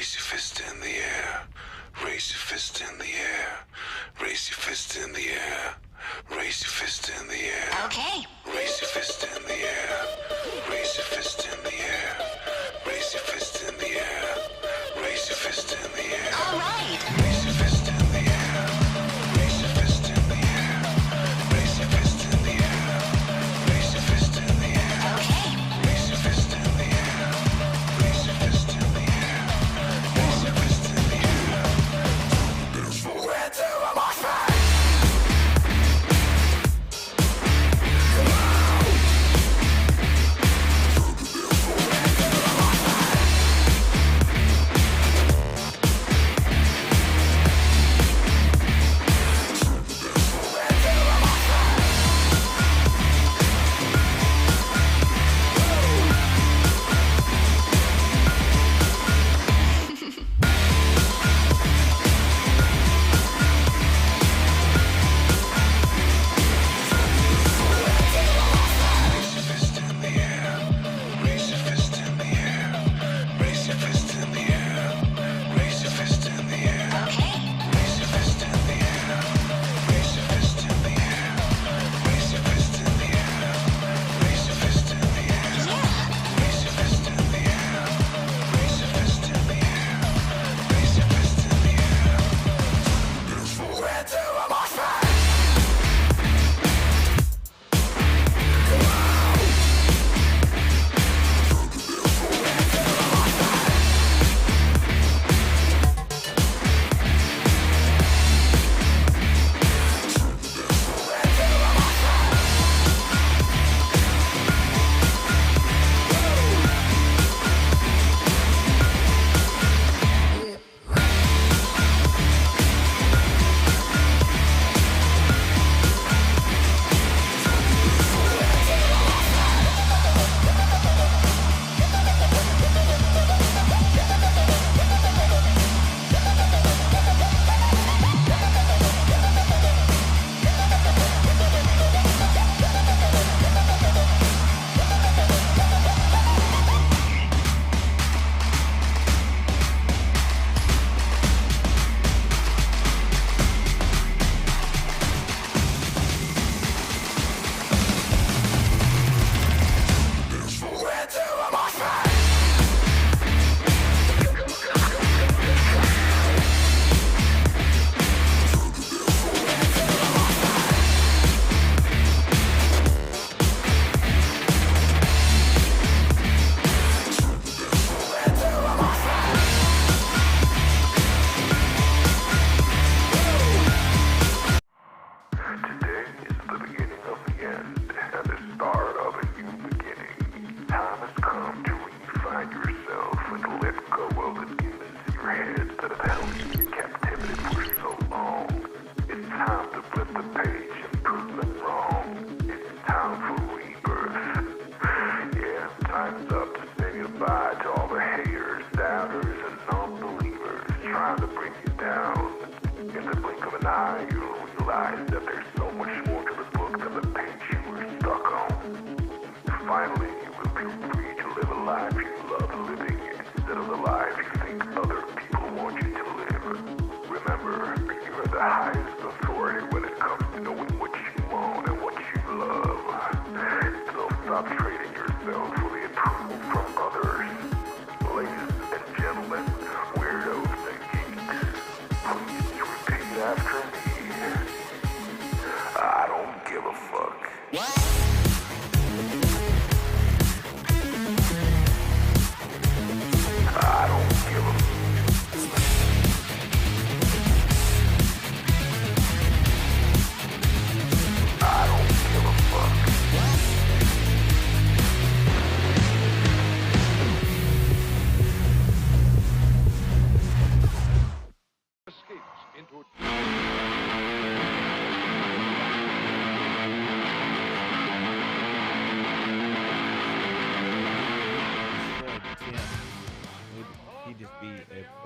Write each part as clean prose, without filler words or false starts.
Raise your fist in the air. Raise your fist in the air. Raise your fist in the air. Raise your fist in the air. Okay. Raise your fist in the air. Raise your fist in the air. Raise your fist in the air. Raise your fist in the air. All right. Raise your fist in the air. Raise your fist in the air. Raise your fist in the air. Raise your fist in the air. Okay. Raise your fist in the air. Raise your fist in the air. Raise your fist in the air. Where to am I from?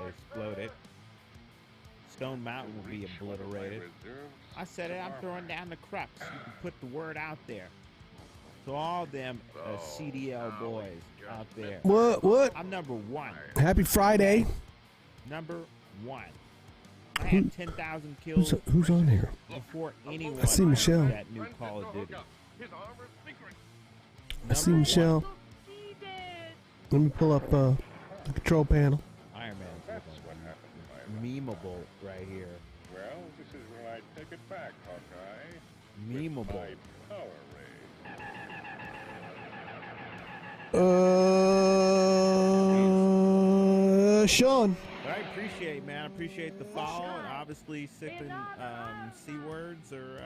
Exploded. Stone Mountain will be obliterated. I said it, I'm throwing down the crux. You can put the word out there. To all them CDL boys out there. What? I'm number one. Happy Friday. number 1. I had 10,000 kills Who's on here? before anyone I see Michelle. owned that new Call of Duty. I see Number Michelle. Let me pull up the control panel. one, Iron Man's That's what happened, my friend. memeable right here. Well, this is where I take it back, Hawkeye. Memeable. My power ray. Sean. But I appreciate, man. I appreciate the follow and obviously sipping C words or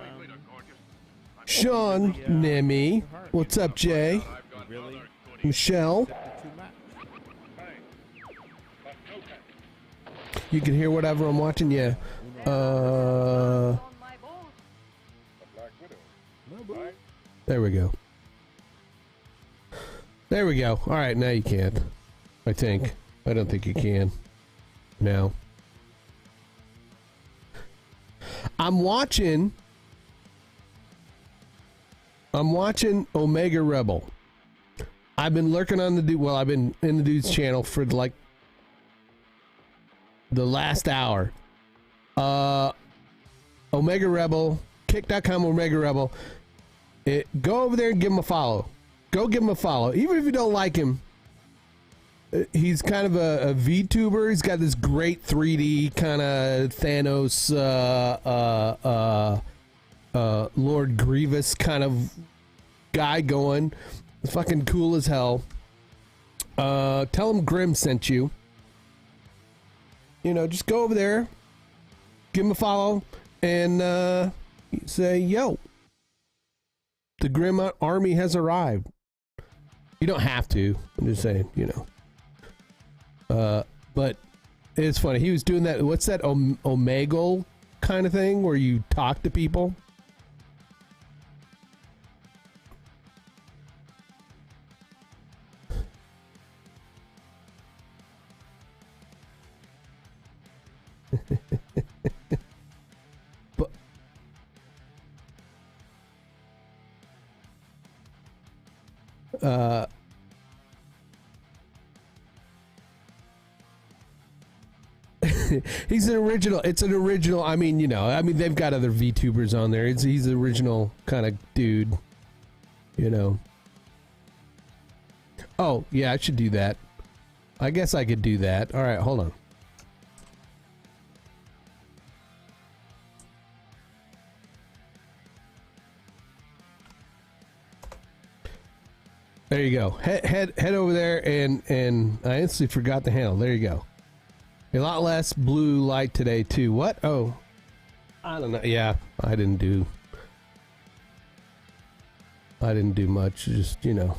Sean Nemi. What's up, Jay? really Michelle. sipping too much. You can hear whatever I'm watching. Yeah. The Black Widow. Right? There we go. There we go. All right, now you can't. I think. I don't think you can. No. I'm watching Omega Rebel. I've been lurking on the dude. Well, I've been in the dude's channel for like the last hour. Omega Rebel, kick.com Omega Rebel. Go over there and give him a follow. Go give him a follow. Even if you don't like him, he's kind of a VTuber. He's got this great 3D kind of Thanos, Lord Grievous kind of guy going. It's fucking cool as hell. Tell him Grim sent you. You know, just go over there, give him a follow, and say, yo, the Grim army has arrived. You don't have to. I'm just saying, you know. But it's funny. He was doing that. What's that Omegle kind of thing where you talk to people? But he's an original. It's an original. I mean, you know, I mean, they've got other VTubers on there. He's an original kind of dude, you know. Oh, yeah, I should do that. I guess I could do that. All right, hold on. There you go. Head over there, and I instantly forgot the handle. There you go. A lot less blue light today too. What? Oh, I don't know. Yeah, I didn't do much. Just, you know.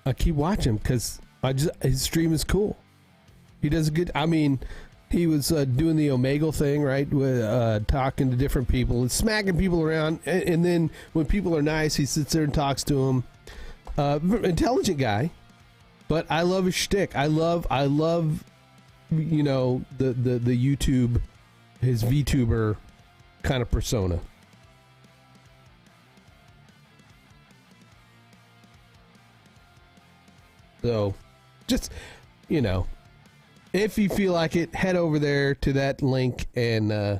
I keep watching because his stream is cool. He does a good. I mean, he was doing the Omegle thing, right? With talking to different people and smacking people around, and then when people are nice, he sits there and talks to them. Intelligent guy, but I love his shtick. I love, you know, the YouTube, his VTuber kind of persona. So, just, you know, if you feel like it, head over there to that link and,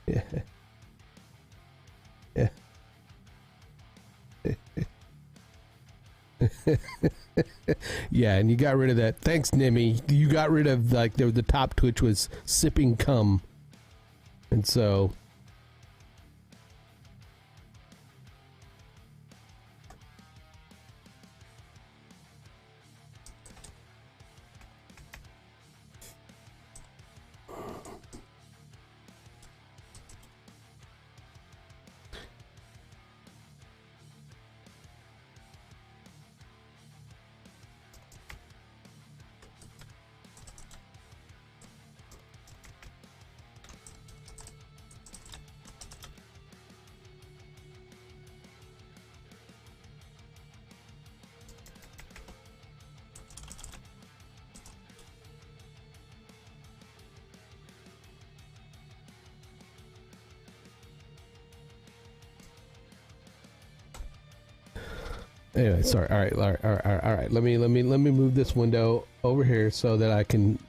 yeah. Yeah. Yeah, and you got rid of that. Thanks, Nimmy. You got rid of, like, the top Twitch was sipping cum. And so... Anyway, sorry. All right. Let me move this window over here so that I can,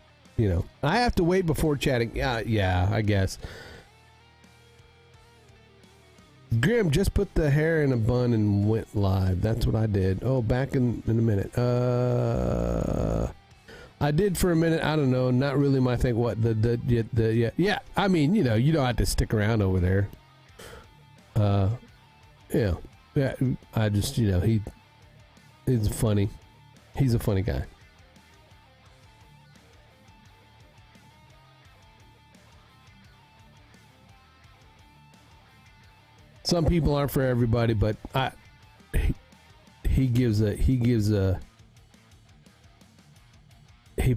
I have to wait before chatting. Yeah, I guess. Grim just put the hair in a bun and went live. That's what I did. Oh, back in a minute. I did for a minute. I don't know. Not really my thing. What yeah. I mean, you don't have to stick around over there. Yeah. I just, he's funny. He's a funny guy. Some people aren't for everybody, but he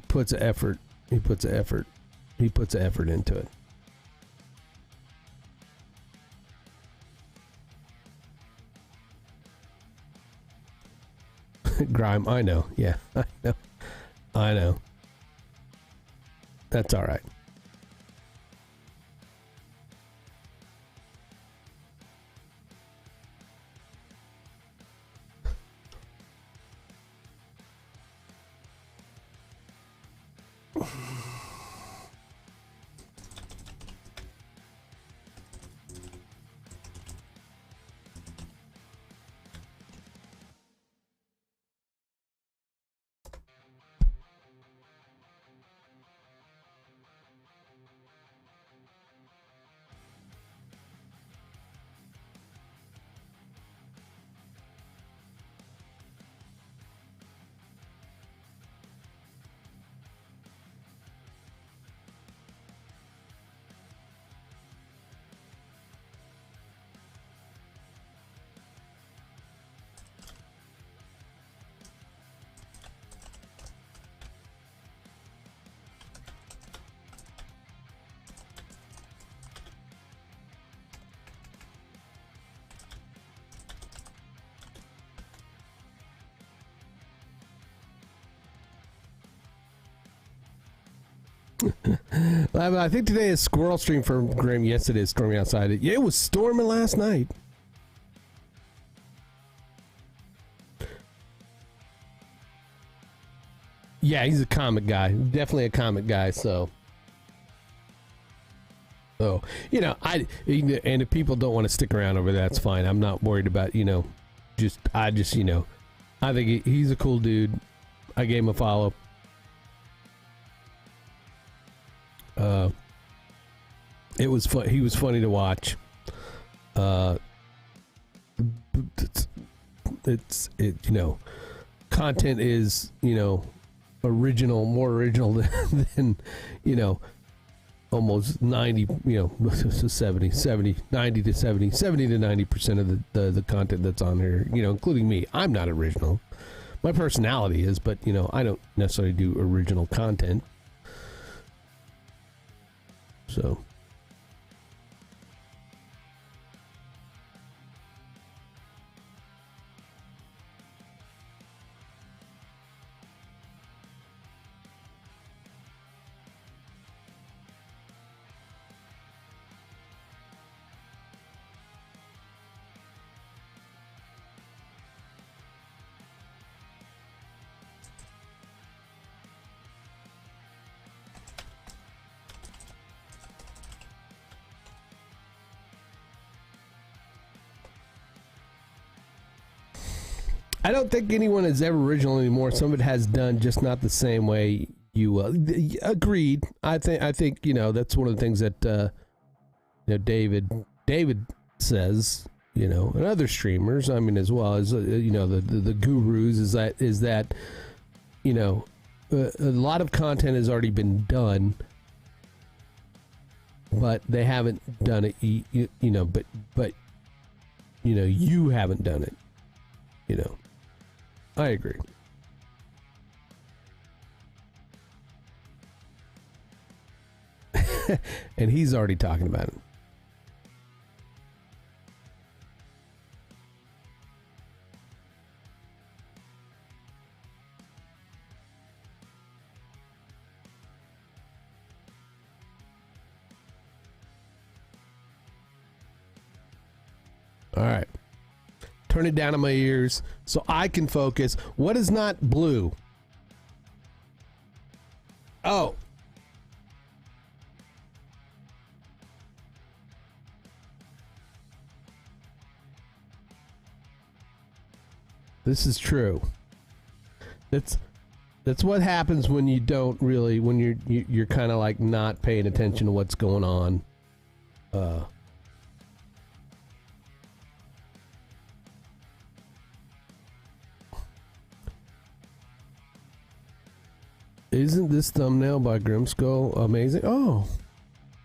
puts an effort. He puts an effort into it. Grime, I know. Yeah, I know. That's all right. I think today is squirrel stream for Grim. Yes, it is storming outside. Yeah, it was storming last night. Yeah, he's a comic guy. Definitely a comic guy. So, and if people don't want to stick around over there, that's fine. I'm not worried about, I think he's a cool dude. I gave him a follow. It was fun. He was funny to watch. Content is, original, more original than almost 90, 70 to 70 to 90% of the content that's on here, including me. I'm not original. My personality is, but, I don't necessarily do original content. So. I don't think anyone is ever original anymore. Some of it has done, just not the same way you agreed. I think that's one of the things that David says, and other streamers, I mean, as well as the gurus, is that a lot of content has already been done, but they haven't done it. But you haven't done it. I agree. And he's already talking about it. All right. turn it down in my ears so I can focus. What is not blue? Oh. This is true. That's what happens when you don't really, when you're kind of like not paying attention to what's going on. Isn't this thumbnail by Grimskull amazing? Oh,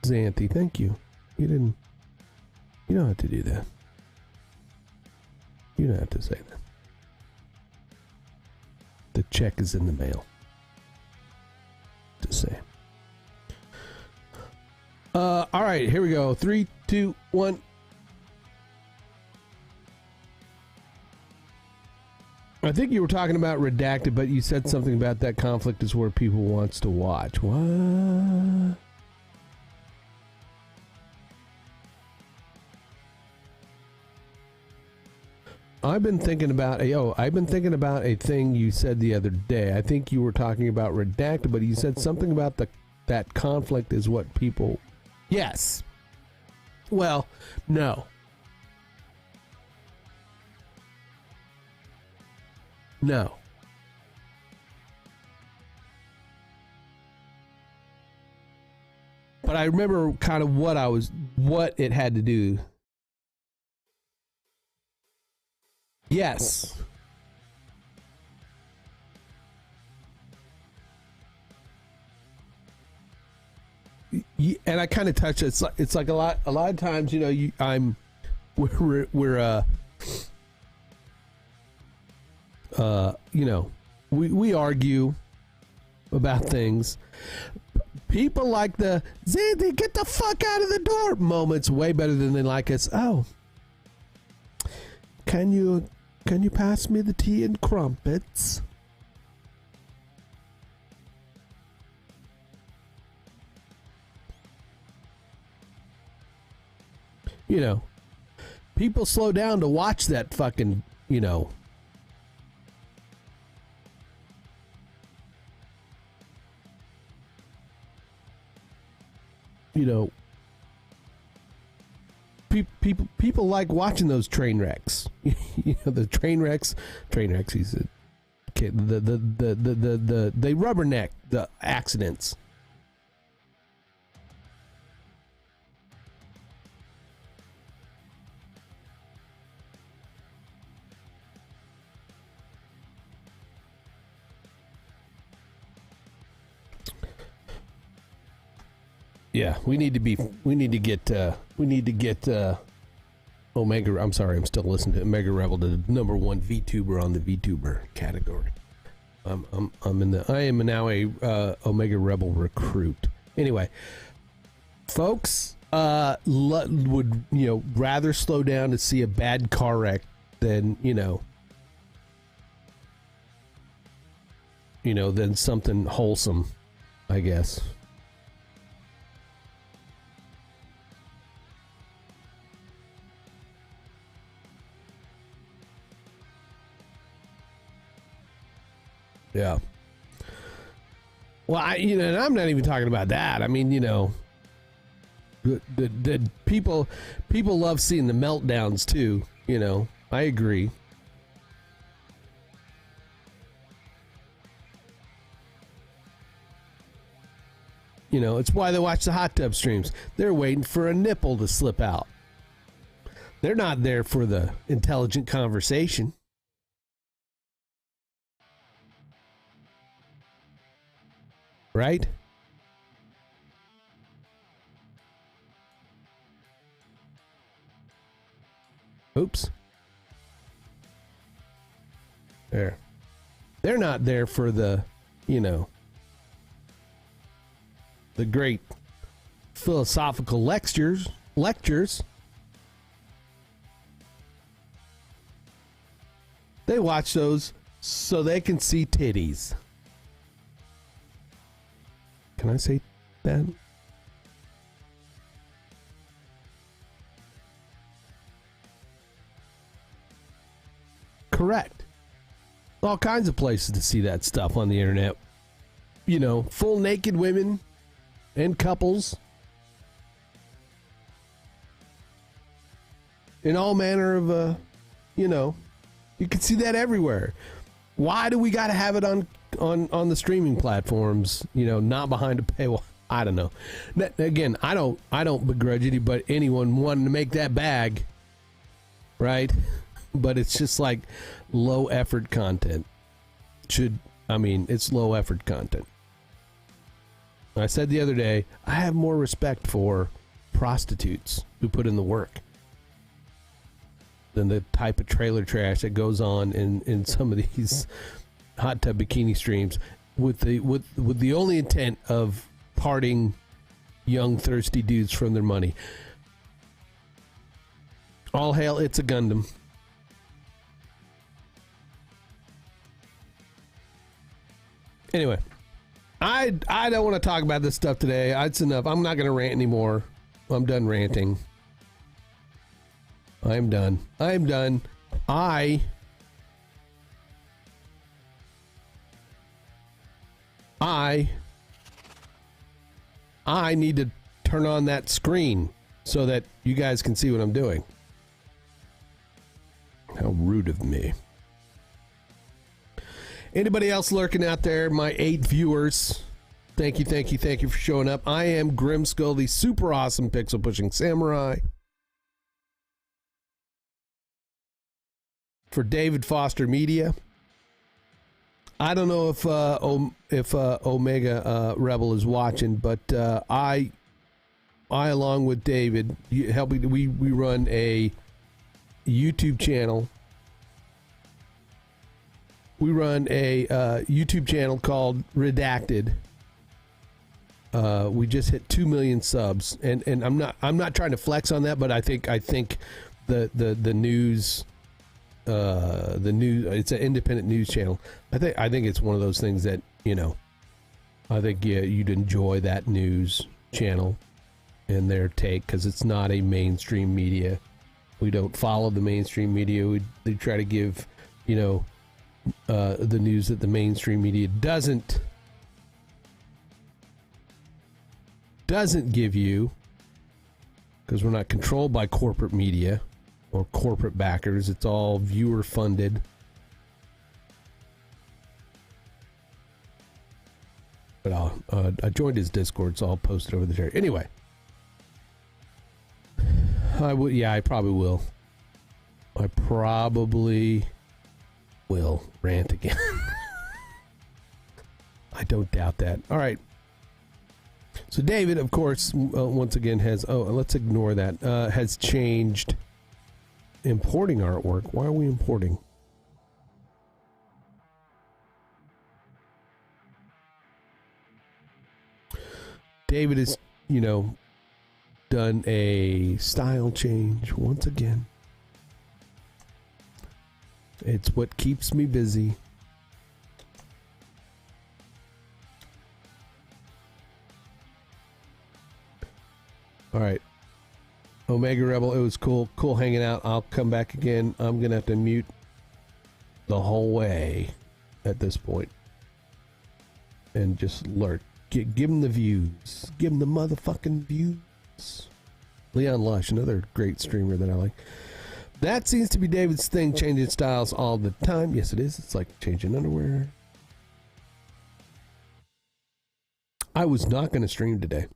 Xanthi, thank you. You don't have to do that. You don't have to say that. The check is in the mail. Just say. All right, here we go. 3, 2, 1. I think you were talking about Redacted, but you said something about that conflict is where people wants to watch. What? I've been thinking about a thing you said the other day. I think you were talking about Redacted, but you said something about that conflict is what people. Yes. Well, no. No. But I remember kind of what it had to do. Yes. And I kind of touched it. It's like a lot of times, you know, you know, we argue about things. People like the Xanthi, get the fuck out of the door moments way better than they like us. Oh, can you pass me the tea and crumpets? You know, people slow down to watch that fucking, you know. You know, people like watching those train wrecks. You know, the train wrecks. He said, okay, they rubberneck the accidents. Yeah, we need to get Omega. I'm sorry, I'm still listening to Omega Rebel, the number one VTuber on the VTuber category. I am now a Omega Rebel recruit. Anyway, folks, would rather slow down to see a bad car wreck than than something wholesome, I guess. Yeah. Well, and I'm not even talking about that. I mean, the people love seeing the meltdowns too. I agree. It's why they watch the hot tub streams. They're waiting for a nipple to slip out. They're not there for the intelligent conversation. Right? Oops. There. They're not there for the, the great philosophical lectures. They watch those so they can see titties. Can I say that? all kinds of places to see that stuff on the internet. You know, full naked women and couples in all manner of, you know, you can see that everywhere. Why do we got to have it on the streaming platforms? You know, not behind a paywall. I don't know. Again, I don't begrudge anyone wanting to make that bag, right? But it's just like low effort content. It's low effort content. I said the other day, I have more respect for prostitutes who put in the work than the type of trailer trash that goes on in some of these hot tub bikini streams with the only intent of parting young thirsty dudes from their money. All hail, it's a Gundam. Anyway, I don't want to talk about this stuff today. It's enough. I'm not going to rant anymore. I'm done ranting. I'm done. I need to turn on that screen so that you guys can see what I'm doing. How rude of me. Anybody else lurking out there? My 8 viewers. Thank you for showing up. I am Grimskull, the super awesome pixel pushing samurai. For David Foster Media. I don't know if Omega Rebel is watching, but I along with David, we run a YouTube channel. We run a YouTube channel called Redacted. We just hit 2 million subs, and I'm not trying to flex on that, but I think the news. It's an independent news channel. I think it's one of those things that, you know, I think you'd enjoy that news channel and their take, because it's not a mainstream media. We don't follow the mainstream media. They try to give, you know, the news that the mainstream media doesn't give you, because we're not controlled by corporate media or corporate backers. It's all viewer funded. But I joined his Discord, so I'll post it over there. Anyway, I probably will. I probably will rant again. I don't doubt that. All right. So David, of course, once again let's ignore that. Has changed importing artwork. Why are we importing? David has, you know, done a style change once again. It's what keeps me busy. All right. Omega Rebel, it was cool hanging out. I'll come back again. I'm going to have to mute the whole way at this point. And just lurk. Give him the views. Give him the motherfucking views. Leon Lush, another great streamer that I like. That seems to be David's thing, changing styles all the time. Yes, it is. It's like changing underwear. I was not going to stream today.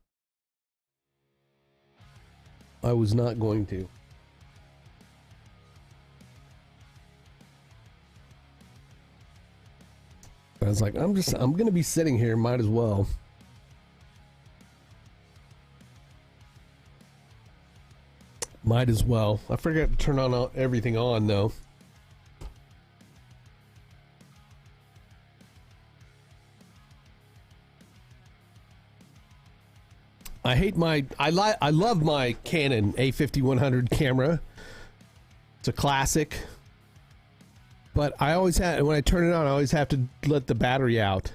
I was not going to. I was like, I'm going to be sitting here. Might as well. Might as well. I forgot to turn on everything on, though. I hate I love my Canon A5100 camera. It's a classic. But I always when I turn it on, I always have to let the battery out.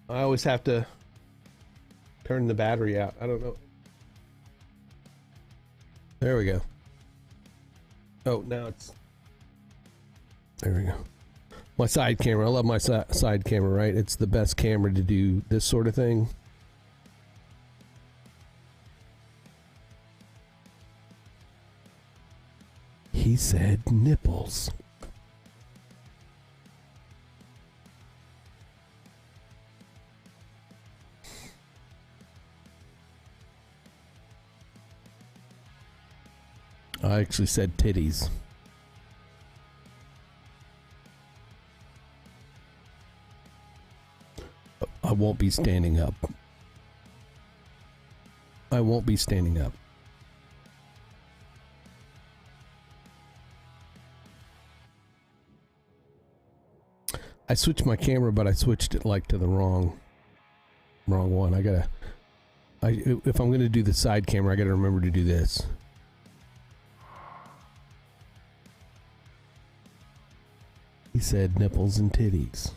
I always have to turn the battery out. I don't know. There we go. Oh, now it's... There we go. My side camera. I love my side camera, right? It's the best camera to do this sort of thing. He said nipples. I actually said titties. I won't be standing up. I won't be standing up. I switched my camera, but I switched it like to the wrong one. If I'm gonna do the side camera, I gotta remember to do this. He said nipples and titties.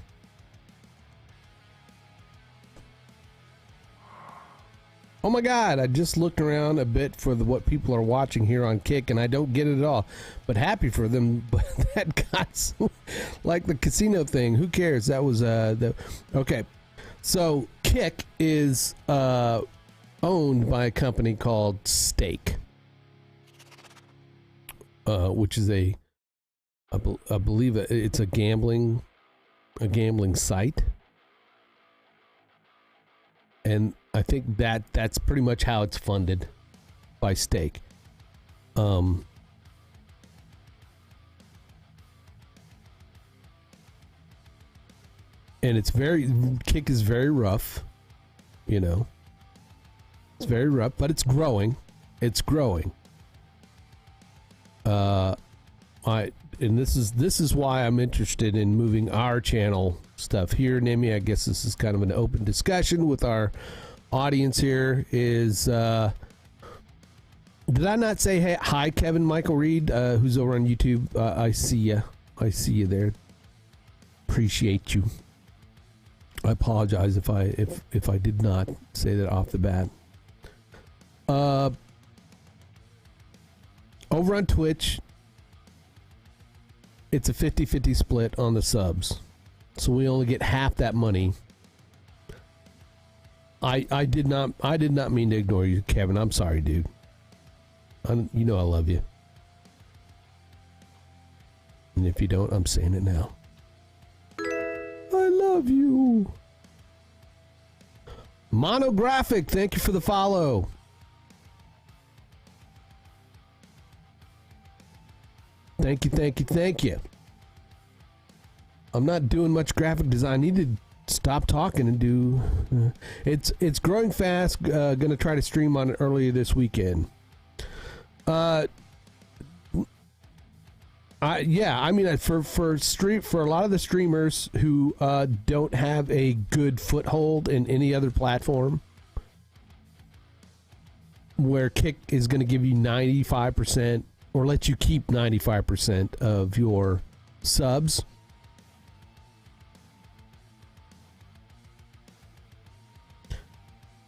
Oh my God, I just looked around a bit for what people are watching here on Kick, and I don't get it at all. But happy for them, but that got like the casino thing. Who cares? That was, okay. So Kick is owned by a company called Stake, which is I believe it's a gambling site. And I think that's pretty much how it's funded, by Stake. And it's Kick is very rough, you know. It's very rough, but it's growing. It's growing. And this is why I'm interested in moving our channel stuff here, Nimi. I guess this is kind of an open discussion with our audience here. Is did I not say hey, hi, Kevin Michael Reed, who's over on YouTube? I see you. I see you there. Appreciate you. I apologize if I did not say that off the bat. Over on Twitch, it's a 50-50 split on the subs. So we only get half that money. I did not mean to ignore you, Kevin. I'm sorry, dude. You know I love you. And if you don't, I'm saying it now. I love you. Monographic, thank you for the follow. Thank you. I'm not doing much graphic design. I need to stop talking and do... It's growing fast. Gonna try to stream on it earlier this weekend. For a lot of the streamers who don't have a good foothold in any other platform, where Kick is going to give you 95% or let you keep 95% of your subs,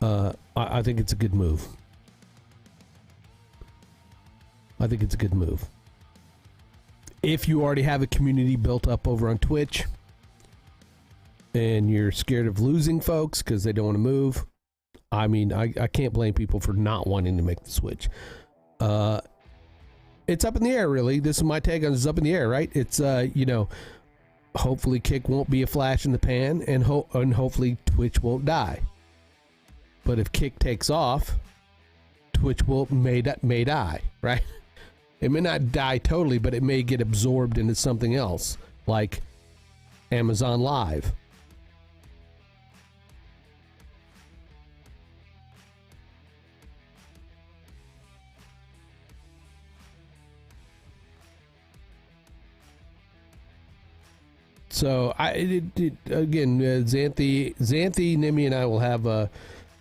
I think it's a good move. If you already have a community built up over on Twitch and you're scared of losing folks because they don't want to move, I mean, I can't blame people for not wanting to make the switch. It's up in the air, really. This is my take on it. It's up in the air, right? It's, hopefully Kick won't be a flash in the pan, and hopefully Twitch won't die. But if Kick takes off, Twitch may die, right? It may not die totally, but it may get absorbed into something else, like Amazon Live. So again, Xanthi, Nimi, and I will have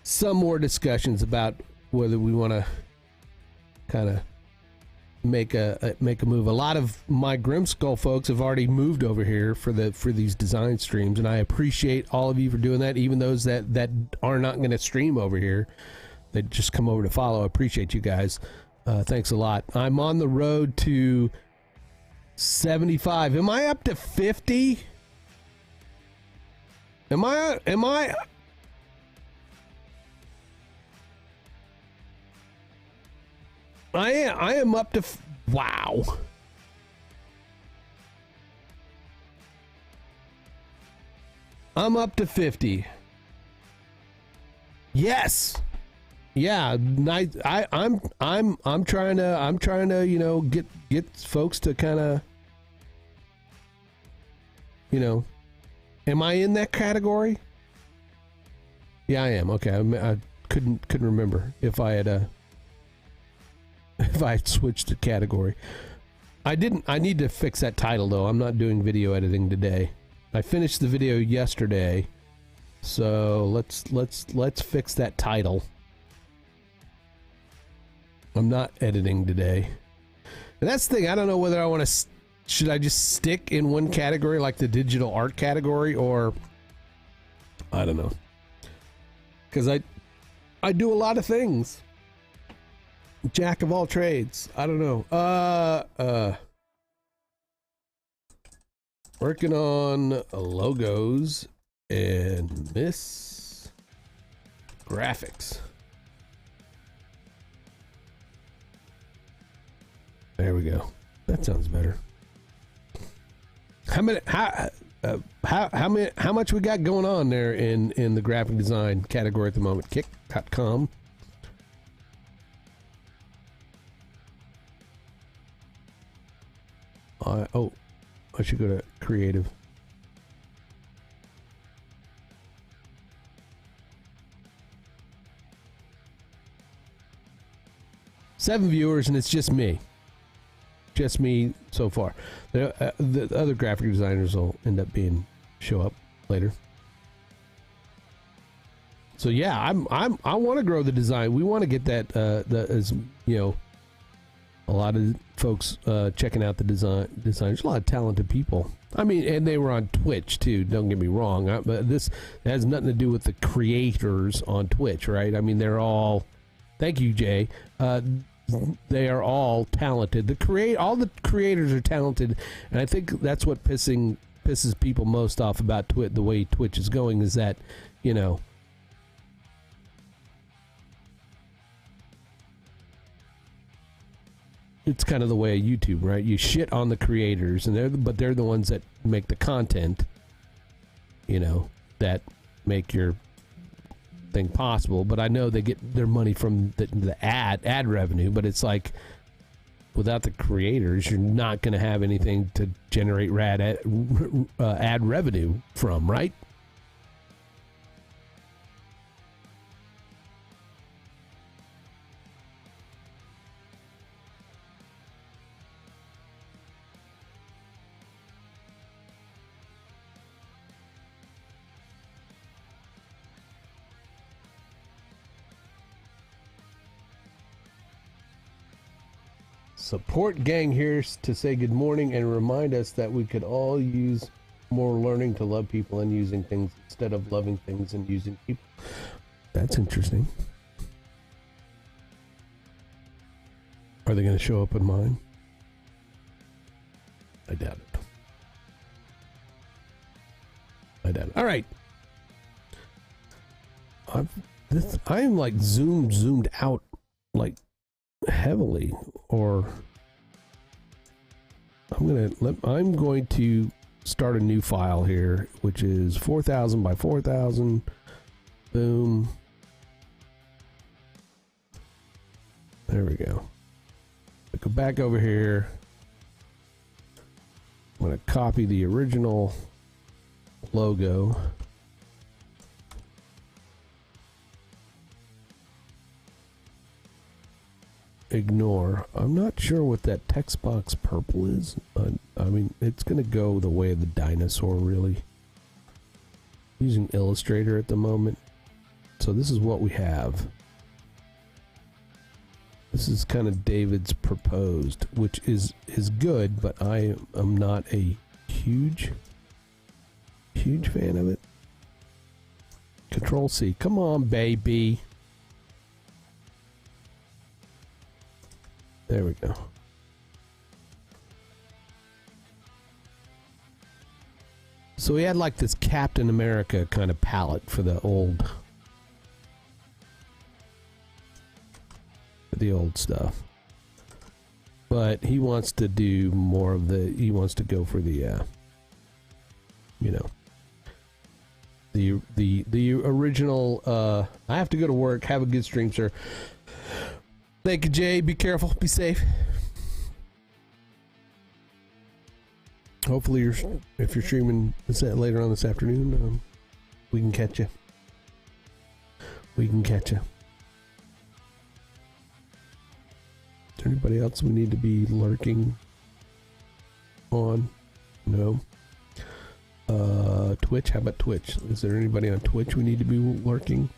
some more discussions about whether we want to kind of make a move. A lot of my Grimskull folks have already moved over here for these design streams, and I appreciate all of you for doing that. Even those that are not going to stream over here, that just come over to follow. I appreciate you guys. Thanks a lot. I'm on the road to 75. Am I up to 50? Am I I am up to wow. I'm up to 50. Yes. Yeah, I'm trying to, you know, get folks to kind of, you know, am I in that category? Yeah, I am. Okay, I couldn't remember if I had switched the category. I didn't. I need to fix that title though. I'm not doing video editing today. I finished the video yesterday, so let's fix that title. I'm not editing today, and that's the thing. I don't know whether I want to. Should I just stick in one category, like the digital art category, or I don't know, because I do a lot of things. Jack of all trades. I don't know. Working on logos and miss graphics. There we go. That sounds better. How much we got going on there in the graphic design category at the moment? Kick.com. I should go to creative. Seven viewers, and it's just me. Just me so far. The other graphic designers will end up show up later. So yeah, I want to grow the design. We want to get that as you know, a lot of folks checking out the design. There's a lot of talented people. I mean, and they were on Twitch too. Don't get me wrong, but this has nothing to do with the creators on Twitch, right? I mean, they're all. Thank you, Jay. They are all talented. All the creators are talented, and I think that's what pisses people most off about Twitch. The way Twitch is going is that, you know. It's kind of the way of YouTube, right? You shit on the creators, but they're the ones that make the content, you know, that make your thing possible. But I know they get their money from the ad revenue, but it's like without the creators, you're not going to have anything to generate ad revenue from, right? Support gang here to say good morning and remind us that we could all use more learning to love people and using things instead of loving things and using people. That's interesting. Are they going to show up in mine? I doubt it. All right. I'm like zoomed out like heavily, or I'm going to start a new file here, which is 4,000 by 4,000. Boom. There we go. I go back over here. I'm going to copy the original logo. Ignore. I'm not sure what that text box purple is. I mean, it's going to go the way of the dinosaur, really. Using Illustrator at the moment. So this is what we have. This is kind of David's proposed, which is good, but I am not a huge fan of it. Control C. Come on, baby. There we go. So he had like this Captain America kind of palette for the old stuff. But he wants to do more of he wants to go for the the original. I have to go to work. Have a good stream, sir. Thank you, Jay. Be careful. Be safe. Hopefully, if you're streaming later on this afternoon, we can catch you. We can catch you. Is there anybody else we need to be lurking on? No. Twitch? How about Twitch? Is there anybody on Twitch we need to be lurking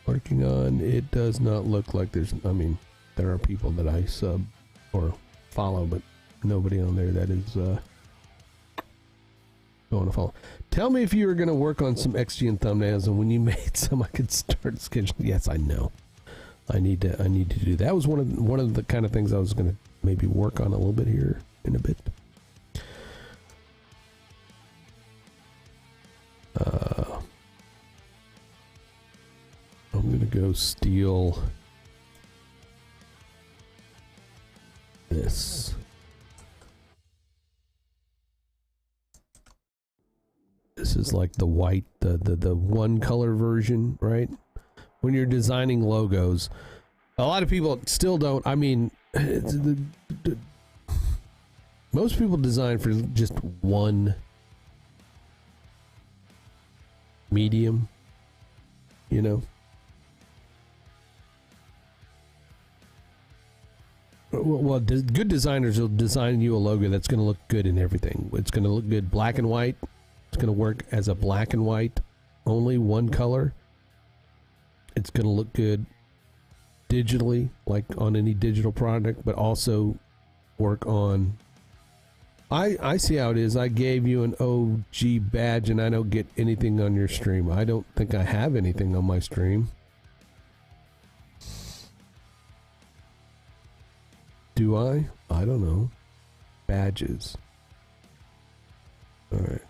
on? It does not look like there's... I mean, there are people that I sub or follow, but nobody on there that is going to follow. Tell me if you were going to work on some XGN thumbnails, and when you made some, I could start scheduling. Yes, I know. I need to do that. That was one of the kind of things I was going to maybe work on a little bit here in a bit. I'm going to go steal this. This is like the white, the one color version, right? When you're designing logos, a lot of people still don't. I mean, most people design for just one medium, you know. Well, good designers will design you a logo that's going to look good in everything. It's going to look good black and white. It's going to work as a black and white, only one color. It's going to look good digitally, like on any digital product, but also work on... I see how it is. I gave you an OG badge and I don't get anything on your stream. I don't think I have anything on my stream. Do I? I don't know. Badges. All right.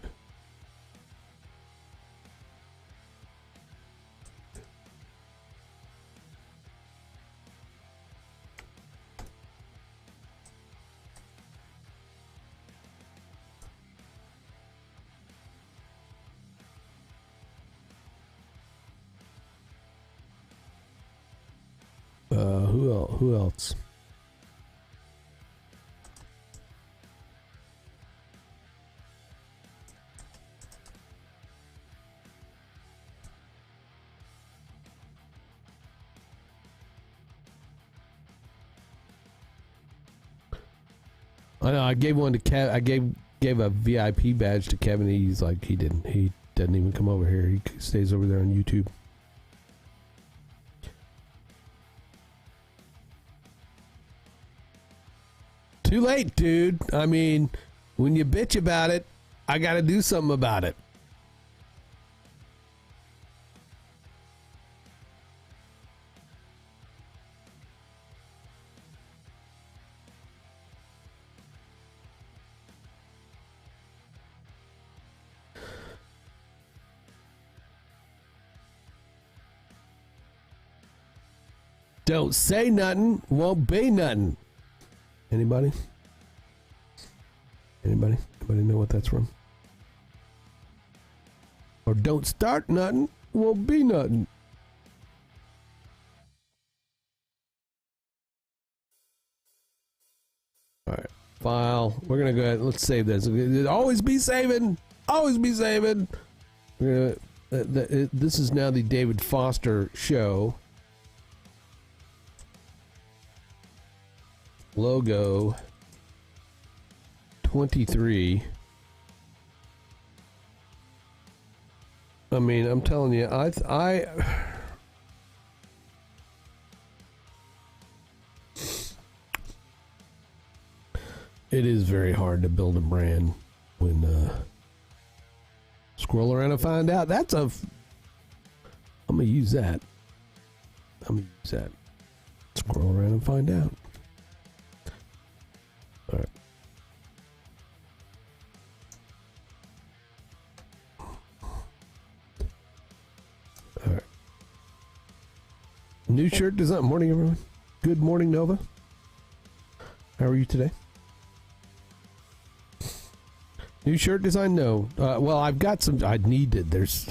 Who else? I know. I gave one to Kev. I gave a VIP badge to Kevin. He's like, he doesn't even come over here. He stays over there on YouTube. Too late, dude. I mean, when you bitch about it, I got to do something about it. Don't say nothing, won't be nothing. Anybody? Anybody know what that's from? Or don't start nothing, won't be nothing. All right, file. We're gonna go ahead. Let's save this. Always be saving. Always be saving. We're gonna, this is now the David Foster show. Logo 23. I mean, I'm telling you, I it is very hard to build a brand when scroll around and find out. That's I'm gonna use that. Scroll around and find out. All right. New shirt design. Morning, everyone. Good morning, Nova. How are you today? New shirt design? No. Well, I've got some. I needed. There's.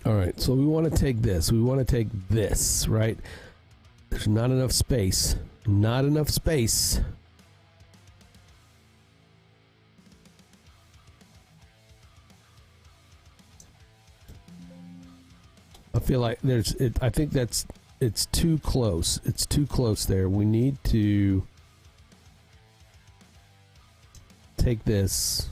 All right, so we want to take this. We want to take this, right? There's not enough space. Not enough space. I feel like there's. I think that's. It's too close. It's too close there. We need to take this.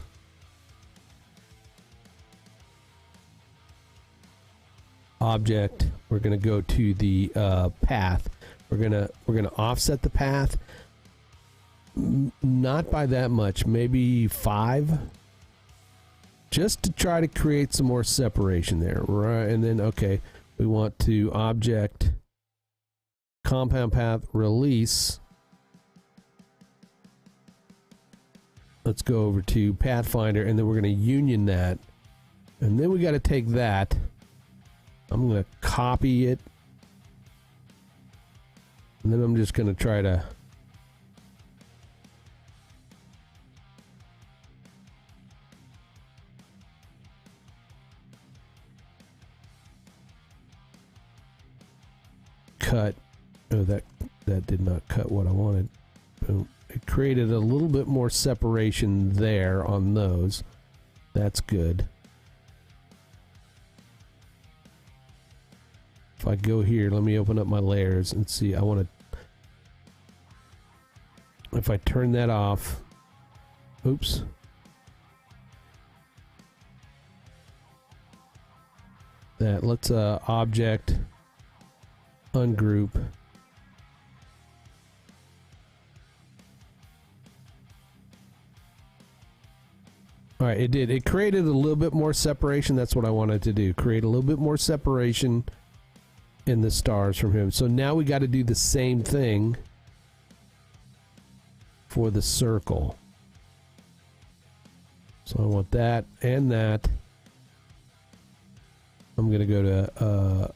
Object. We're going to go to the path. We're gonna offset the path. Not by that much. Maybe 5. Just to try to create some more separation there, right? And then okay, we want to object compound path release. Let's go over to Pathfinder, and then we're going to union that, and then we got to take that. I'm going to copy it, and then I'm just going to try to cut. Oh, that did not cut what I wanted. It created a little bit more separation there on those. That's good. If I go here, let me open up my layers and see. I want to. If I turn that off. Oops. That. Let's object ungroup. All right, it did. It created a little bit more separation. That's what I wanted to do. Create a little bit more separation in the stars from him. So now we got to do the same thing for the circle. So I want that and that. I'm going to go to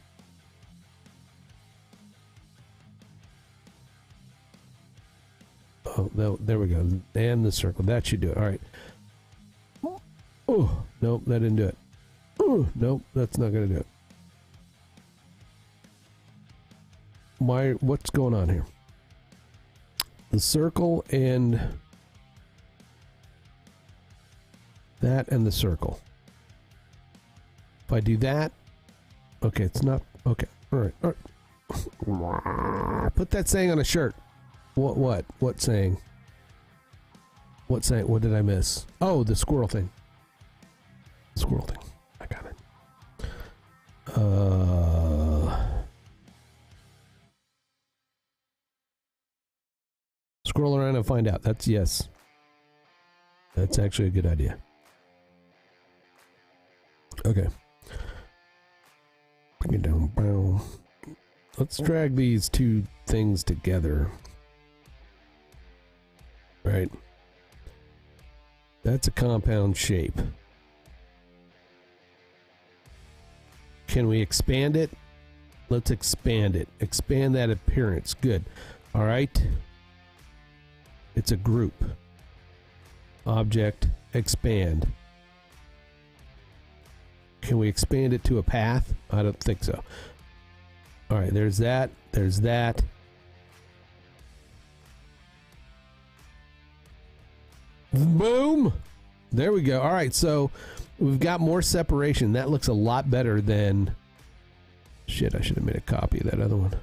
oh, no, there we go. And the circle. That should do it. All right. Oh, nope, that didn't do it. Oh, nope, that's not going to do it. What's going on here? The circle and that and the circle. If I do that, okay, it's not, okay, all right, all right. Put that saying on a shirt. What saying? What saying? What did I miss? Oh, the squirrel thing. Squirrel thing. I got it. Scroll around and find out. That's yes. That's actually a good idea. Okay. Bring it down. Bow. Let's drag these two things together. Right. That's a compound shape. Can we expand it? Let's expand it. Expand that appearance. Good. All right. It's a group. Object, expand. Can we expand it to a path? I don't think so. All right, there's that. There's that. Boom. There we go. All right, so we've got more separation. That looks a lot better than... Shit, I should have made a copy of that other one.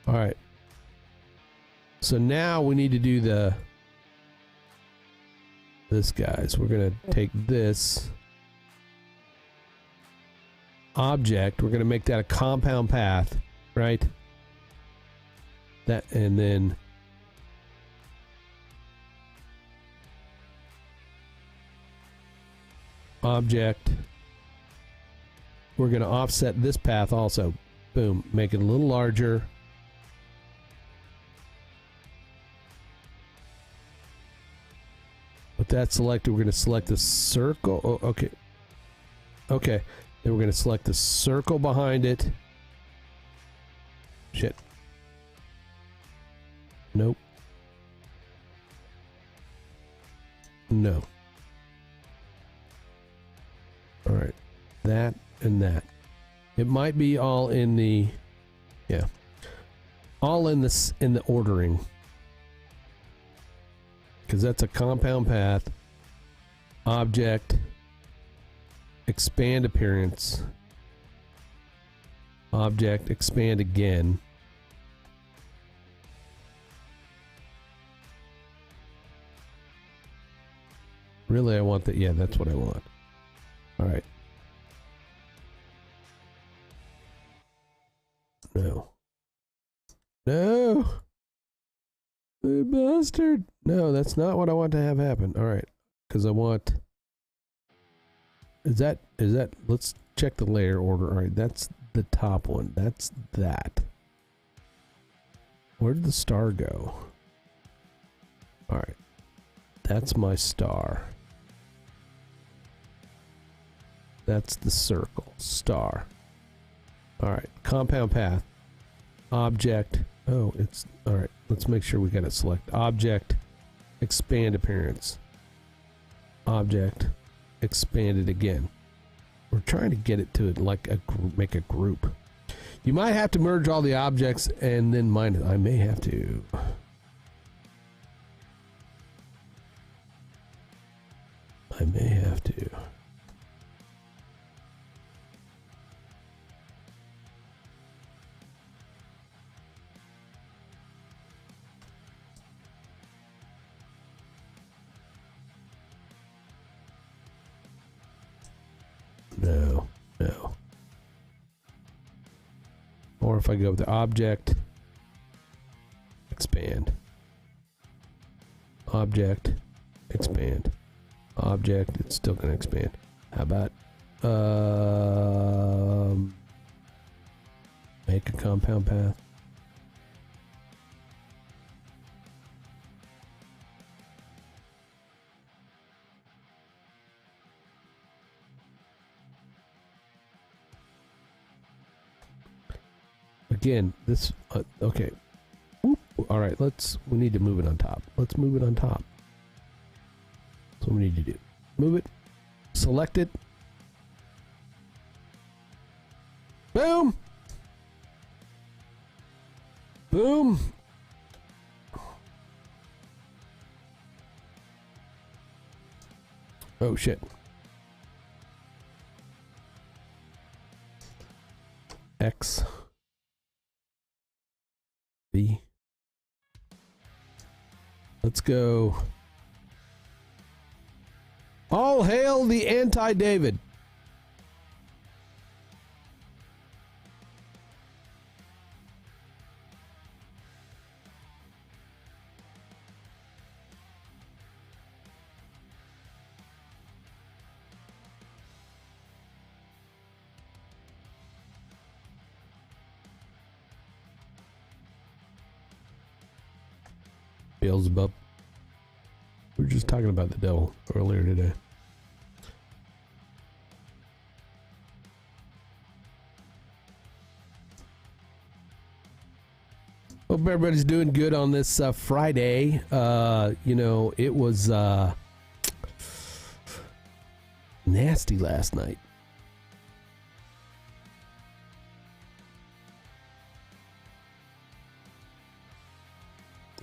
All right. So now we need to do this, guys. We're going to take this object. We're going to make that a compound path, right? That, and then object. we're going to offset this path also. Boom. Make it a little larger. With that selected, we're going to select the circle. Oh, okay. Okay. Then we're going to select the circle behind it. Shit. Nope. No. All right. That and that. It might be all in the, yeah, all in this in the ordering, because that's a compound path. Object. Expand appearance. Object. Expand again. Really, I want that. Yeah, that's what I want. All right. No. No. You bastard. No, that's not what I want to have happen. All right. Because I want... Is that... Let's check the layer order. All right. That's the top one. That's that. Where did the star go? All right. That's my star. That's the circle. Star. Alright. Compound path. Object. Oh, it's... Alright. Let's make sure we got it select. Object. Expand appearance. Object. Expand it again. We're trying to get it to like a make a group. You might have to merge all the objects and then mine it. I may have to. I may have to. No, no. Or if I go with the object, expand. Object, expand. Object, it's still going to expand. How about make a compound path? Again, this okay. Whoop. All right, we need to move it on top. Let's move it on top. That's what we need to do. Move it. Select it. Boom. Boom. Oh shit. X. B. Let's go. All hail the anti-David. Beelzebub. We were just talking about the devil earlier today. Hope everybody's doing good on this Friday. You know, it was nasty last night.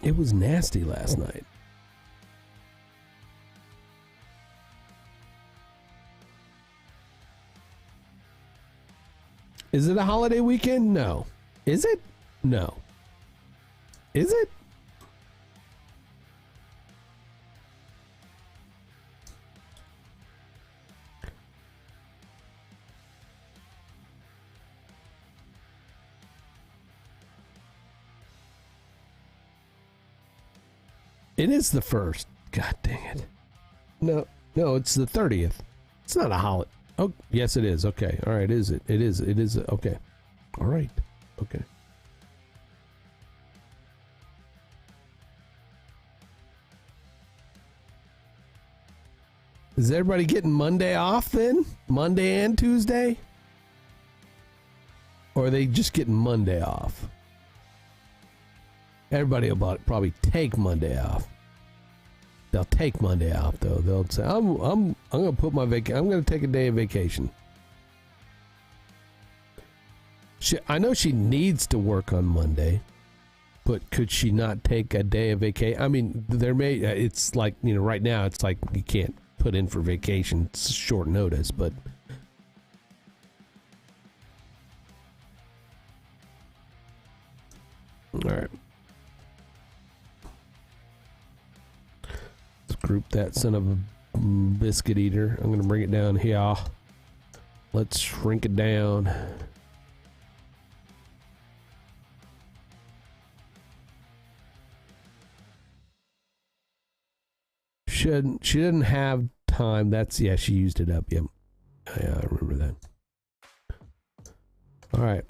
It was nasty last night. Is it a holiday weekend? No. Is it? No. Is it? It is the 1st. God dang it. No, it's the 30th. It's not a holiday. Oh, yes, it is. Okay. All right. Is it? It is. It is. Okay. All right. Okay. Is everybody getting Monday off then? Monday and Tuesday? Or are they just getting Monday off? Everybody will probably take Monday off. They'll take Monday off though. They'll say, I'm gonna put my I'm gonna take a day of vacation. I know she needs to work on Monday, but could she not take a day of vacation? I mean, it's like, right now it's like you can't put in for vacation. It's short notice, but all right. Let's group that son of a biscuit eater. I'm going to bring it down here. Let's shrink it down. She didn't have time. She used it up. Yep. Yeah, I remember that. All right.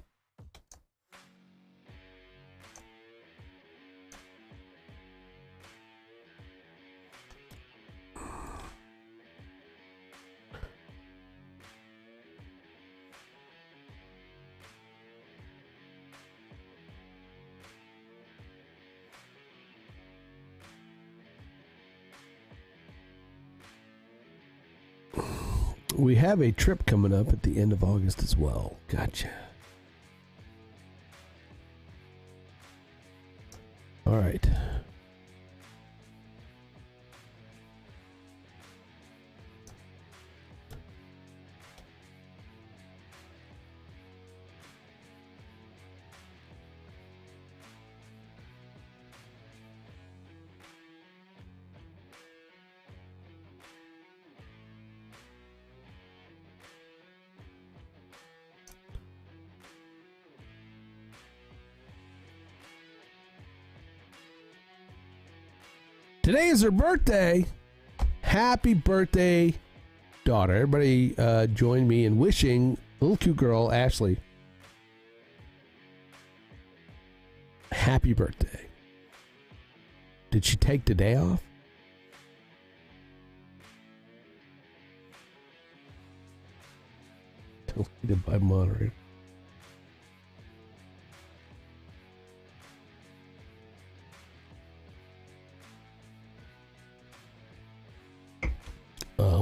We have a trip coming up at the end of August as well. Gotcha. All right. Today is her birthday. Happy birthday, daughter. Everybody join me in wishing little cute girl, Ashley, happy birthday. Did she take the day off? Deleted by moderator.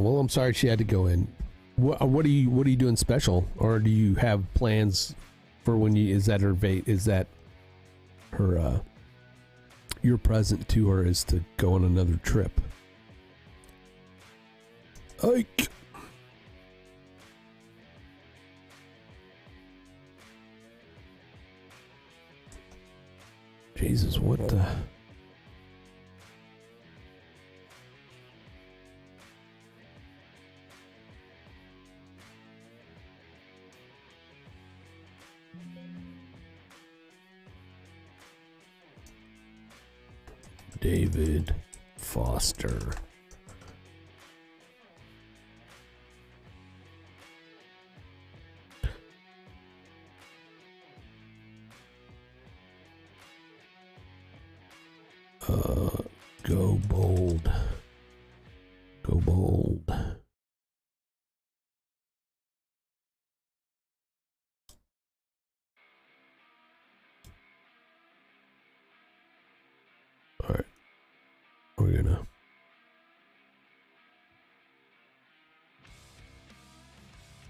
Well, I'm sorry she had to go in. What are you doing special, or do you have plans for when you? Is that her? Your present to her is to go on another trip. Ike. Jesus, what the? David Foster. Go bold. Go bold. All right. We're gonna.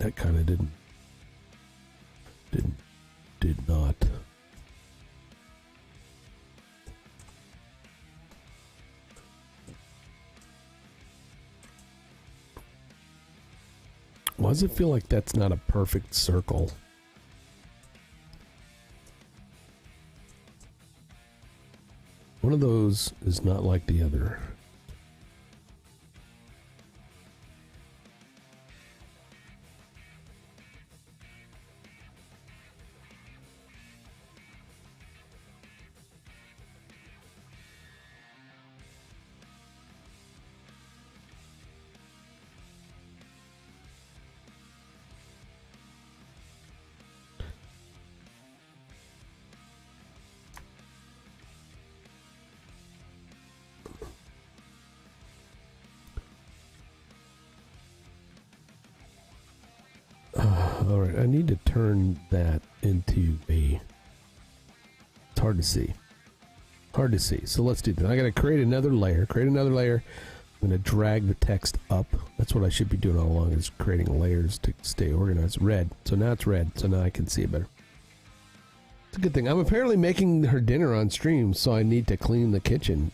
That kind of did not. Why does it feel like that's not a perfect circle? One of those is not like the other. All right, I need to turn that into a... It's hard to see. Hard to see. So let's do that. I got to create another layer. I'm going to drag the text up. That's what I should be doing all along, is creating layers to stay organized. Red. So now it's red. So now I can see it better. It's a good thing. I'm apparently making her dinner on stream, so I need to clean the kitchen.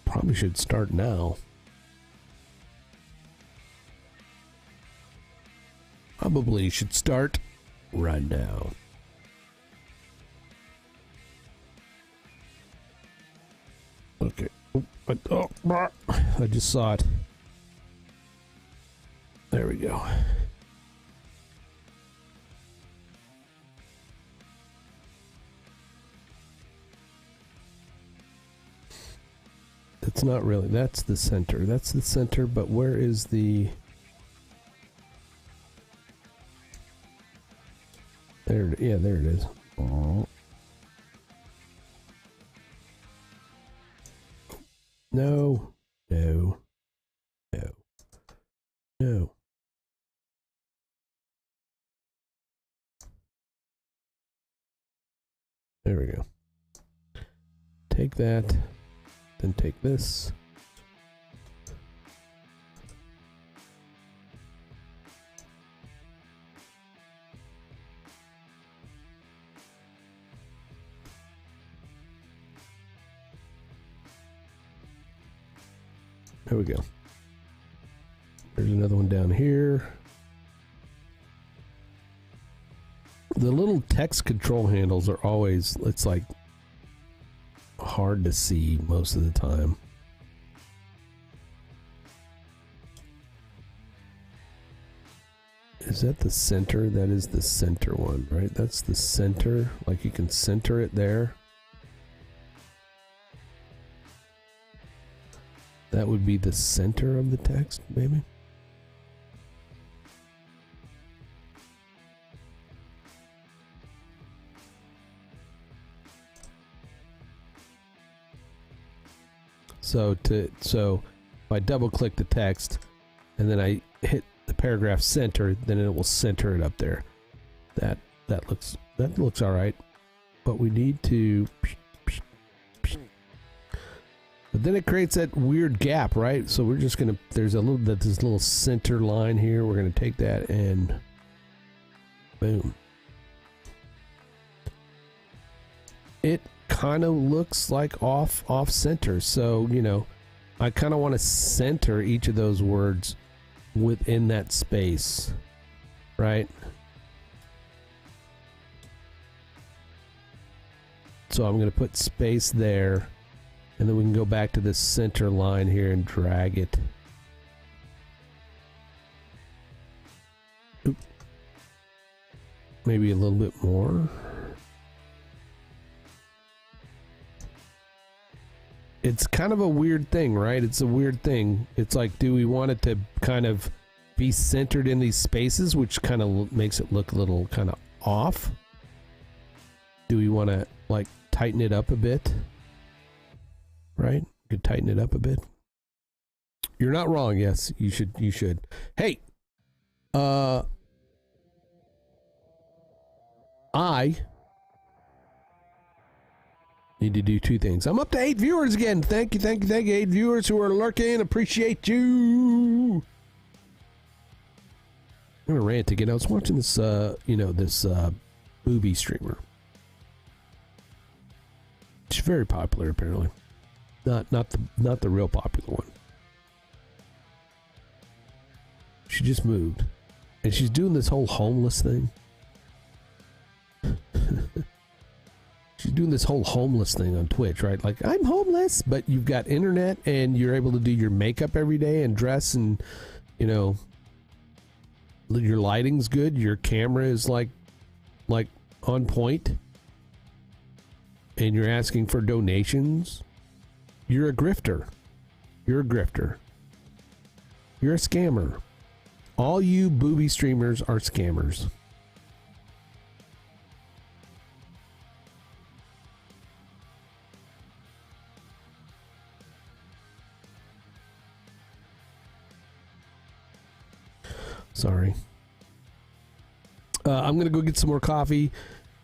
Probably should start now. Probably should start right now. Okay. I just saw it. There we go. That's not really. That's the center. That's the center, but where is the... There, yeah, there it is. Oh. No, no, no, no. There we go. Take that, then take this. There we go. There's another one down here. The little text control handles are always, it's like hard to see most of the time. Is that the center? That is the center one, right? That's the center. Like you can center it there. That would be the center of the text, maybe? So if I double click the text and then I hit the paragraph center, then it will center it up there. That looks all right. But we need to... But then it creates that weird gap, right? So we're just gonna, there's this little center line here. We're gonna take that and boom. It kind of looks like off center. So, you know, I kind of want to center each of those words within that space, right? So I'm gonna put space there. And then we can go back to this center line here and drag it. Oop. Maybe a little bit more. It's kind of a weird thing, right? It's a weird thing. It's like, do we want it to kind of be centered in these spaces, which kind of makes it look a little kind of off? Do we want to like tighten it up a bit? Right? You could tighten it up a bit. You're not wrong. Yes, you should. Hey, I need to do two things. I'm up to 8 viewers again. Thank you, 8 viewers who are lurking. Appreciate you. I'm gonna rant again. I was watching this, this booby streamer. She's very popular, apparently. Not the real popular one. She just moved, and she's doing this whole homeless thing. She's doing this whole homeless thing on Twitch, right? Like, I'm homeless, but you've got internet, and you're able to do your makeup every day and dress, and you know, your lighting's good. Your camera is like on point, and you're asking for donations. You're a grifter. You're a grifter. You're a scammer. All you booby streamers are scammers. Sorry. I'm going to go get some more coffee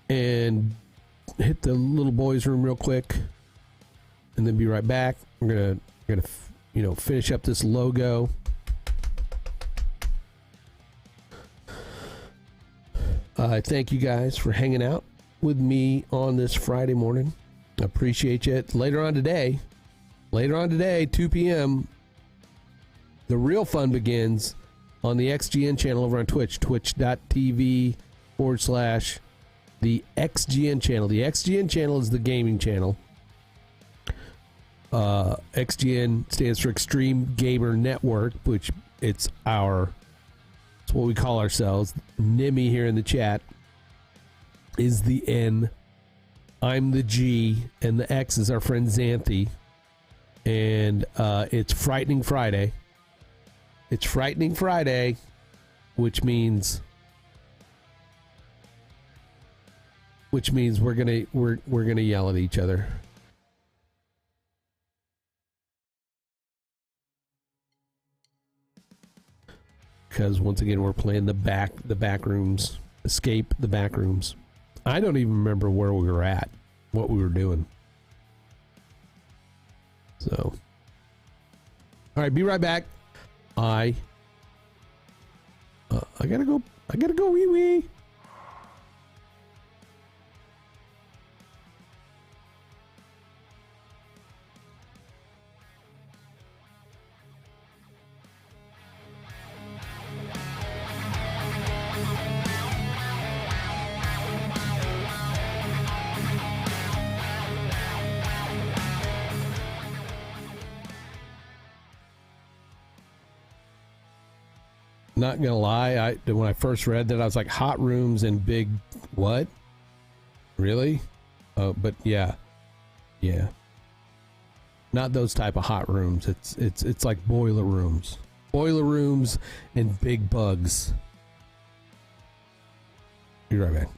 and hit the little boys' room real quick, and then be right back. We're gonna finish up this logo. I thank you guys for hanging out with me on this Friday morning. I appreciate you. Later on today, 2 p.m., the real fun begins on the XGN channel over on Twitch, twitch.tv/the XGN channel. The XGN channel is the gaming channel. XGN stands for Extreme Gamer Network, which it's what we call ourselves. Nimmy here in the chat is the N. I'm the G, and the X is our friend Xanthi. And it's Frightening Friday. It's Frightening Friday, which means we're gonna yell at each other. Because once again, we're playing the back rooms, escape the back rooms. I don't even remember where we were at, what we were doing. So, all right, be right back. I gotta go wee wee. Not gonna lie, when I first read that, I was like, hot rooms and big what? Really? But yeah, not those type of hot rooms. It's like boiler rooms and big bugs. Be right back.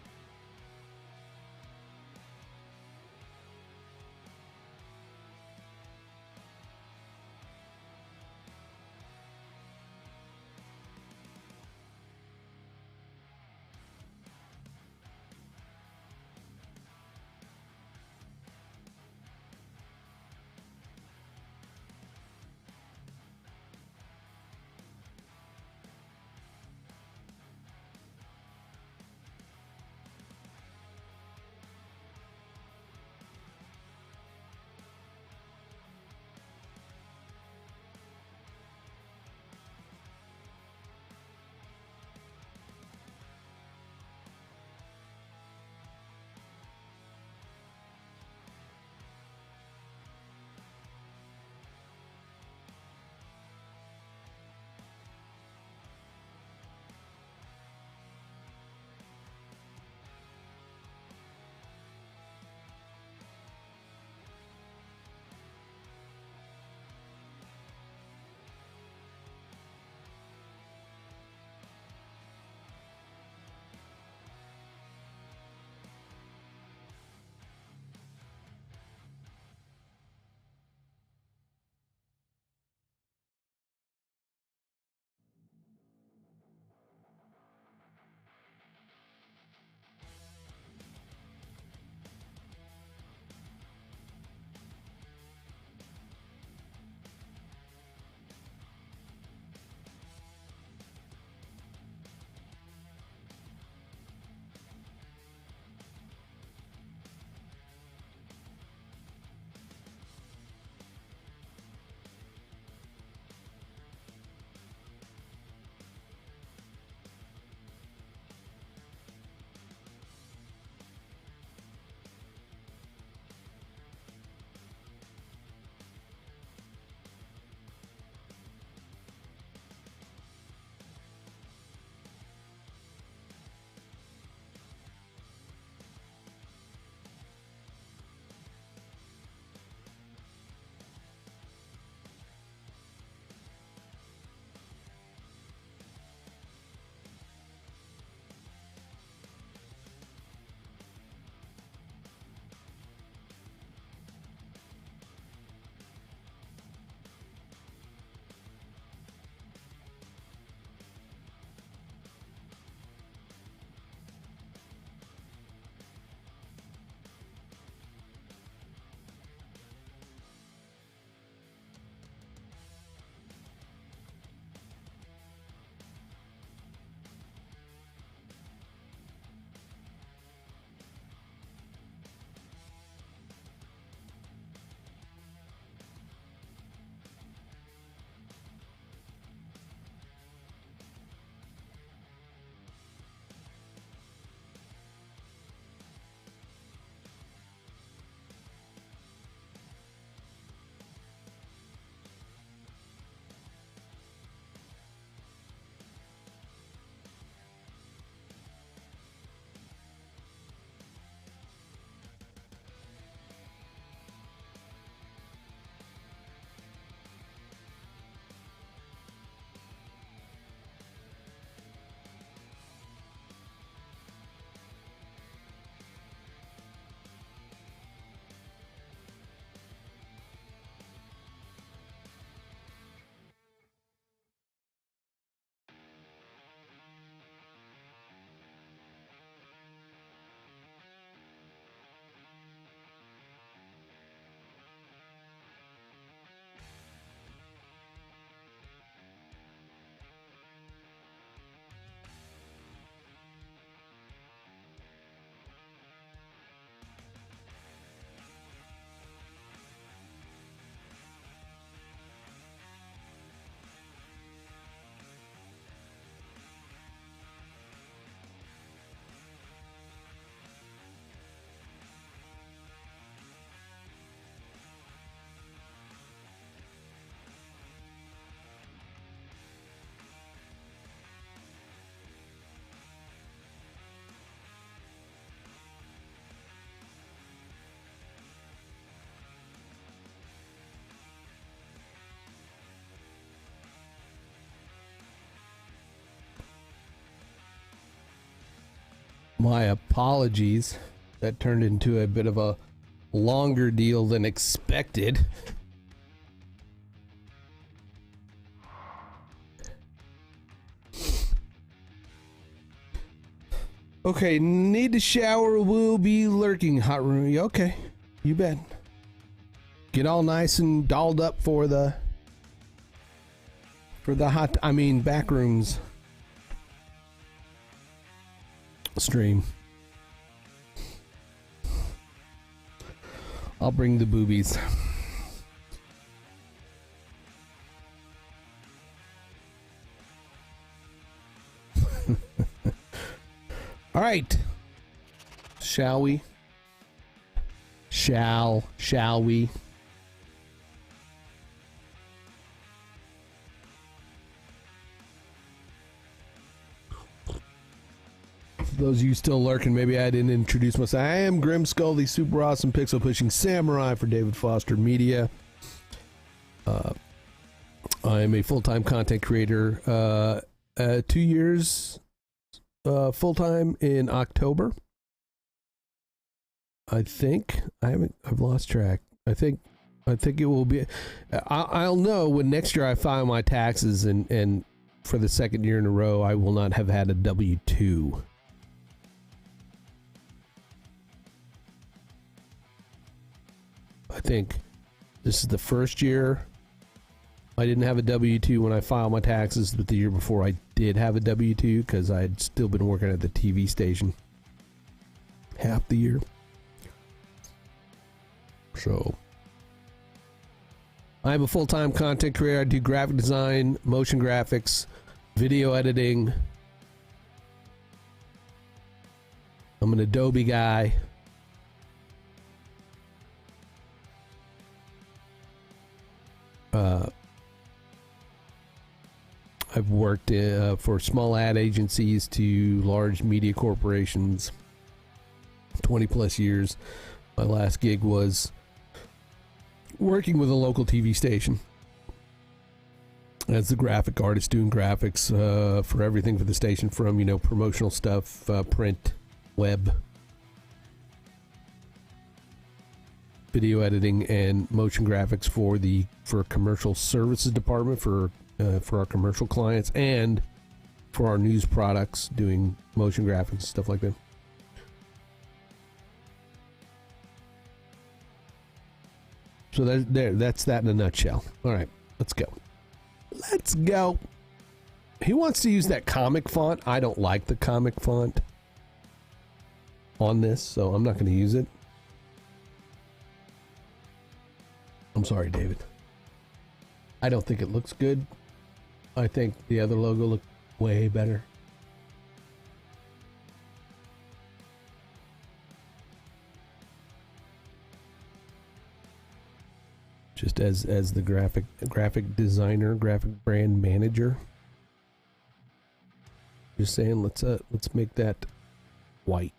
My apologies. That turned into a bit of a longer deal than expected. Okay, need to shower, will be lurking. Hot room. Okay, you bet. Get all nice and dolled up for the back rooms stream. I'll bring the boobies. All right. Shall we? Shall we? For those of you still lurking, maybe I didn't introduce myself. I am Grimskull, the super awesome pixel pushing samurai for David Foster Media. I am a full-time content creator. 2 years full-time in October. I think I've lost track. I think it will be. I'll know when next year I file my taxes, and for the second year in a row, I will not have had a W-2. I think this is the first year I didn't have a W-2 when I filed my taxes, but the year before I did have a W-2 because I had still been working at the TV station half the year. So I'm a full-time content creator. I do graphic design, motion graphics, video editing. I'm an Adobe guy. I've worked for small ad agencies to large media corporations 20 plus years. My last gig was working with a local TV station as the graphic artist, doing graphics for everything for the station, from promotional stuff, print, web, video editing, and motion graphics for commercial services department for our commercial clients, and for our news products, doing motion graphics, stuff like that. So that's that in a nutshell. All right, let's go. Let's go. He wants to use that comic font. I don't like the comic font on this, so I'm not going to use it. I'm sorry, David. I don't think it looks good. I think the other logo looked way better. Just as the graphic designer, graphic brand manager. Just saying, let's make that white.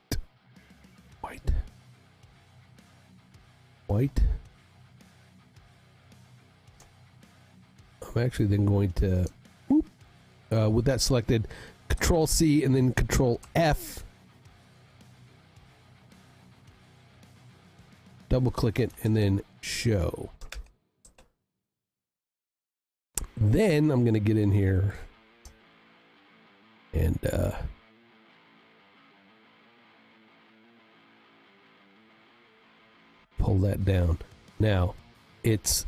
I'm actually then going to, with that selected, Control C and then Control F. Double click it and then show. Then I'm going to get in here and pull that down. Now, it's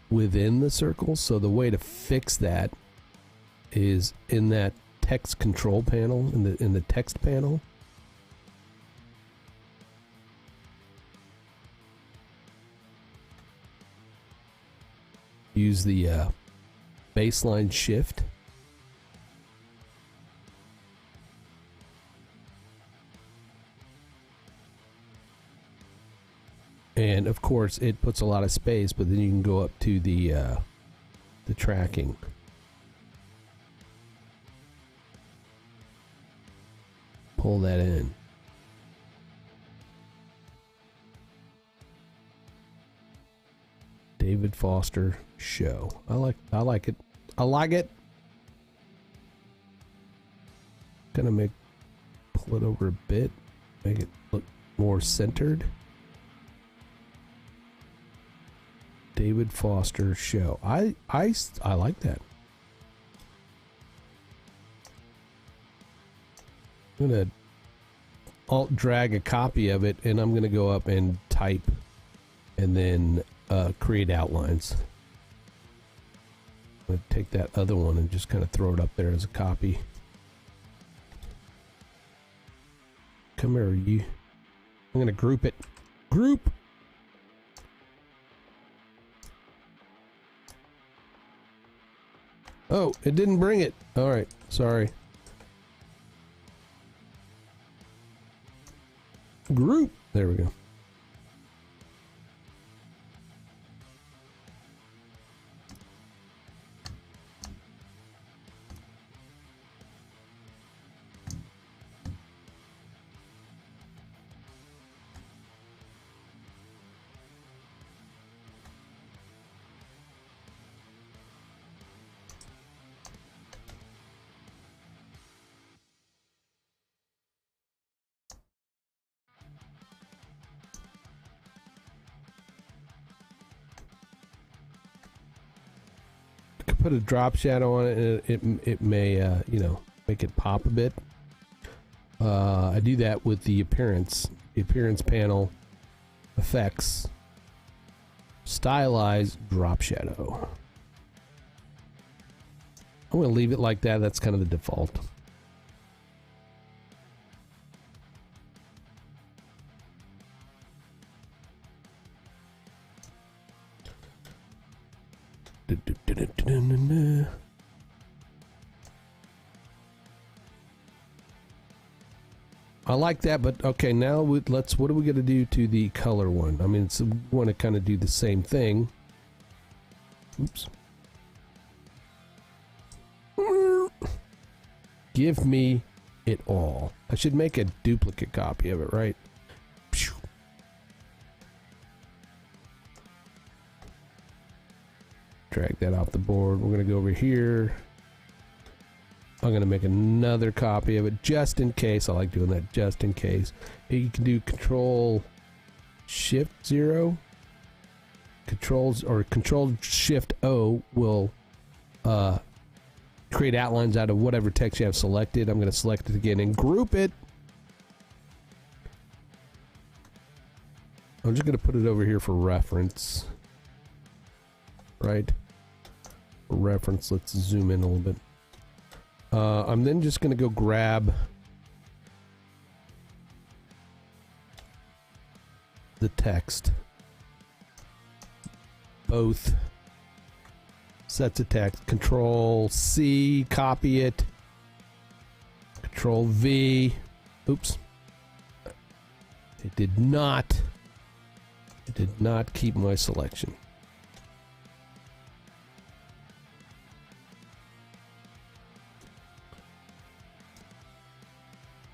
within the circle, so the way to fix that is in that text control panel, in the text panel. Use the baseline shift. And of course it puts a lot of space, but then you can go up to the tracking. Pull that in. David Foster Show. I like it. I like it. Gonna pull it over a bit, make it look more centered. David Foster show. I like that. I'm gonna alt drag a copy of it, and I'm gonna go up and type, and then create outlines. I'm gonna take that other one and just kind of throw it up there as a copy. Come here, you. I'm gonna group it. Group. Oh, it didn't bring it. All right, sorry. Group. There we go. Put a drop shadow on it, and it may you know, make it pop a bit. I do that with the appearance panel, effects, stylize, drop shadow. I'm gonna leave it like that. That's kind of the default. I like that, but okay, now let's. What are we gonna do to the color one? I mean, we want to kind of do the same thing. Oops. Give me it all. I should make a duplicate copy of it, right? Drag that off the board. We're gonna go over here. I'm going to make another copy of it just in case. I like doing that just in case. You can do Control Shift 0. Control Shift O will create outlines out of whatever text you have selected. I'm going to select it again and group it. I'm just going to put it over here for reference. Right? For reference, let's zoom in a little bit. I'm then just going to go grab the text. Both sets of text. Control C, copy it. Control V. Oops. It did not keep my selection.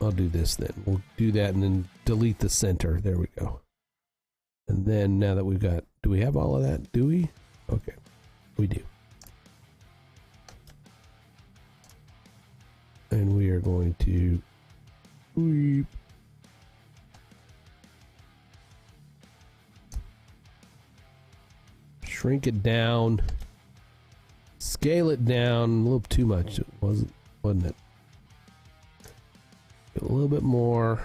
I'll do this then. We'll do that and then delete the center. There we go. And then now that we've got, do we have all of that? Do we? Okay, we do. And we are going to shrink it down, scale it down a little too much. It wasn't it? A little bit more.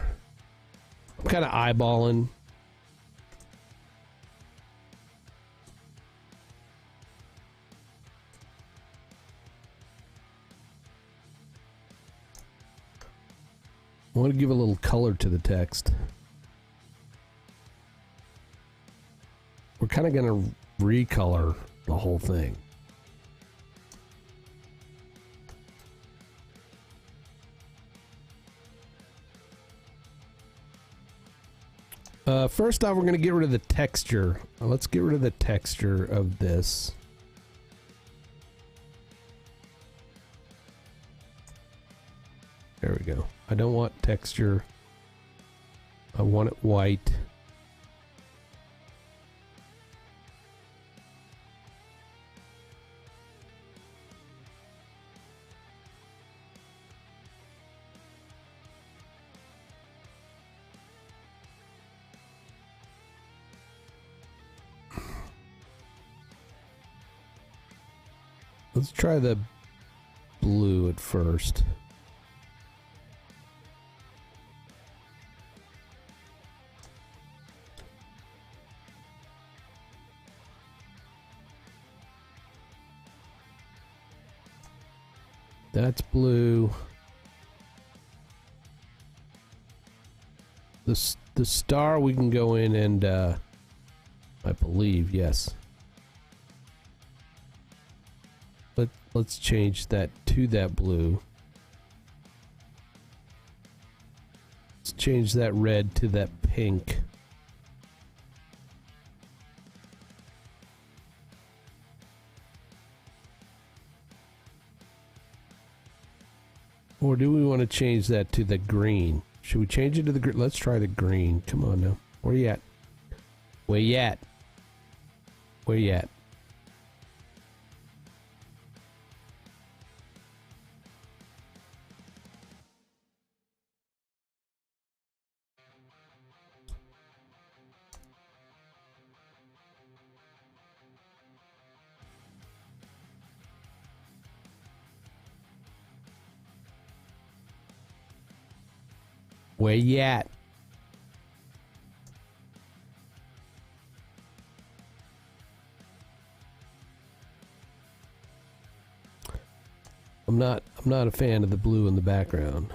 I'm kind of eyeballing. I want to give a little color to the text. We're kind of going to recolor the whole thing. First off, we're going to get rid of the texture. Let's get rid of the texture of this. There we go. I don't want texture. I want it white. Let's try the blue at first. That's blue. The star we can go in and I believe, yes. Let's change that to that blue. Let's change that red to that pink. Or do we want to change that to the green? Should we change it to the green? Let's try the green. Come on now. Where you at? Where you at? Where you at? Where you at? I'm not a fan of the blue in the background.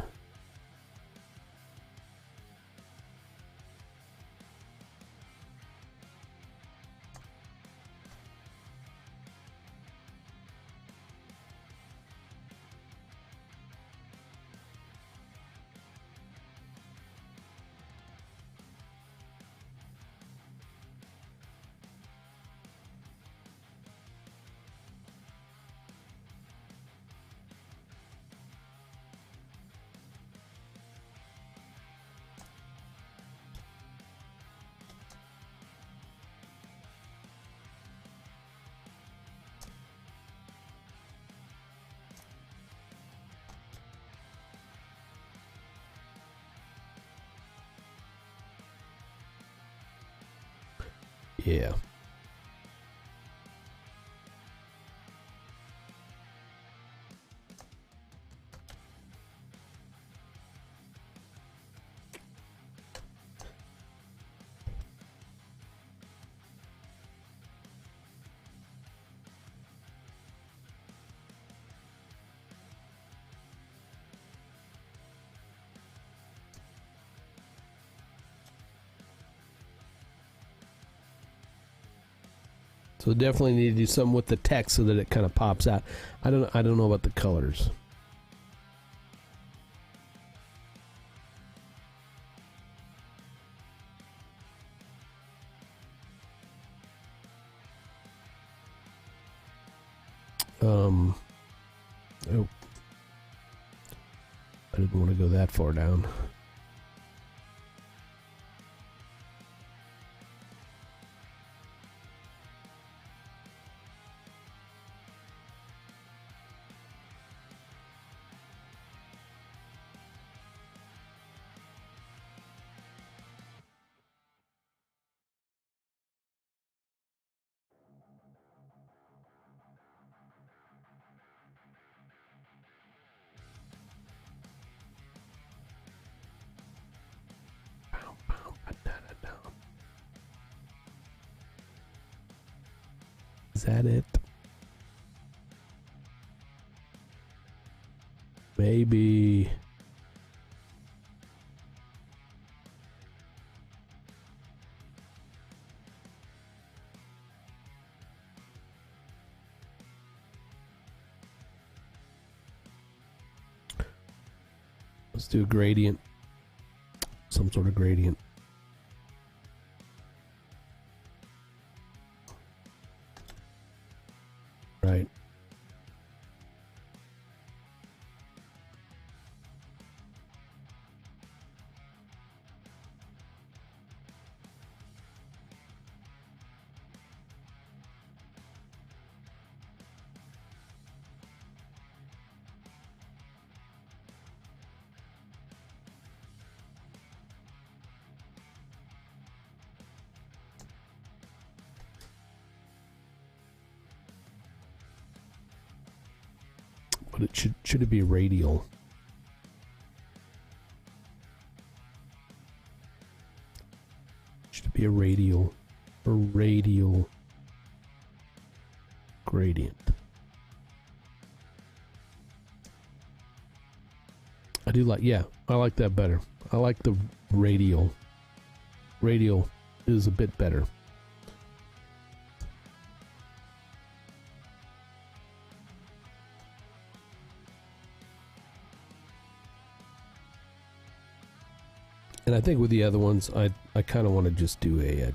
Yeah. So definitely need to do something with the text so that it kind of pops out. I don't know about the colors. Oh, I didn't want to go that far down. Is that it? Maybe. Let's do a gradient. Some sort of gradient. Right. But it should it be radial? Should it be a radial or radial gradient? I do like, yeah, I like that better. I like the radial. Radial is a bit better. And I think with the other ones, I kind of want to just do a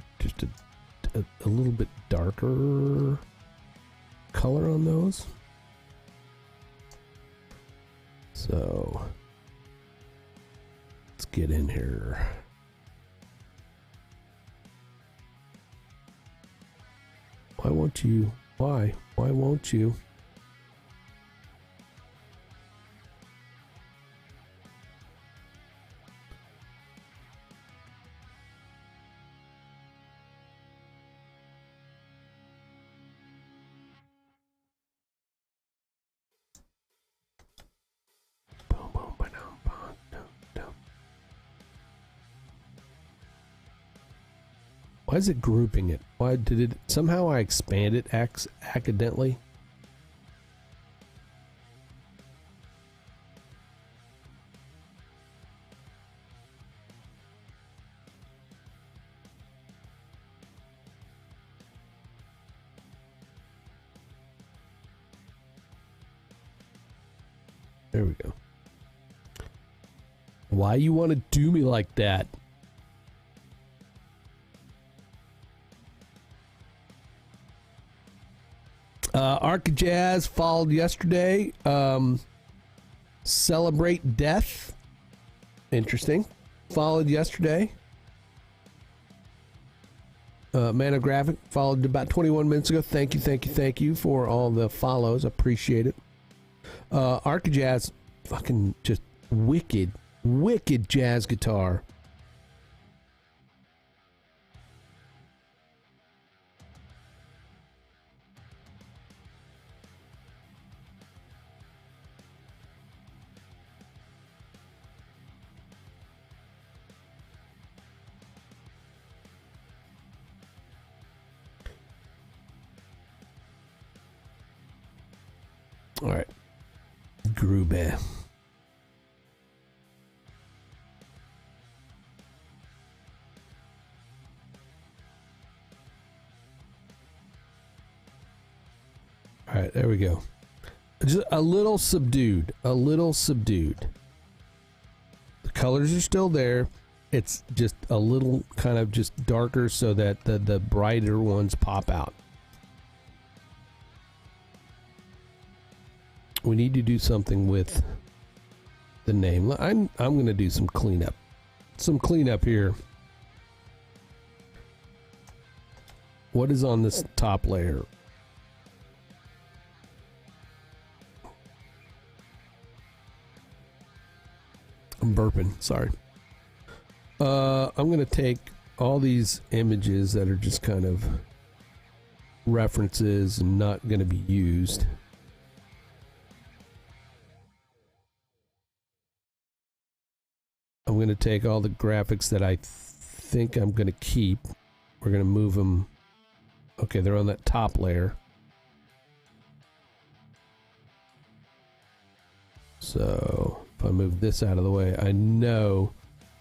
little bit darker color on those. So let's get in here. Why won't you? Why? Why won't you? Why is it grouping it? Why did it somehow I expanded accidentally? There we go. Why you want to do me like that? Arcajazz followed yesterday. Celebrate Death. Interesting. Followed yesterday. Manographic followed about 21 minutes ago. Thank you for all the follows. Appreciate it. Arcajazz, fucking just wicked jazz guitar. All right. Groovy. All right, there we go. Just a little subdued. The colors are still there. It's just a little kind of just darker so that the brighter ones pop out. We need to do something with the name. I'm going to do some cleanup. Some cleanup here. What is on this top layer? I'm burping. Sorry. I'm going to take all these images that are just kind of references and not going to be used. I'm going to take all the graphics that I think I'm going to keep. We're going to move them. Okay, they're on that top layer. So if I move this out of the way, I know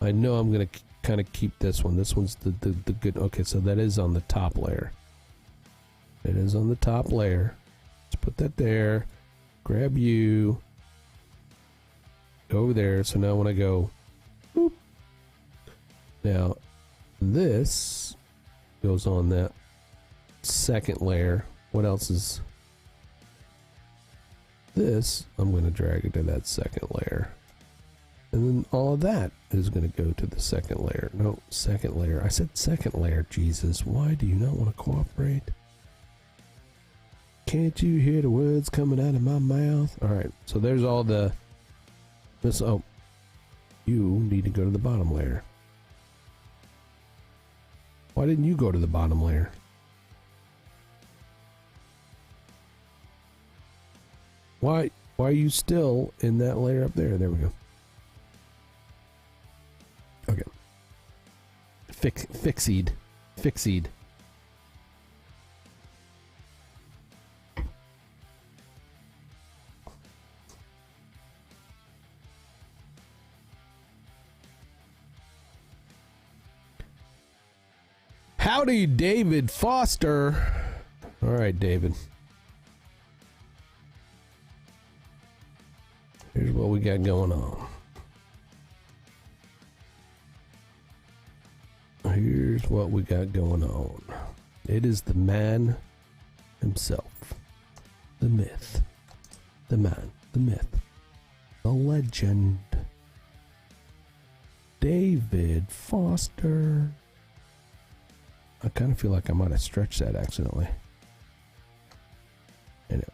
I'm going to kind of keep this one. This one's the good. Okay, so that is on the top layer. It is on the top layer. Let's put that there. Grab you. Go over there. So now when I go, boop. Now this goes on that second layer. What else is this? I'm going to drag it to that second layer. And then all of that is going to go to the second layer. No, second layer. I said second layer. Jesus, why do you not want to cooperate? Can't you hear the words coming out of my mouth? All right, so there's all the... This. Oh, you need to go to the bottom layer. Why didn't you go to the bottom layer? Why? Why are you still in that layer up there? There we go. Okay. Fixied. Howdy, David Foster. All right, David. Here's what we got going on. Here's what we got going on. It is the man himself. The myth. The man. The myth. The legend. David Foster. I kind of feel like I might have stretched that accidentally. Anyway.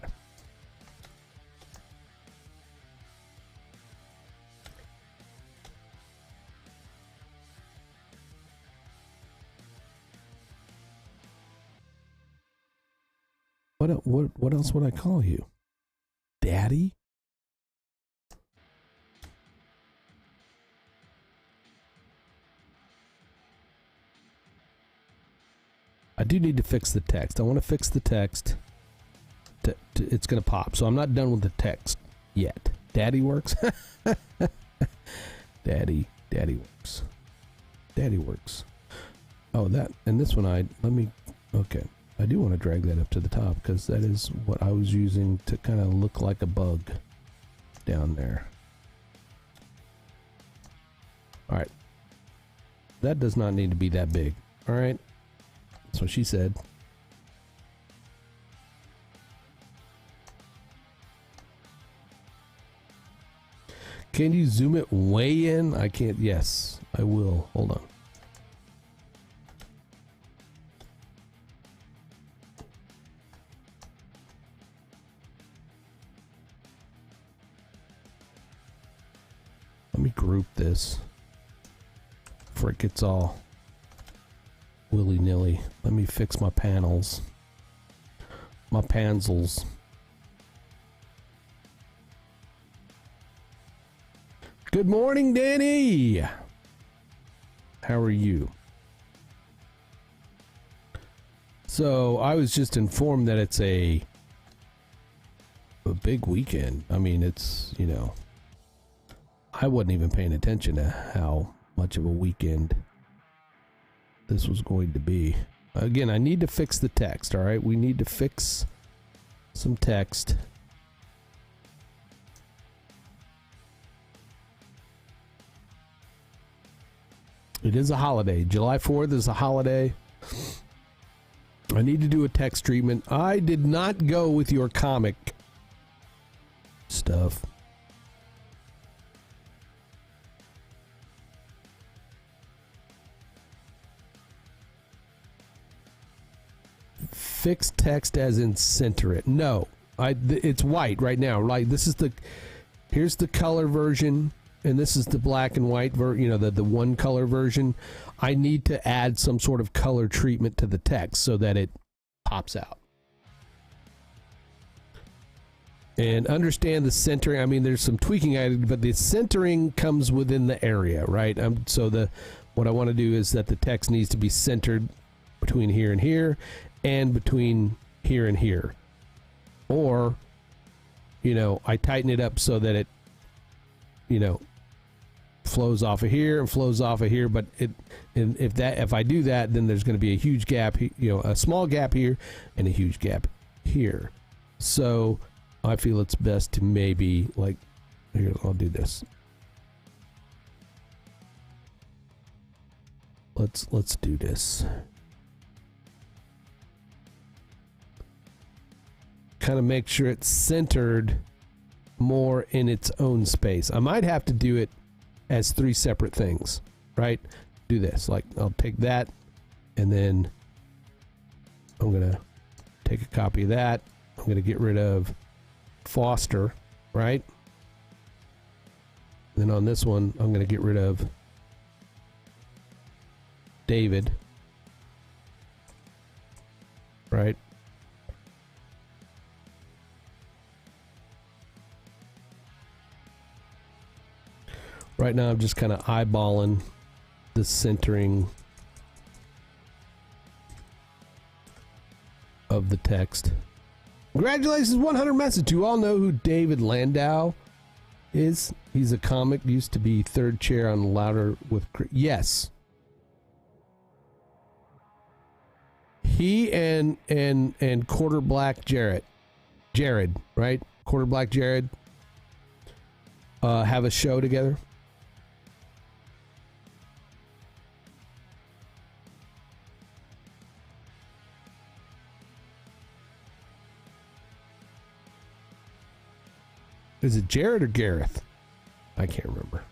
What else would I call you? Daddy? I do need to fix the text. I want to fix the text. It's going to pop. So I'm not done with the text yet. Daddy works? Daddy works. Daddy works. Oh, that. And this one, okay. I do want to drag that up to the top because that is what I was using to kind of look like a bug down there. All right. That does not need to be that big. All right. That's what she said. Can you zoom it way in? I can't. Yes, I will. Hold on. Let me group this before it gets all willy-nilly. Let me fix my panels. My panzels. Good morning, Danny! How are you? So, I was just informed that it's a big weekend. I mean, it's, you know, I wasn't even paying attention to how much of a weekend this was going to be. Again, I need to fix the text, all right? We need to fix some text. It is a holiday. July 4th is a holiday. I need to do a text treatment. I did not go with your comic stuff. Fix text as in center it. No, it's white right now. Like this is here's the color version, and this is the black and white the one color version. I need to add some sort of color treatment to the text so that it pops out. And understand the centering. I mean, there's some tweaking added, but the centering comes within the area, right? So what I want to do is that the text needs to be centered between here and here, and between here and here. Or, I tighten it up so that it, flows off of here and flows off of here. But if I do that, then there's going to be a huge gap, a small gap here and a huge gap here. So I feel it's best to maybe here, I'll do this. Let's do this. Kind of make sure it's centered more in its own space. I might have to do it as 3 separate things, right? Do this. I'll take that, and then I'm going to take a copy of that. I'm going to get rid of Foster, right? Then on this one, I'm going to get rid of David, right? Right now, I'm just kind of eyeballing the centering of the text. Congratulations, 100 message. You all know who David Landau is? He's a comic, used to be third chair on Louder with... Yes. He and Quarter Black Jared, right? Quarter Black Jared have a show together. Is it Jared or Gareth? I can't remember.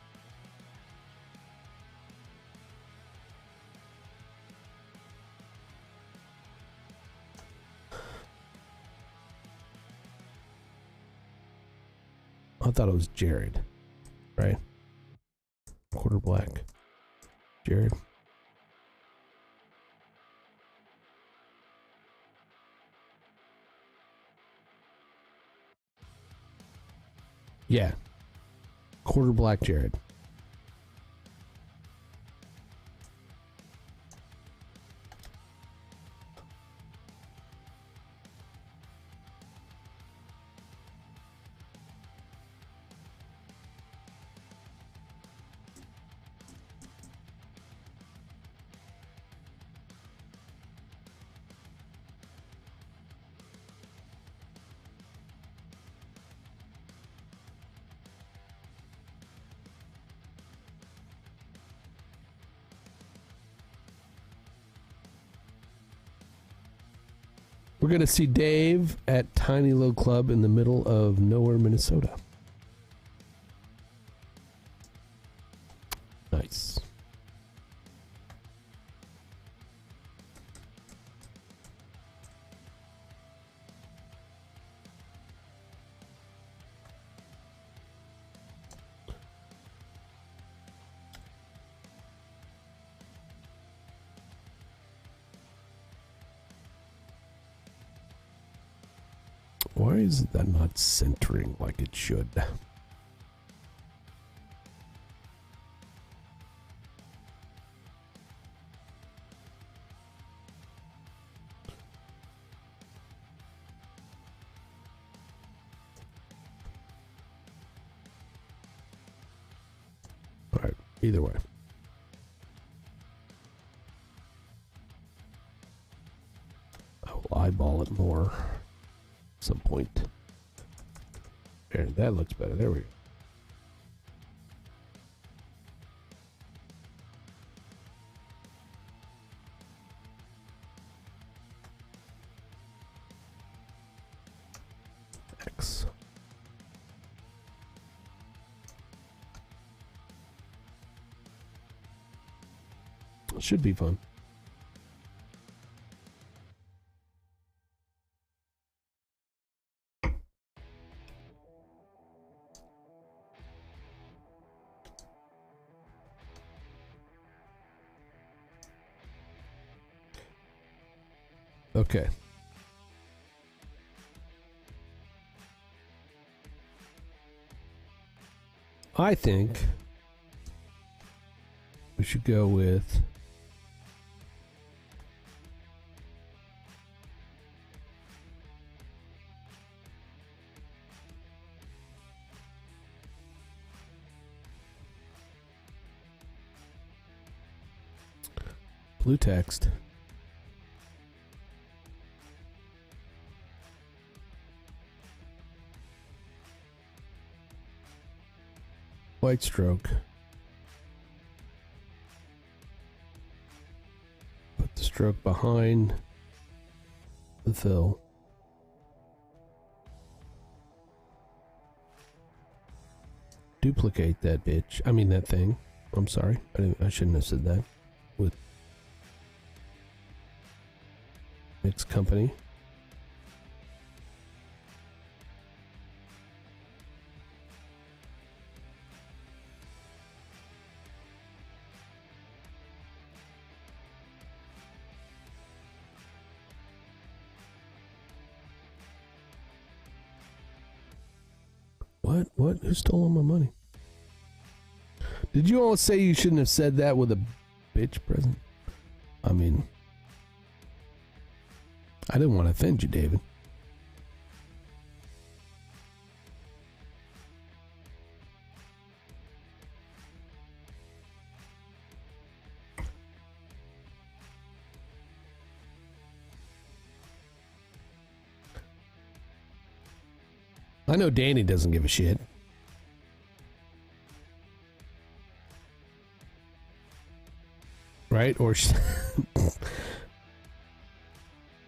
I thought it was Jared, right? Quarter Black. Jared. Yeah. Quarter Black Jared. We're going to see Dave at Tiny Low Club in the middle of nowhere, Minnesota. Nice. Why is that not centering like it should? All right, either way. I will eyeball it more. Some point. There, that looks better. There we go. X. Should be fun. Okay. I think we should go with blue text. White stroke. Put the stroke behind the fill. Duplicate that bitch. I mean that thing. I'm sorry. I shouldn't have said that. With mixed company. What? Who stole all my money? Did you all say you shouldn't have said that with a bitch present? I mean, I didn't want to offend you, David. I know Danny doesn't give a shit. Right? Or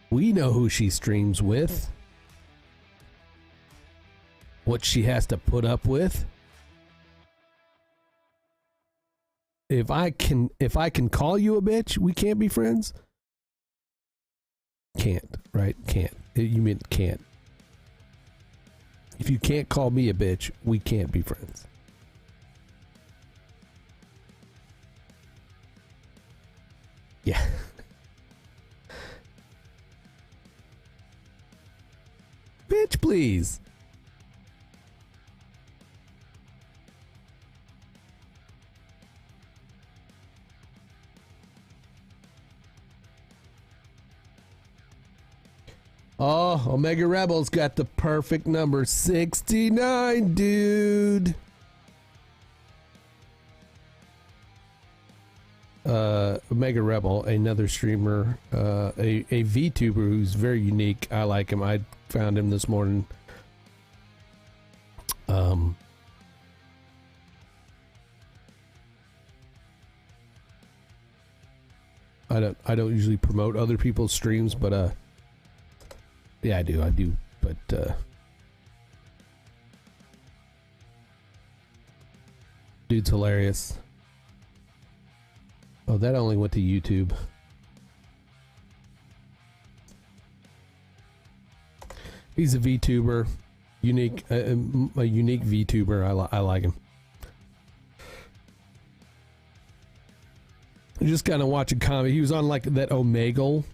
we know who she streams with. What she has to put up with. If I can call you a bitch, we can't be friends? Can't, right? Can't. You mean can't. If you can't call me a bitch, we can't be friends. Yeah. Bitch, please. Oh, Omega Rebels got the perfect number 69, dude. Omega Rebel, another streamer, a VTuber who's very unique. I like him. I found him this morning. I don't usually promote other people's streams, but yeah, I do, but dude's hilarious. Oh, that only went to YouTube. He's a VTuber, unique, a unique VTuber. I like him. Just kind of watching comedy. He was on like that Omegle,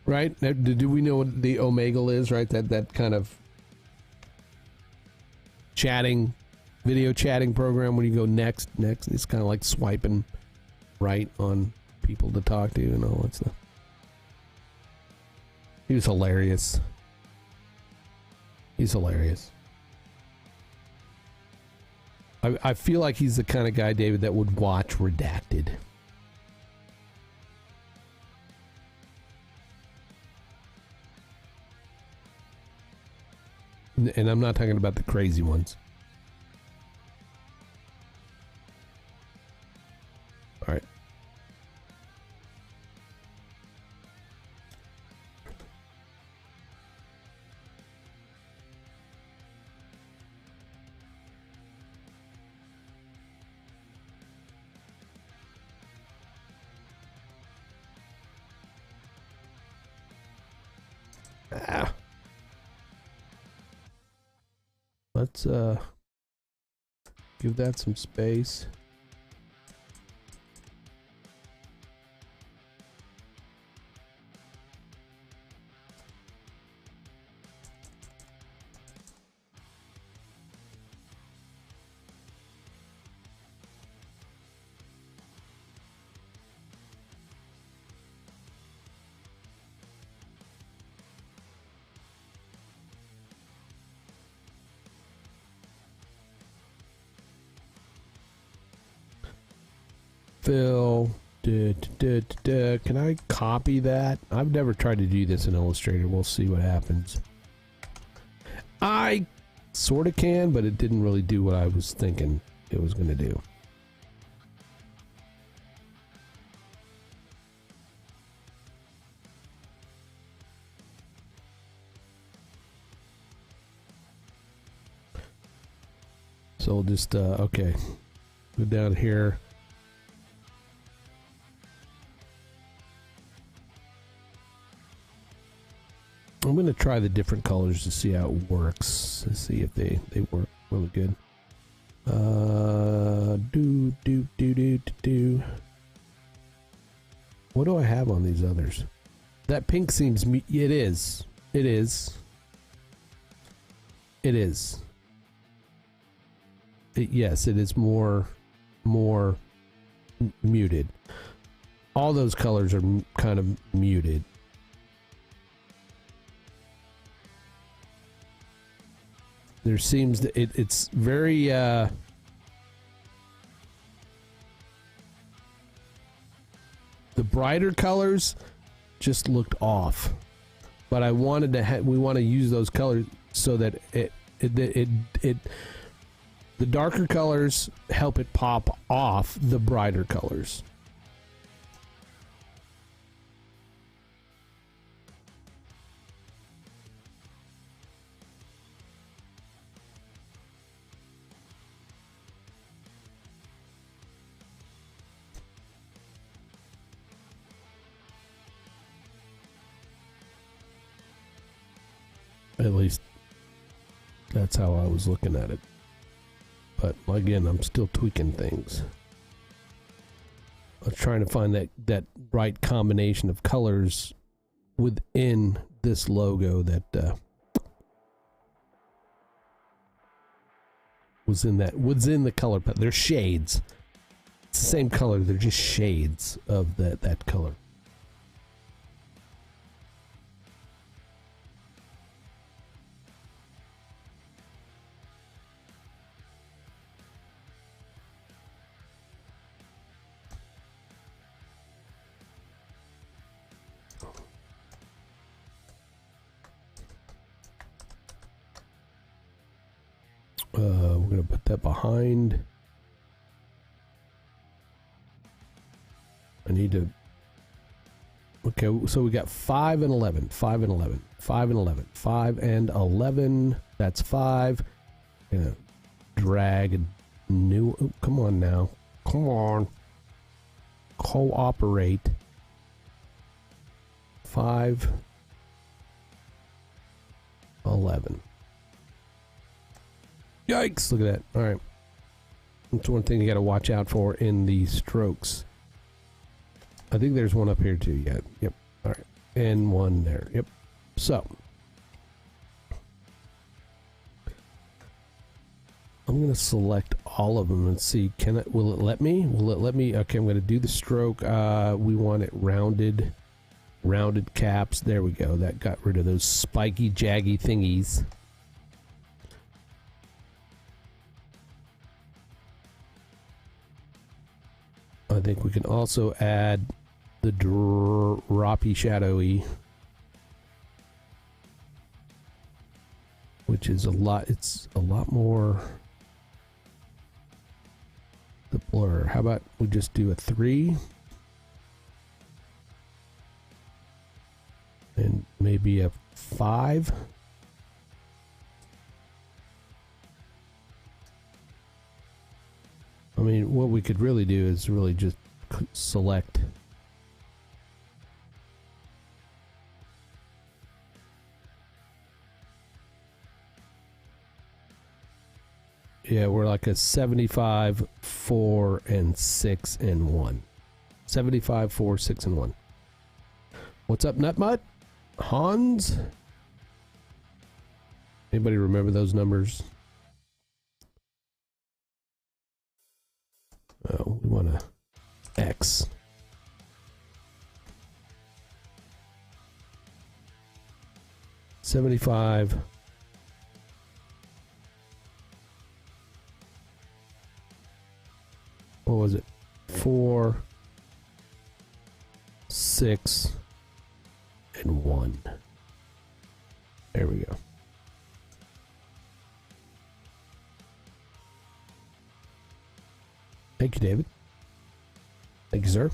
right? Do we know what the Omegle is? Right, that kind of chatting, video chatting program. When you go next, it's kind of like swiping right on people to talk to and all that stuff. He was hilarious. He's hilarious. I feel like he's the kind of guy, David, that would watch Redacted. And I'm not talking about the crazy ones. All right. Let's give that some space. Phil, can I copy that? I've never tried to do this in Illustrator. We'll see what happens. I sort of can, but it didn't really do what I was thinking it was going to do. So we'll just, okay, go down here. I'm going to try the different colors to see how it works. Let's see if they work really good. What do I have on these others? That pink seems it is. It is. It is. Yes, it is more more muted. All those colors are kind of muted. There seems to, it's very the brighter colors just looked off, but I wanted to we want to use those colors so that the darker colors help it pop off the brighter colors. At least that's how I was looking at it. But again, I'm still tweaking things. I was trying to find that right combination of colors within this logo that was in the color palette. They're shades. It's the same color. They're just shades of that color. We're going to put that behind. I need to... Okay, so we got 5 and 11. 5 and 11. 5 and 11. 5 and 11. That's 5. Gonna drag a new... Oh, come on now. Come on. Cooperate. 5. 11. Yikes! Look at that. All right. That's one thing you got to watch out for in the strokes. I think there's one up here too. Yeah. Yep. All right. And one there. Yep. So I'm going to select all of them and see. Will it let me? Will it let me? Okay. I'm going to do the stroke. We want it rounded caps. There we go. That got rid of those spiky, jaggy thingies. I think we can also add the droppy shadowy, which is it's a lot more the blur. How about we just do a 3 and maybe a 5? I mean, what we could really do is really just select. Yeah, we're like a 75, 4, and 6, and 1. 75, 4, 6, and 1. What's up, Nutmutt? Hans? Anybody remember those numbers? Oh, we want to X. $75. What was it? 4, 6, and 1. There we go. Thank you, David. Thank you, sir.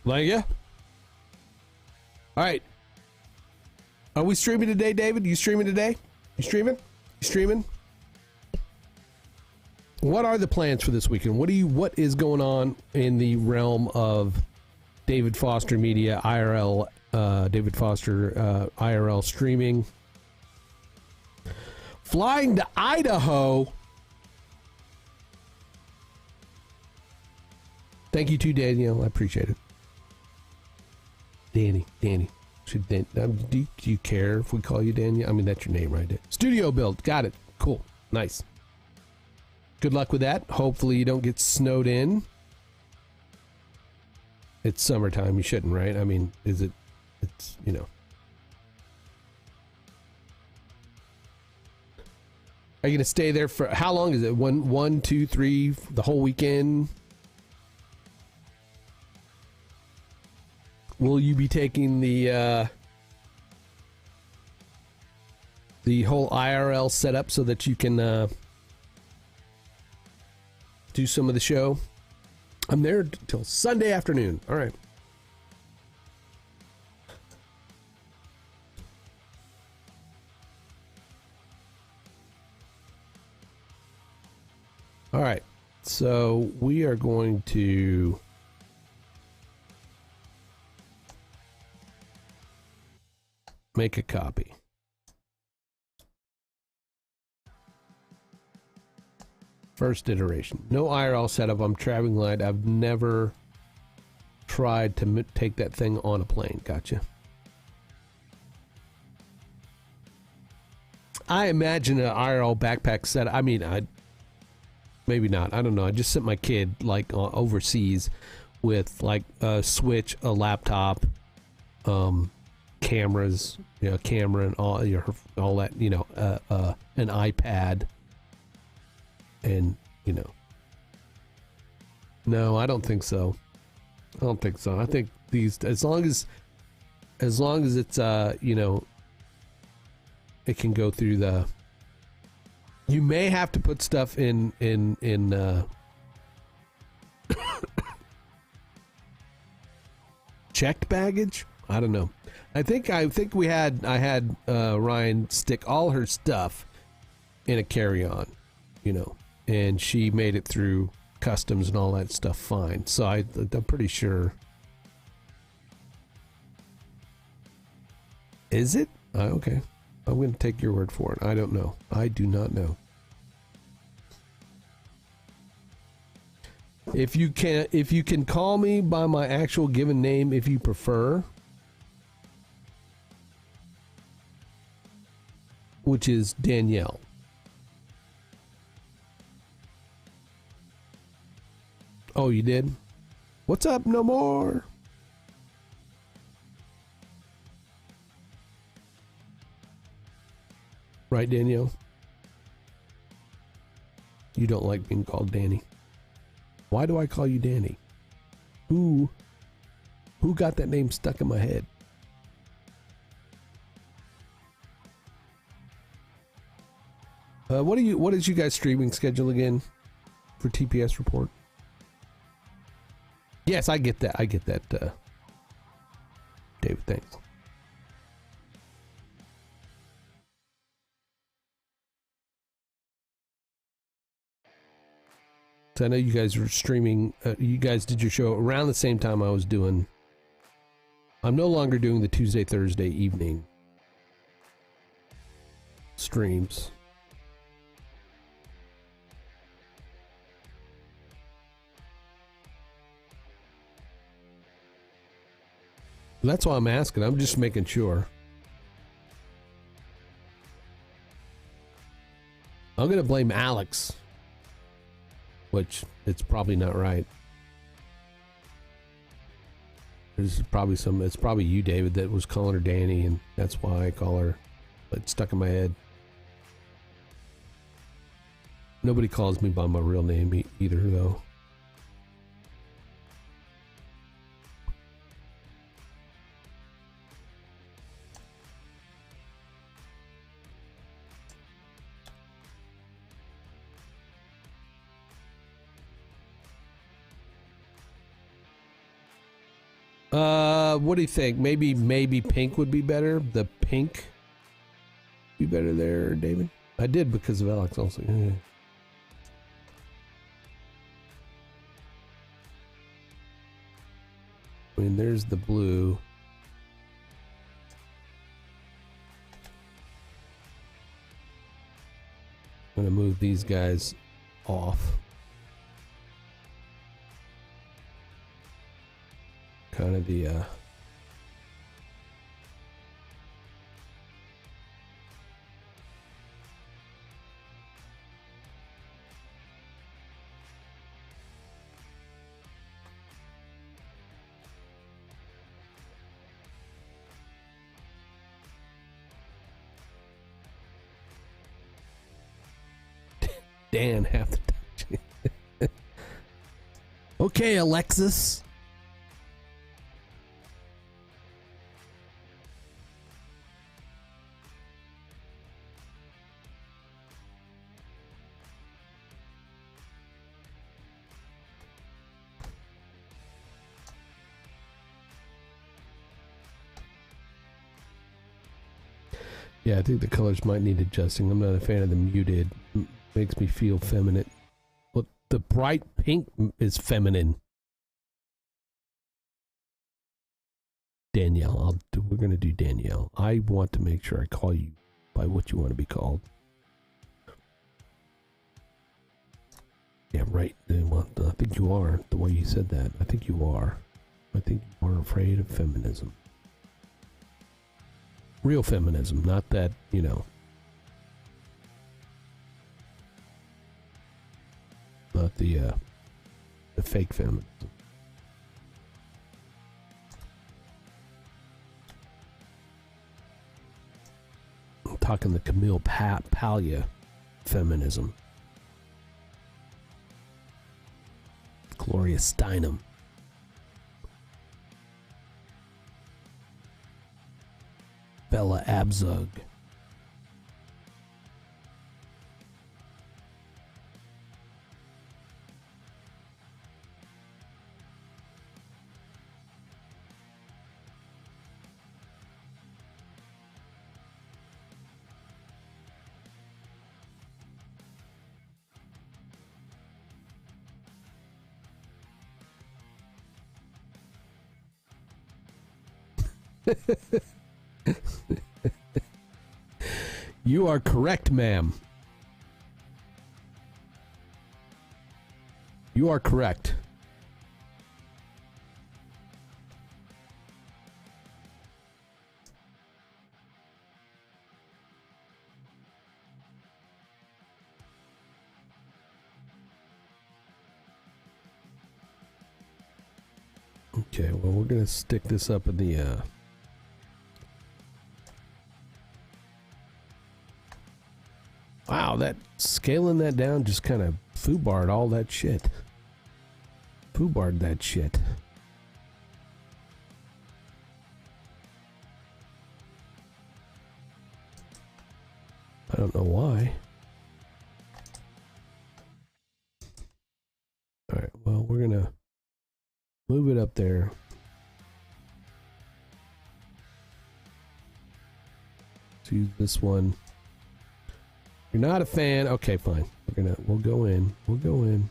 Thank you. All right. Are we streaming today, David? You streaming today? You streaming? You streaming? What are the plans for this weekend? What is going on in the realm of David Foster Media, IRL, David Foster, IRL streaming? Flying to Idaho. Thank you too, Danielle. I appreciate it. Danny. Do you care if we call you Danielle? I mean, that's your name, right? Studio build. Got it. Cool. Nice. good luck with that. Hopefully you don't get snowed in. It's summertime. You shouldn't, right? I mean, is it? It's, you know. Are you going to stay there for, how long is it? One, two, three, the whole weekend? Will you be taking the whole IRL setup so that you can do some of the show? I'm there till Sunday afternoon. All right. All right. So we are going to make a copy. First iteration. No IRL setup. I'm traveling light. I've never tried to take that thing on a plane. Gotcha. I imagine an IRL backpack set. I mean, maybe not. I don't know. I just sent my kid like overseas with like a Switch, a laptop, cameras, camera and all that, an iPad. And, no, I don't think so. I think these, as long as it's, it can go through the, you may have to put stuff in checked baggage. I don't know. I think I had Ryan stick all her stuff in a carry-on, and she made it through customs and all that stuff fine. So I'm pretty sure. Is it? Okay. I'm going to take your word for it. I don't know. I do not know. If you can call me by my actual given name if you prefer, which is Danielle. Oh, you did? What's up, no more? Right, Danielle? You don't like being called Danny. Why do I call you Danny? Who got that name stuck in my head? What is you guys streaming schedule again for TPS report? Yes, I get that. David, thanks. So I know you guys were streaming. You guys did your show around the same time I was doing. I'm no longer doing the Tuesday, Thursday evening streams. That's why I'm asking. I'm just making sure. I'm going to blame Alex, which it's probably not right. It's probably you, David, that was calling her Danny, and that's why I call her. It's stuck in my head. Nobody calls me by my real name either, though. What do you think? Maybe pink would be better. The pink be better there, David. I did because of Alex also. Yeah. I mean, there's the blue. I'm gonna move these guys off. Kind of the Dan half the time. Okay, Alexis. Yeah, I think the colors might need adjusting. I'm not a fan of the muted. Makes me feel feminine. Well, the bright pink is feminine. Danielle, we're going to do Danielle. I want to make sure I call you by what you want to be called. Yeah, right. Well, I think you are, the way you said that. I think you are. I think you are afraid of feminism. Real feminism, not that, you know. Not the fake feminism. I'm talking the Camille Paglia feminism. Gloria Steinem. Bella Abzug. You are correct, ma'am. You are correct. Okay, well, we're going to stick this up in the wow, that scaling that down just kind of foobarred all that shit. Foobarred that shit. I don't know why. Alright, well, we're gonna move it up there. Let's use this one. You're not a fan. Okay, fine. We'll go in. We'll go in.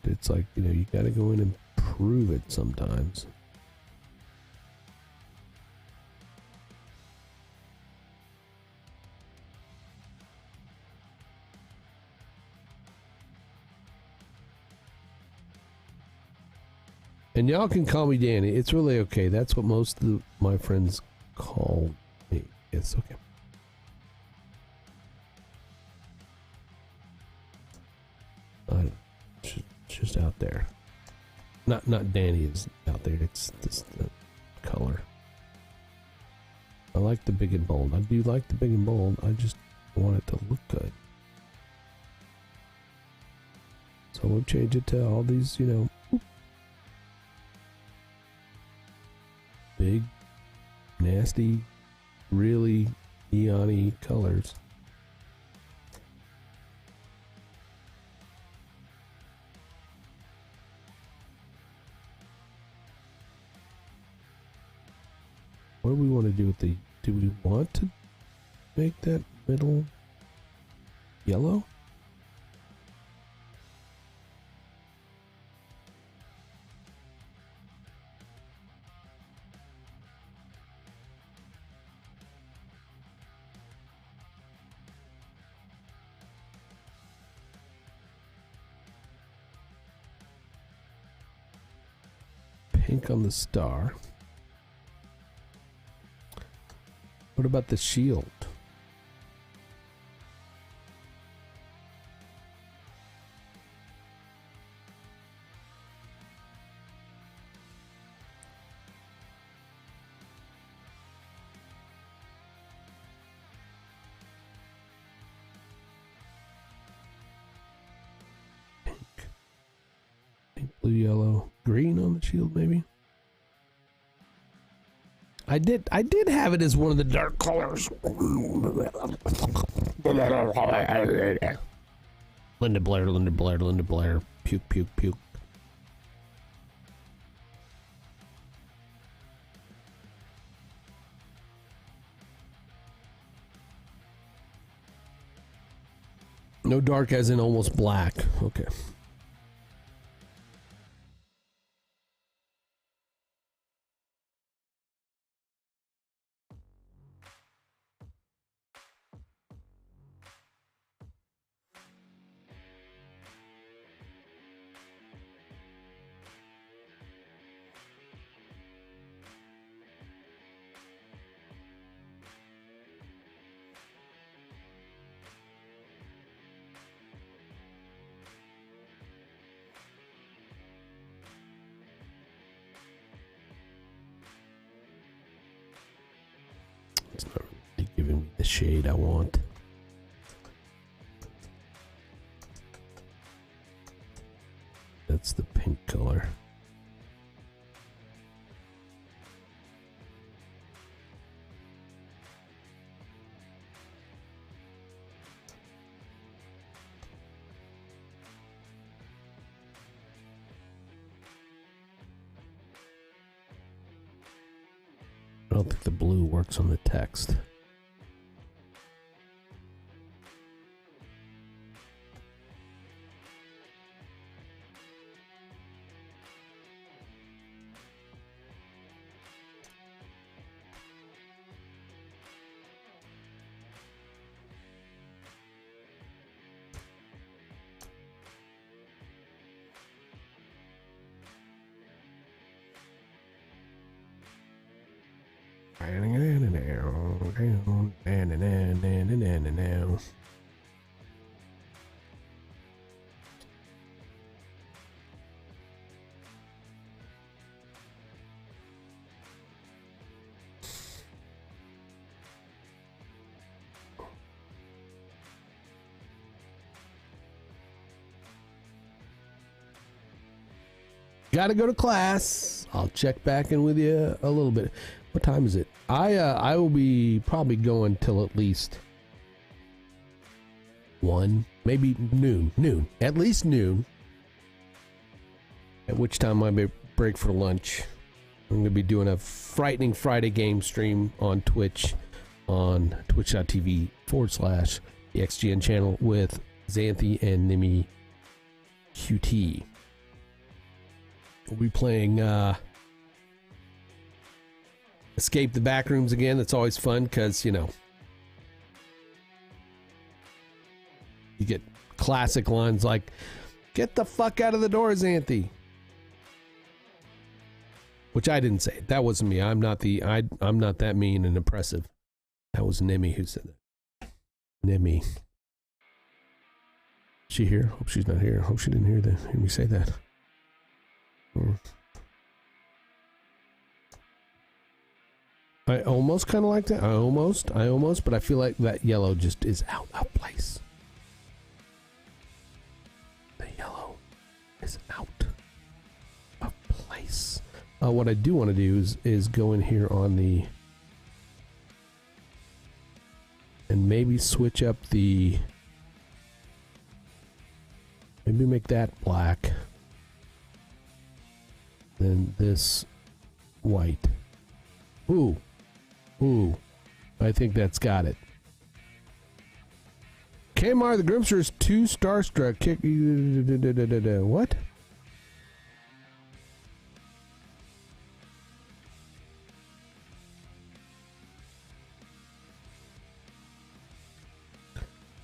It's like, you know, you gotta go in and prove it sometimes. And y'all can call me Danny. It's really okay. That's what most of my friends call me. It's okay. Just out there. Not Danny is out there. It's this the color. I like the big and bold. I do like the big and bold. I just want it to look good. So we'll change it to all these, you know, big, nasty, really neon-y colors. What do we want to do with the... Do we want to make that middle yellow? Pink on the star. What about the shield? Blue, yellow, green on the shield, maybe. I did have it as one of the dark colors. Linda Blair, Linda Blair, Linda Blair. Puke, puke, puke. No dark as in almost black. Okay. It's not really giving me the shade I want. That's the pink color. I don't think the blue works on the text. Gotta go to class. I'll check back in with you a little bit. What time is it? I will be probably going till at least 1, maybe noon, at least noon. At which time I may break for lunch. I'm gonna be doing a Frightening Friday game stream on Twitch, on twitch.tv/the XGN channel with Xanthi and Nimi QT. We'll be playing Escape the Backrooms again. That's always fun because, you know, you get classic lines like, "Get the fuck out of the door, Xanthi." Which I didn't say. That wasn't me. I'm not that mean and oppressive. That was Nimi who said that. Nimi. She here? Hope she's not here. Hope she didn't hear me say that. I almost kind of like that. I almost, but I feel like that yellow just is out of place. The yellow is out of place. What I do want to do is go in here on the, and maybe switch up the, maybe make that black. Then this white. Ooh. I think that's got it. Kmar the Grimster is too starstruck. What?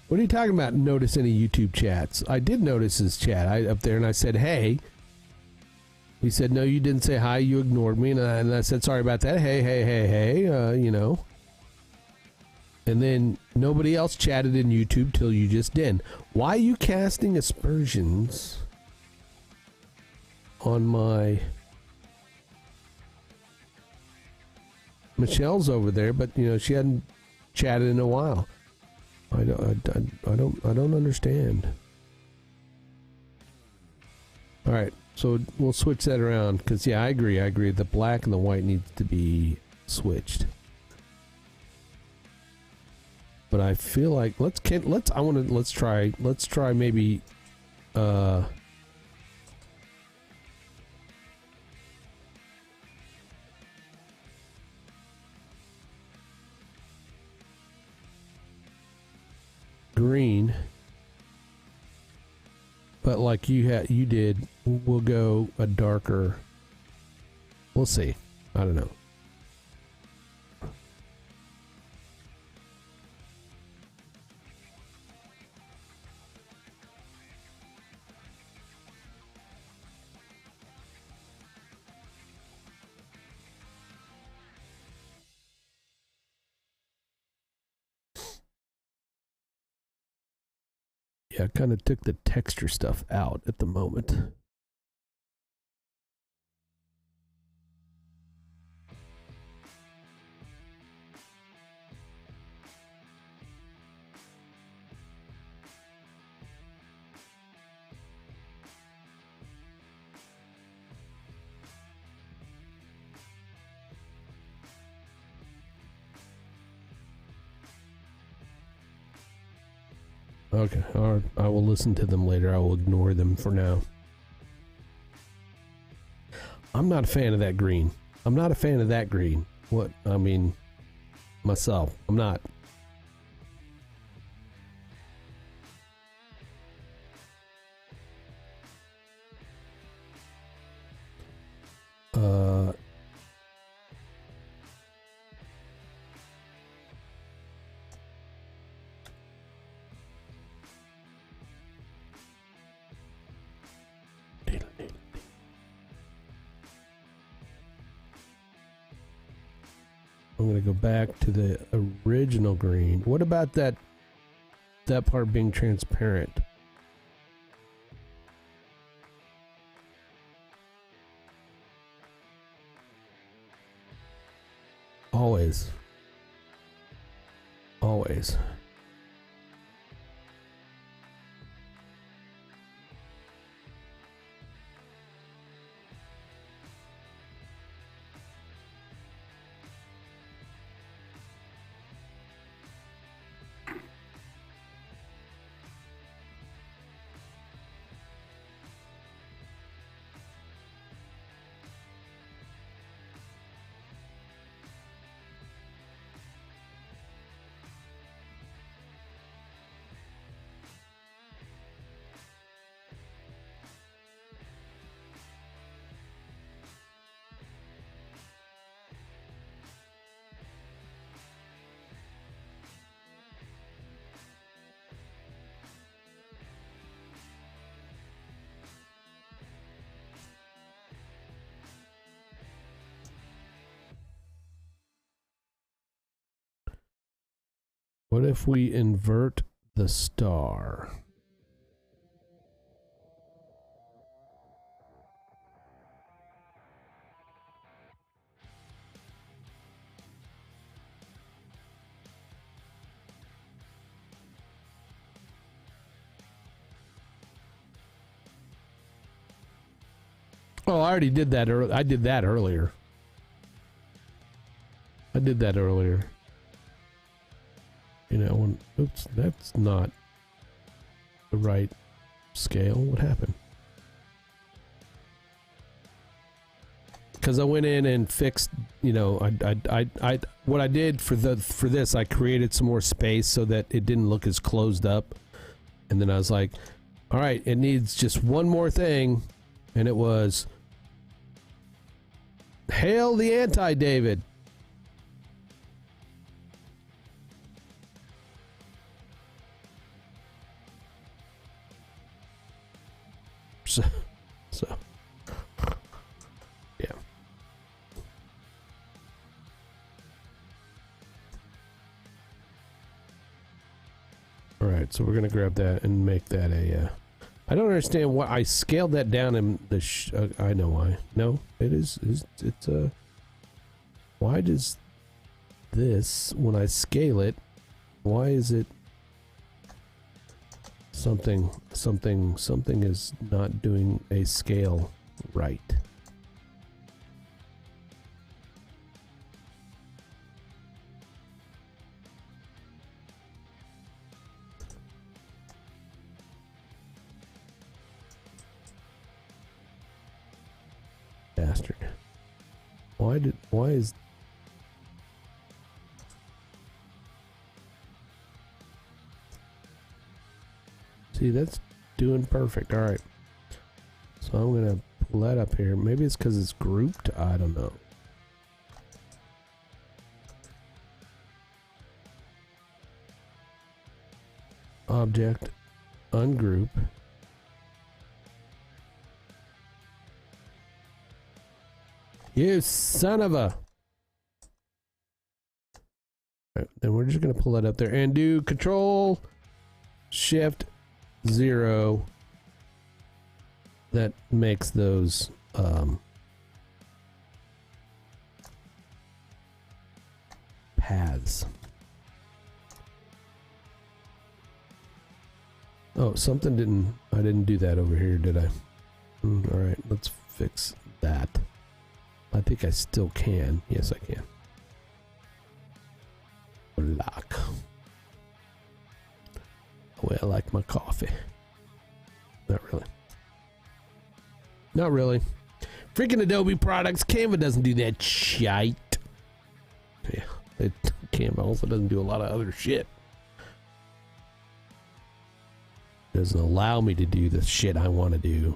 What are you talking about? Notice any YouTube chats? I did notice his chat up there, and I said, "Hey." He said, "No, you didn't say hi. You ignored me." And I said, "Sorry about that. Hey, you know." And then nobody else chatted in YouTube till you just did. Why are you casting aspersions on my... Michelle's over there, but, you know, she hadn't chatted in a while. I don't understand. All right. So we'll switch that around because yeah, I agree. The black and the white needs to be switched. But I feel like let's try maybe green. But like you did, we'll go a darker. We'll see. I don't know. Yeah, I kind of took the texture stuff out at the moment. Okay, alright. I will listen to them later. I will ignore them for now. I'm not a fan of that green. I'm not a fan of that green. What? I mean, myself. I'm not. I'm gonna go back to the original green. What about that part being transparent? Always. Always. What if we invert the star? Oh, I already did that. I did that earlier. I did that earlier. You know, when, oops, that's not the right scale. What happened? Because I went in and fixed, you know, I what I did for this, I created some more space so that it didn't look as closed up. And then I was like, all right, it needs just one more thing. And it was, hail the anti-David. So, yeah. All right, so we're gonna grab that and make that a. I don't understand why I scaled that down in the. I know why. No, it is. It's a. Why does this when I scale it? Why is it? Something is not doing a scale. right. Bastard. Why is See, that's doing perfect. All right. So I'm going to pull that up here. Maybe it's because it's grouped. I don't know. Object, ungroup. You son of a... Right, then we're just going to pull that up there and do Control Shift 0. That makes those paths. Oh, something didn't... I didn't do that over here, did I? All right, let's fix that. I think I still can. Yes, I can. Lock. Well, I like my coffee. Not really. Not really. Freaking Adobe products. Canva doesn't do that shite. Yeah, Canva also doesn't do a lot of other shit. Doesn't allow me to do the shit I want to do.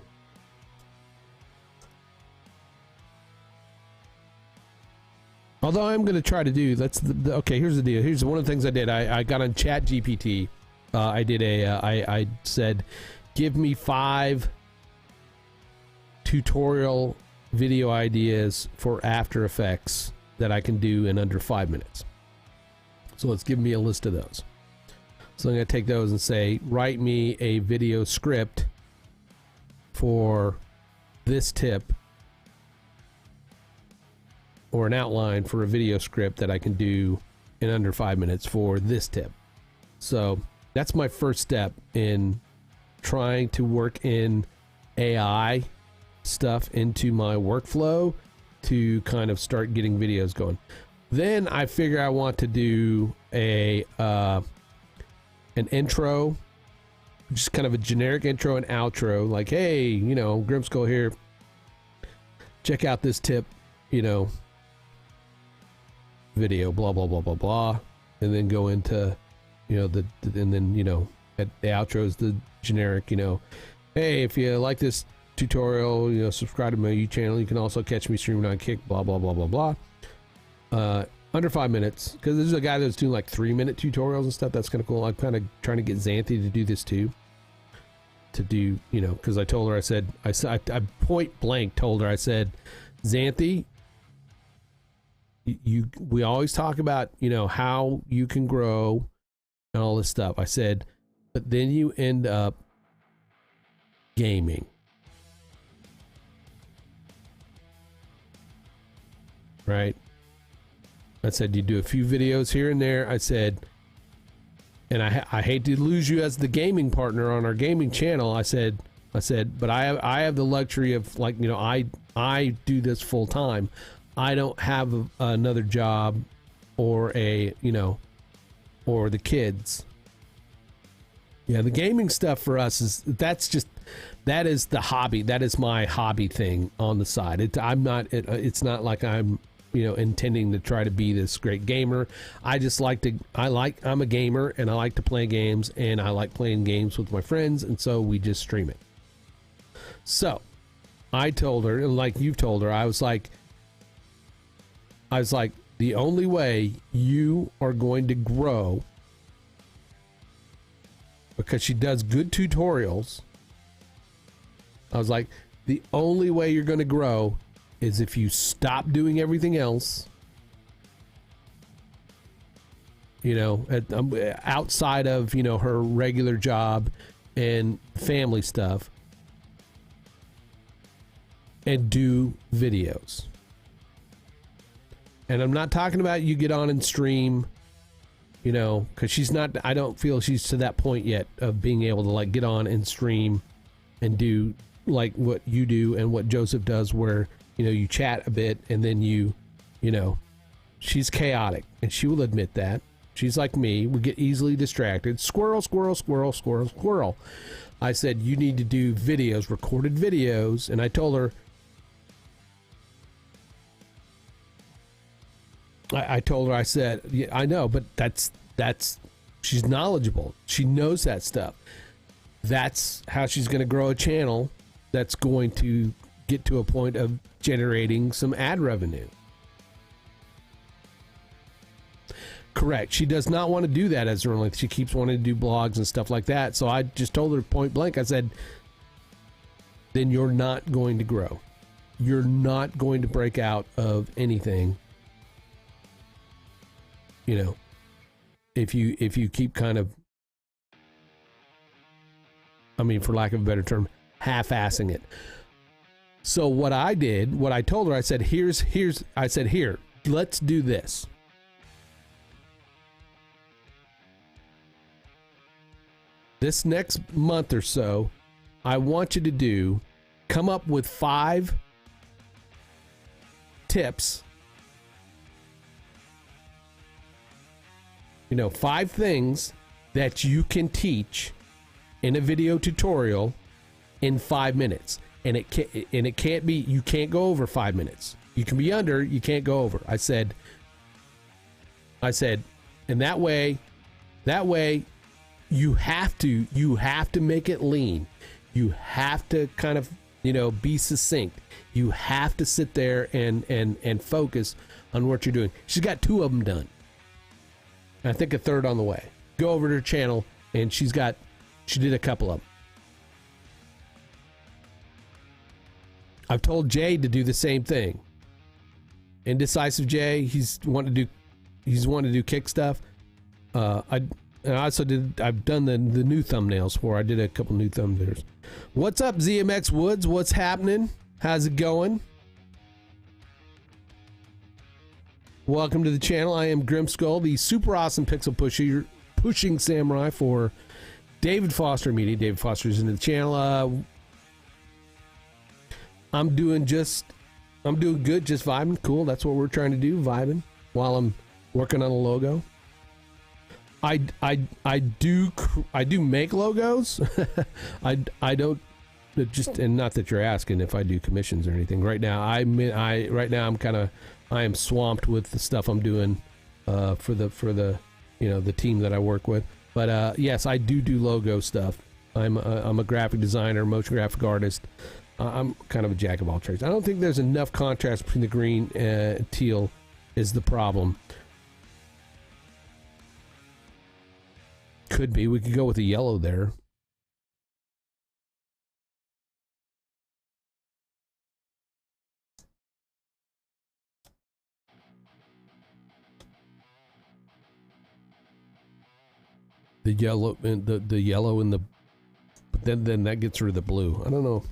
Although I'm going to try to do, okay, here's the deal. Here's one of the things I did. I got on Chat GPT. I said, give me 5 tutorial video ideas for After Effects that I can do in under 5 minutes. So let's give me a list of those. So I'm going to take those and say, write me a video script for this tip, or an outline for a video script that I can do in under 5 minutes for this tip. So that's my first step in trying to work in AI stuff into my workflow to kind of start getting videos going. Then I figure I want to do an intro, just kind of a generic intro and outro, like, hey, you know, Grimskull here, check out this tip, you know, video, blah blah blah blah blah, and then go into, you know, and then, you know, at the outro is the generic, you know, hey, if you like this tutorial, you know, subscribe to my YouTube channel. You can also catch me streaming on Kick, blah blah blah blah blah. Under 5 minutes, because there's a guy that's doing like 3-minute tutorials and stuff. That's kind of cool. I'm kind of trying to get Xanthi to do this too. To do, you know, because I told her, I point blank told her, I said, Xanthi, we always talk about, you know, how you can grow and all this stuff. I said, but then you end up gaming, right? I said, you do a few videos here and there. I said, and I hate to lose you as the gaming partner on our gaming channel. I said, but I have the luxury of, like, you know, I do this full time. I don't have another job or a, you know, or the kids. Yeah, the gaming stuff for us is, that is the hobby. That is my hobby thing on the side. It's not like I'm, you know, intending to try to be this great gamer. I'm a gamer and I like to play games, and I like playing games with my friends, and so we just stream it. So I told her, and like you've told her, I was like, the only way you are going to grow, because she does good tutorials, I was like, the only way you're going to grow is if you stop doing everything else, you know, outside of, you know, her regular job and family stuff, and do videos. And I'm not talking about you get on and stream, you know, because I don't feel she's to that point yet of being able to, like, get on and stream and do like what you do and what Joseph does, where you chat a bit and then she's chaotic, and she will admit that. She's like me. We get easily distracted. Squirrel, squirrel, squirrel, squirrel, squirrel. I said, you need to do videos, recorded videos. And I told her, I said, yeah, I know, but that's, she's knowledgeable. She knows that stuff. That's how she's going to grow a channel that's going to get to a point of generating some ad revenue. Correct. She does not want to do that as her only. She keeps wanting to do blogs and stuff like that. So I just told her point blank, I said, then you're not going to grow. You're not going to break out of anything. If you keep kind of, for lack of a better term, half-assing it. So what I told her, I said, here, let's do this. This next month or so, I want you to come up with 5 tips. 5 things that you can teach in a video tutorial in 5 minutes. And it can't be, you can't go over 5 minutes. You can be under, you can't go over. I said, and that way you have to make it lean. You have to kind of, be succinct. You have to sit there and focus on what you're doing. She's got 2 of them done. I think a third on the way. Go over to her channel, and she did a couple of them. I've told Jay to do the same thing. Indecisive Jay, he's wanting to do kick stuff. I've done the new thumbnails for. I did a couple new thumbnails. What's up, ZMX Woods? What's happening? How's it going? Welcome to the channel. I am Grimskull, the super awesome pixel pushing samurai for David Foster Media. David Foster's in the channel. I'm doing good, just vibing. Cool. That's what we're trying to do, vibing while I'm working on a logo. I do make logos. I don't just, and not that you're asking if I do commissions or anything. Right now I am swamped with the stuff I'm doing for the the team that I work with. But yes, I do logo stuff. I'm a graphic designer, motion graphic artist. I'm kind of a jack of all trades. I don't think there's enough contrast between the green and teal is the problem. Could be. We could go with the yellow there. The yellow and the yellow and the, but then that gets rid of the blue. I don't know.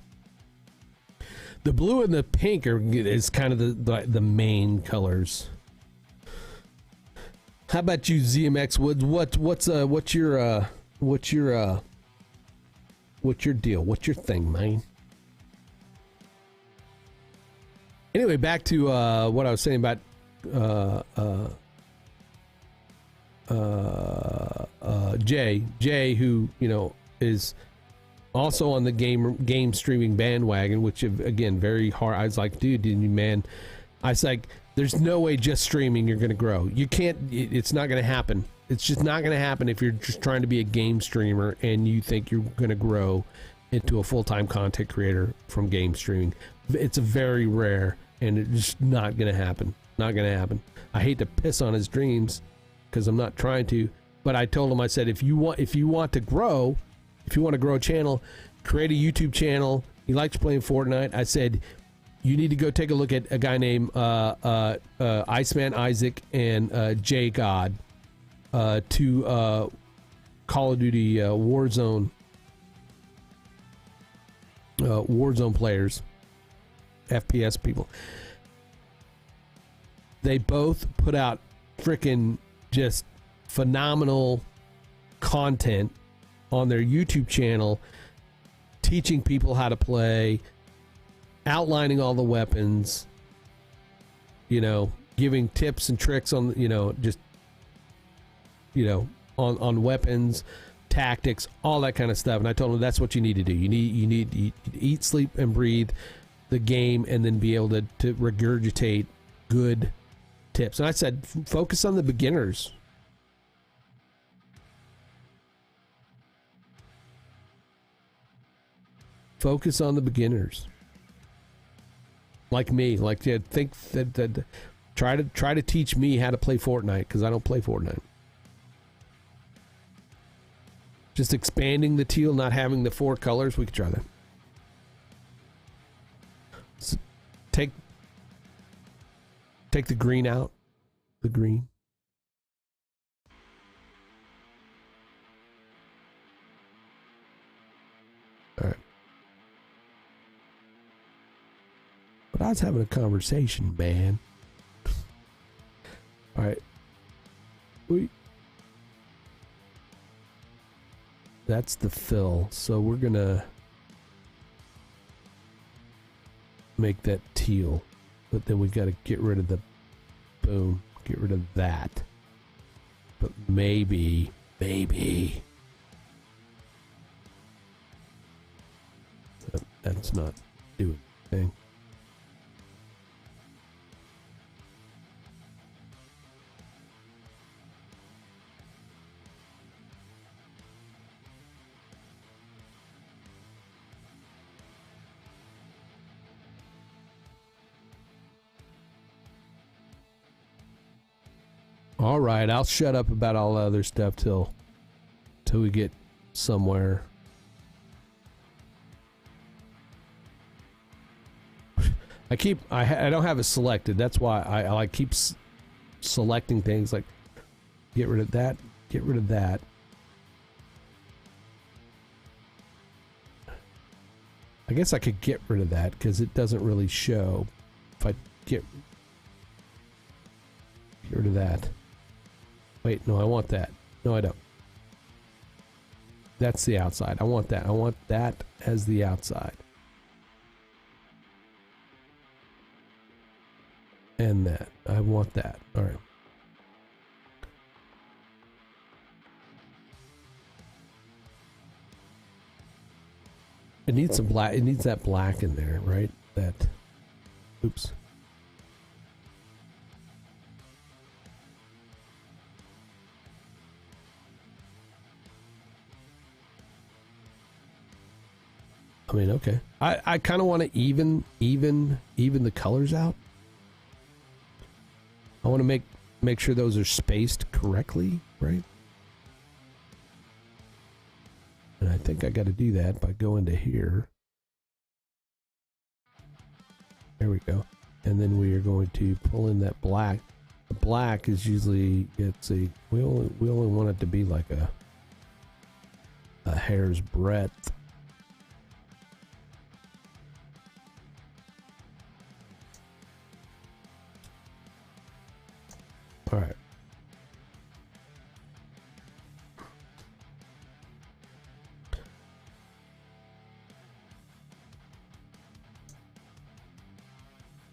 The blue and the pink is kind of the main colors. How about you, ZMX Woods? What's your deal? What's your thing, man? Anyway, back to what I was saying about Jay, who is also on the game streaming bandwagon, which again very hard. I was like, dude, man, I was like, there's no way just streaming you're gonna grow. You can't. It's not gonna happen. It's just not gonna happen if you're just trying to be a game streamer and you think you're gonna grow into a full-time content creator from game streaming. It's a very rare, and it's just not gonna happen. Not gonna happen. I hate to piss on his dreams because I'm not trying to, but I told him, I said, if you want to grow a channel, create a YouTube channel. He likes playing Fortnite. I said, you need to go take a look at a guy named Iceman Isaac and Jay God, two Call of Duty Warzone players, FPS people. They both put out freaking just phenomenal content on their YouTube channel. teaching people how to play, outlining all the weapons, giving tips and tricks on, on weapons, tactics, all that kind of stuff. And I told them that's what you need to do. You need to eat, sleep, and breathe the game, and then be able to regurgitate good tips. And I said, focus on the beginners. Focus on the beginners. Like me. Think that try to teach me how to play Fortnite, because I don't play Fortnite. Just expanding the teal, not having the 4 colors, we could try that. So take the green out. The green. All right. But I was having a conversation, man. All right. That's the fill. So we're going to make that teal. But then we got to get rid of the boom. Get rid of that. But maybe. That's not doing anything. All right, I'll shut up about all the other stuff till we get somewhere. I don't have it selected. That's why I keep selecting things, like get rid of that, get rid of that. I guess I could get rid of that because it doesn't really show. If I get rid of that. Wait, no, I want that. No, I don't. That's the outside. I want that. I want that as the outside. And that. I want that. All right. It needs some black. It needs that black in there, right? That. Oops. I mean, okay. I kind of want to even the colors out. I want to make sure those are spaced correctly, right? And I think I got to do that by going to here. There we go. And then we are going to pull in that black. The black is usually, we only want it to be like a hair's breadth. All right.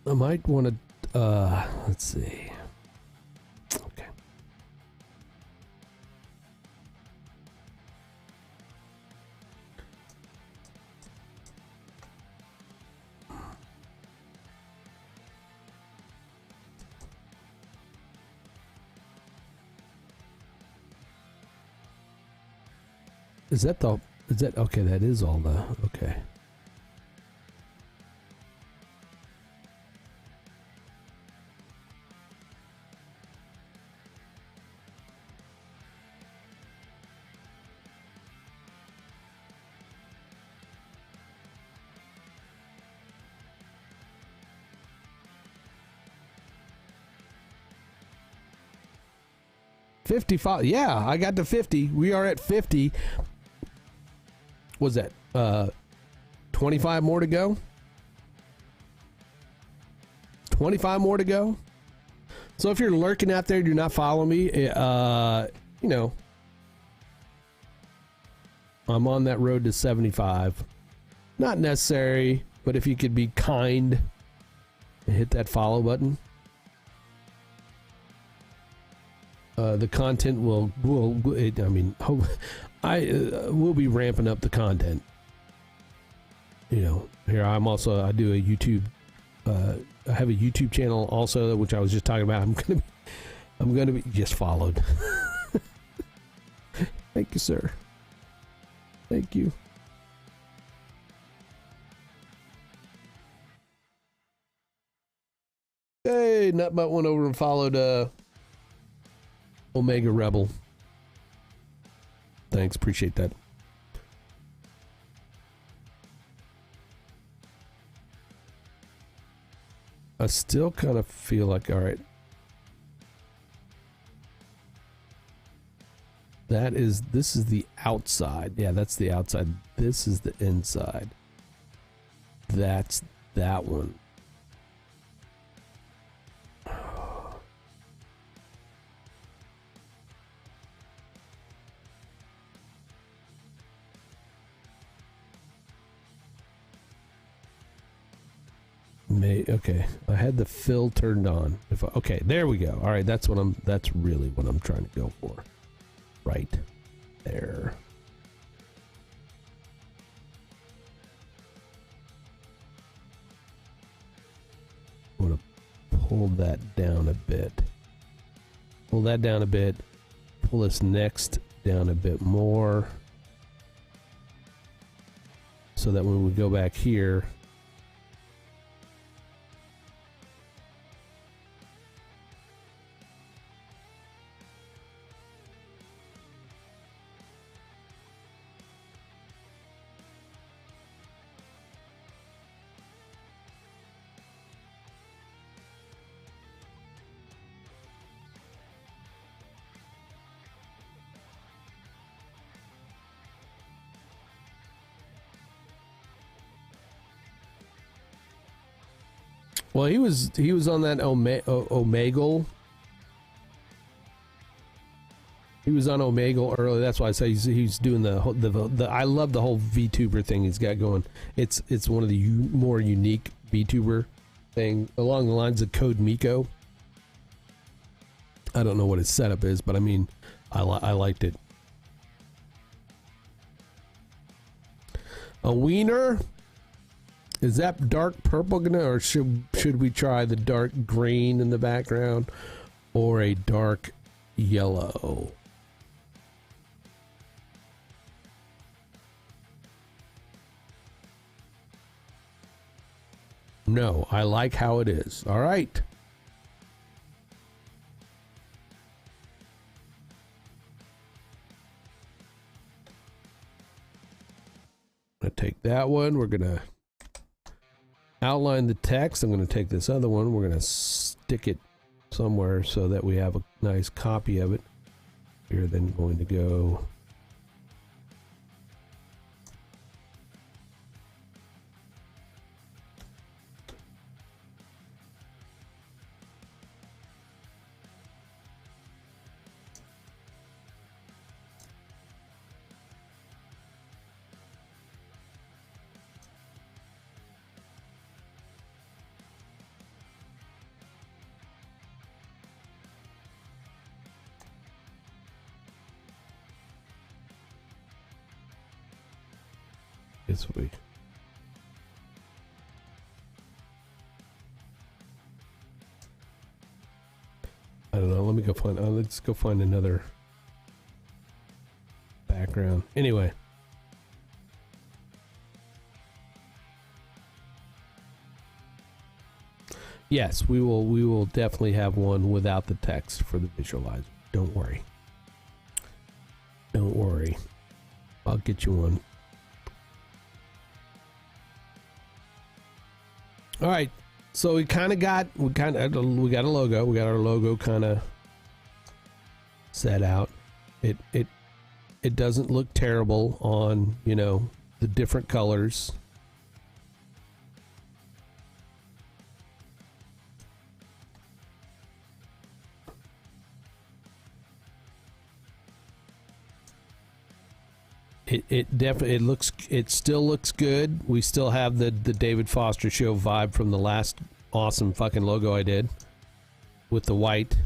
I might want to, let's see. Okay. Is that okay? That is all the, okay. $55. Yeah, I got to 50. We are at 50. Was that 25 more to go? 25 more to go. So if you're lurking out there, do not follow me. I'm on that road to 75. Not necessary, but if you could be kind and hit that follow button. The content will we'll be ramping up the content. You know, here I do a YouTube. I have a YouTube channel also, which I was just talking about. I'm gonna be just followed. Thank you, sir. Thank you. Hey, Nutbutt went over and followed Omega Rebel. Thanks, appreciate that. I still kind of feel like, all right, this is the outside. Yeah, that's the outside. This is the inside. That's that one. Okay, I had the fill turned on. Okay, there we go. All right, that's really what I'm trying to go for. Right there. I'm gonna pull that down a bit. Pull that down a bit. Pull this next down a bit more. So that when we go back here, well, he was on that Omegle. He was on Omegle earlier. That's why I say he's doing the. I love the whole VTuber thing he's got going. It's one of the more unique VTuber thing along the lines of Code Miko. I don't know what his setup is, but I mean, I liked it. A wiener. Is that dark purple gonna, or should we try the dark green in the background, or a dark yellow? No, I like how it is. All right. I'm gonna take that one. We're gonna outline the text. I'm going to take this other one. We're going to stick it somewhere so that we have a nice copy of it. We're then going to go this way. I don't know. Let me go find. Let's go find another background. Anyway. Yes, we will. We will definitely have one without the text for the visualizer. Don't worry. Don't worry. I'll get you one. All right, so we got a logo. We got our logo kind of set out. It doesn't look terrible on, you know, the different colors. it definitely it still looks good. We still have the David Foster Show vibe from the last awesome fucking logo I did with the white.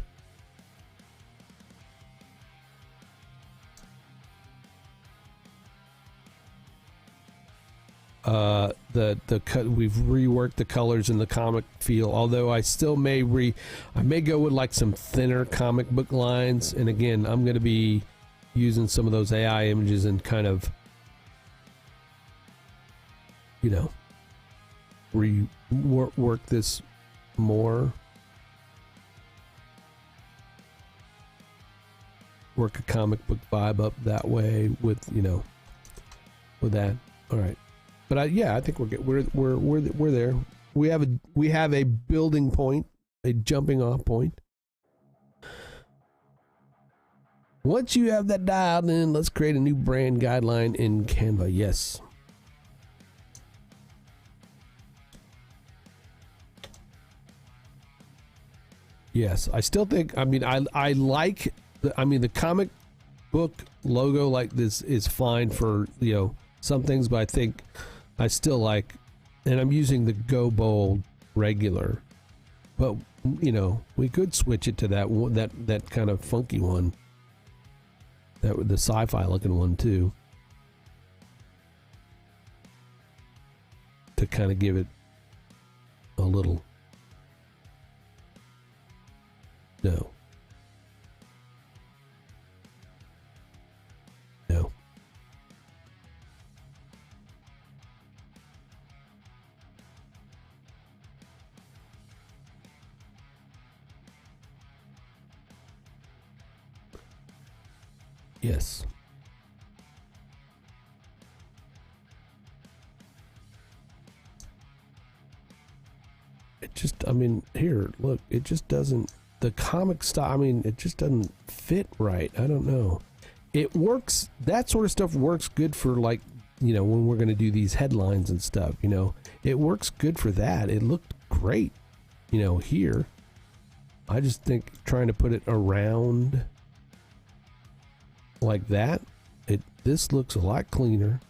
We've reworked the colors in the comic feel, although I still may go with like some thinner comic book lines. And again, I'm going to be using some of those AI images and kind of, you know, rework this more. Work a comic book vibe up that way with, you know, with that. All right. But I think we're there. We have a building point, a jumping off point. Once you have that dialed in, let's create a new brand guideline in Canva. Yes. Yes, I still think. I mean, I like. The comic book logo like this is fine for, you know, some things, but I think I still like, and I'm using the Go Bold regular, but you know, we could switch it to that kind of funky one, the sci-fi looking one too, to kind of give it a little. No. Yes. It just, I mean, here, look, it just doesn't, the comic style, I mean, it just doesn't fit right. I don't know. It works, that sort of stuff works good for, like, you know, when we're going to do these headlines and stuff, you know. It works good for that. It looked great, you know, here. I just think trying to put it around like that, this looks a lot cleaner.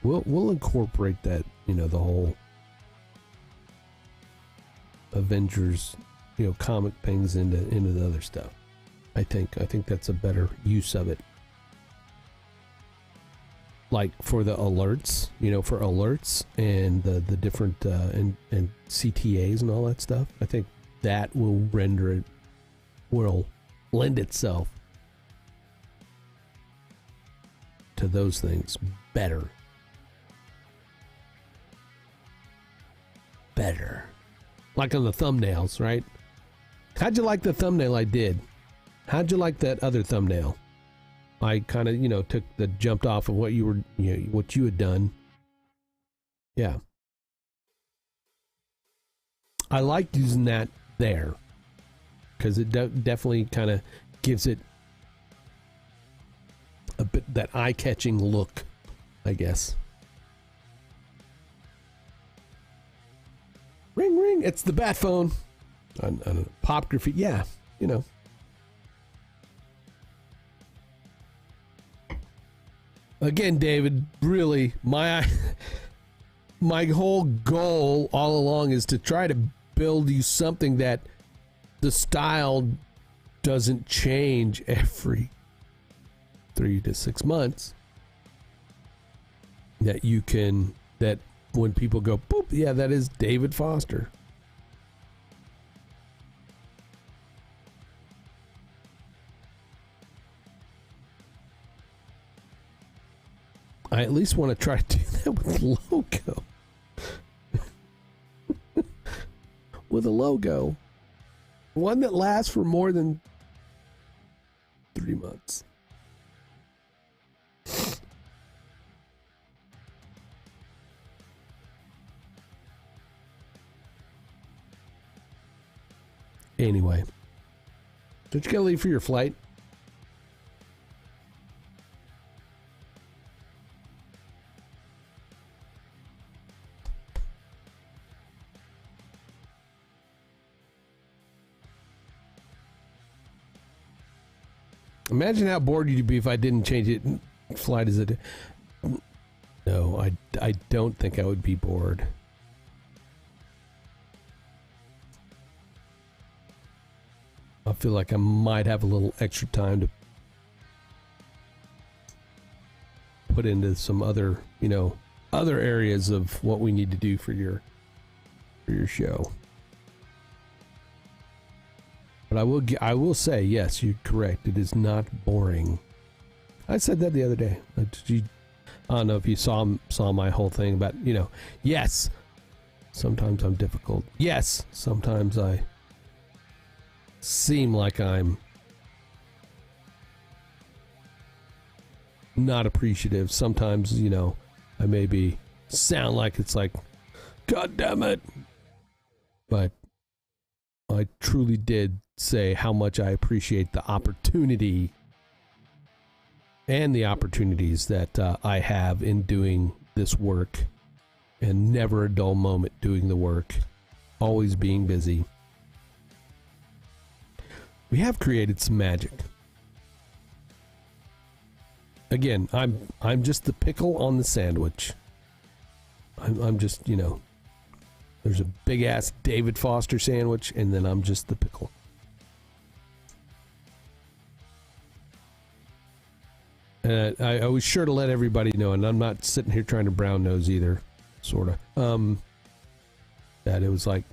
We'll incorporate that, you know, the whole Avengers, you know, comic things into the other stuff. I think that's a better use of it. Like for the alerts, you know, for alerts and the different and CTAs and all that stuff. I think that will lend itself to those things better. Like on the thumbnails, right? How'd you like the thumbnail I did? How'd you like that other thumbnail? I kind of, you know, jumped off of what you had done. Yeah. I liked using that there because it definitely kind of gives it a bit that eye-catching look, I guess. Ring, ring. It's the bat phone. I don't know. Pop graffiti. Yeah, you know. Again, David, really, my whole goal all along is to try to build you something that the style doesn't change every 3 to 6 months. That when people go, boop, yeah, that is David Foster. I at least want to try to do that with logo. With a logo. One that lasts for more than 3 months. Anyway. Don't you gotta leave for your flight? Imagine how bored you'd be if I didn't change it. Flight is it? No, I don't think I would be bored. I feel like I might have a little extra time to put into some other, other areas of what we need to do for your show. But I will say, yes, you're correct. It is not boring. I said that the other day. I don't know if you saw my whole thing about, yes, sometimes I'm difficult. Yes, sometimes I seem like I'm not appreciative. Sometimes, I maybe sound like it's like, God damn it. But I truly did say how much I appreciate the opportunity and the opportunities that I have in doing this work, and never a dull moment doing the work, always being busy. We have created some magic. Again, I'm just the pickle on the sandwich. I'm just, there's a big ass David Foster sandwich, and then I'm just the pickle. And I was sure to let everybody know, and I'm not sitting here trying to brown nose either, sort of. That it was like,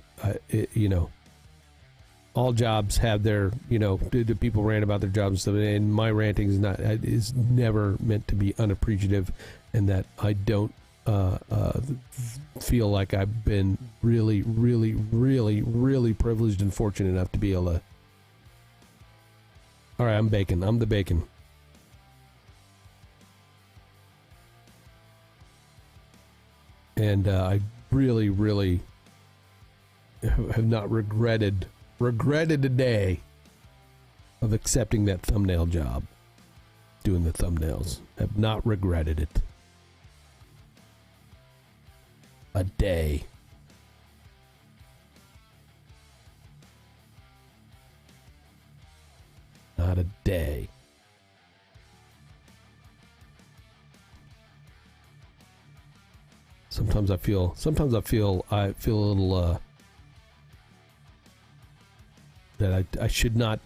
all jobs have their, the people rant about their jobs and stuff, and my ranting is never meant to be unappreciative, and that I don't feel like I've been really, really, really, really privileged and fortunate enough to be able to. All right, I'm bacon. I'm the bacon. And I really, really have not regretted a day of accepting that thumbnail job, doing the thumbnails. Have not regretted it. A day. Not a day. Sometimes I feel a little that I should not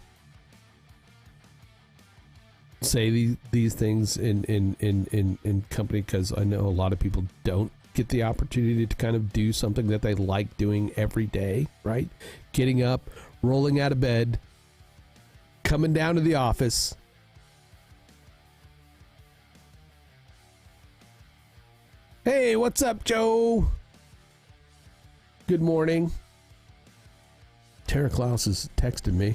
say these things in company, because I know a lot of people don't get the opportunity to kind of do something that they like doing every day, right? Getting up, rolling out of bed, coming down to the office, hey, what's up, Joe? Good morning. Tara Klaus has texted me.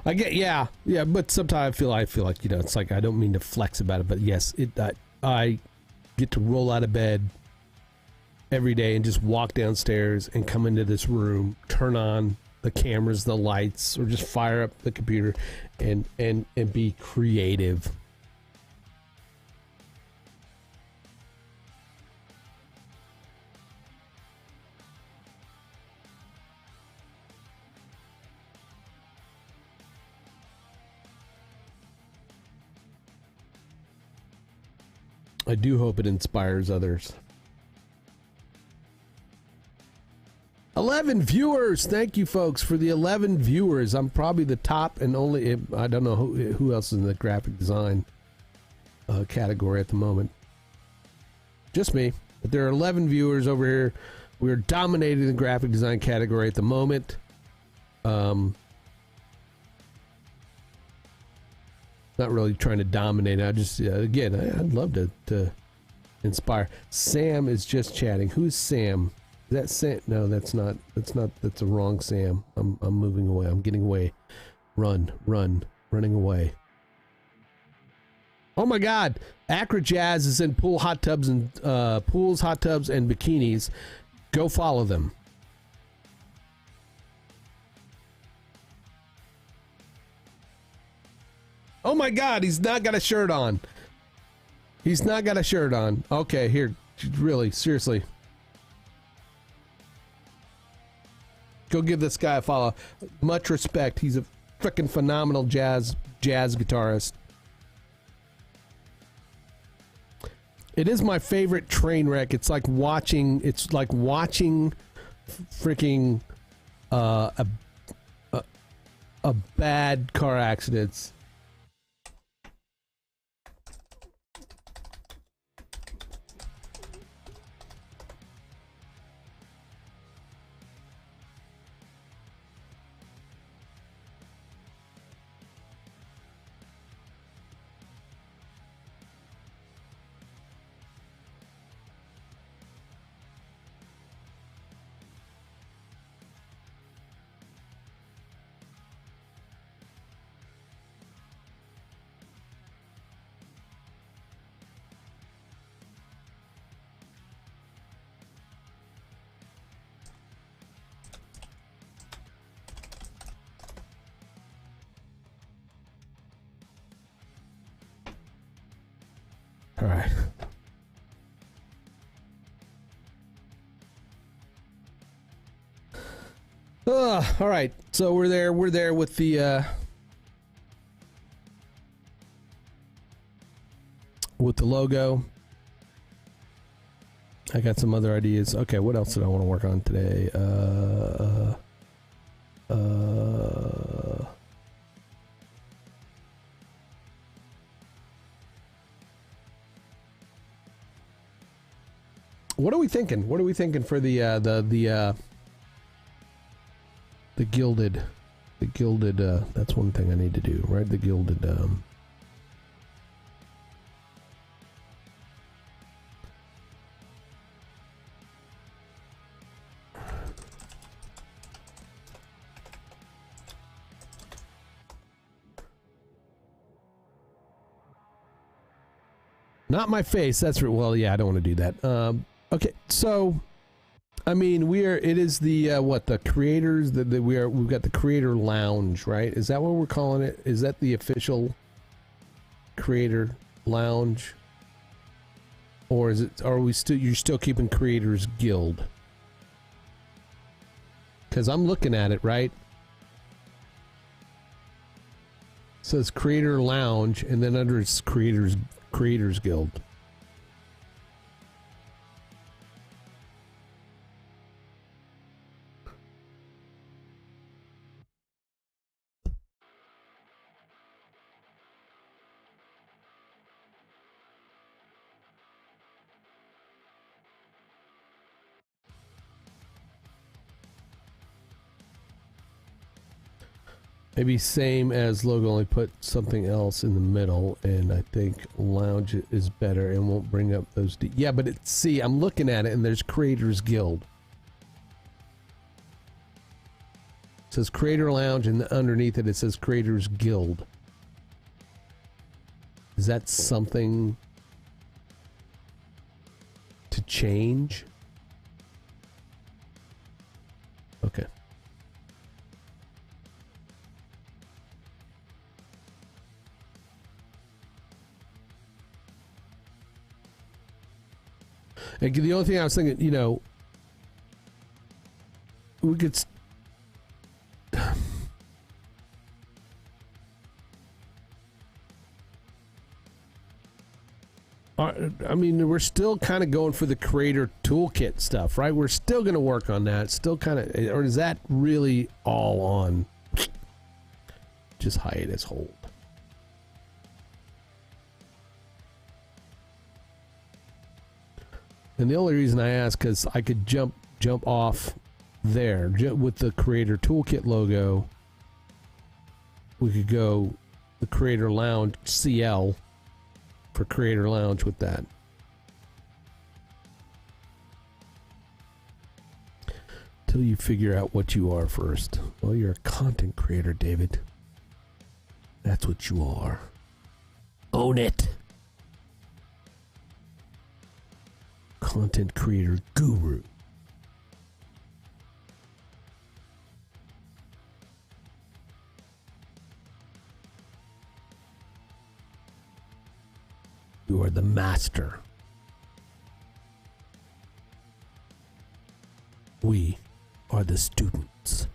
I get, yeah, but sometimes I feel like, it's like, I don't mean to flex about it, but yes, I get to roll out of bed every day and just walk downstairs and come into this room, turn on the cameras, the lights, or just fire up the computer and be creative. I do hope it inspires others. 11 viewers. Thank you, folks, for the 11 viewers. I'm probably the top and only. I don't know who else is in the graphic design category at the moment. Just me. But there are 11 viewers over here. We're dominating the graphic design category at the moment. Not really trying to dominate. I just, again, I'd love to inspire. Sam is just chatting. Who's Sam? Is that Sam? No, that's not. That's the wrong Sam. I'm moving away. I'm getting away. Running away. Oh my God, Acra Jazz is in pools, hot tubs, and bikinis. Go follow them. Oh my God, he's not got a shirt on. He's not got a shirt on. Okay, here, really, seriously. Go give this guy a follow. Much respect. He's a freaking phenomenal jazz guitarist. It is my favorite train wreck. It's like watching freaking a bad car accident. All right. All right. So we're there with the logo. I got some other ideas. Okay, what else did I want to work on today? What are we thinking? What are we thinking for the gilded, that's one thing I need to do, right? The gilded, not my face. That's well, yeah, I don't want to do that. Okay, so I mean, it is the the creators we've got the creator lounge, right? Is that what we're calling it? Is that the official creator lounge? Or is it, you're still keeping Creators Guild? Cuz I'm looking at it, right? It says Creator Lounge and then under it's Creators Guild. Maybe same as logo, only put something else in the middle, and I think lounge is better and won't bring up those. Yeah, but see, I'm looking at it, and there's Creators Guild. It says Creator Lounge, and underneath it, it says Creators Guild. Is that something to change? Okay. And the only thing I was thinking, we could. I mean, we're still kind of going for the creator toolkit stuff, right? We're still going to work on that. Still kind of, or is that really all on just hiatus hold? And the only reason I ask, because I could jump off there with the Creator Toolkit logo. We could go the Creator Lounge CL for Creator Lounge with that. Till you figure out what you are first. Well, you're a content creator, David. That's what you are. Own it. content creator guru. You are the master. We are the students.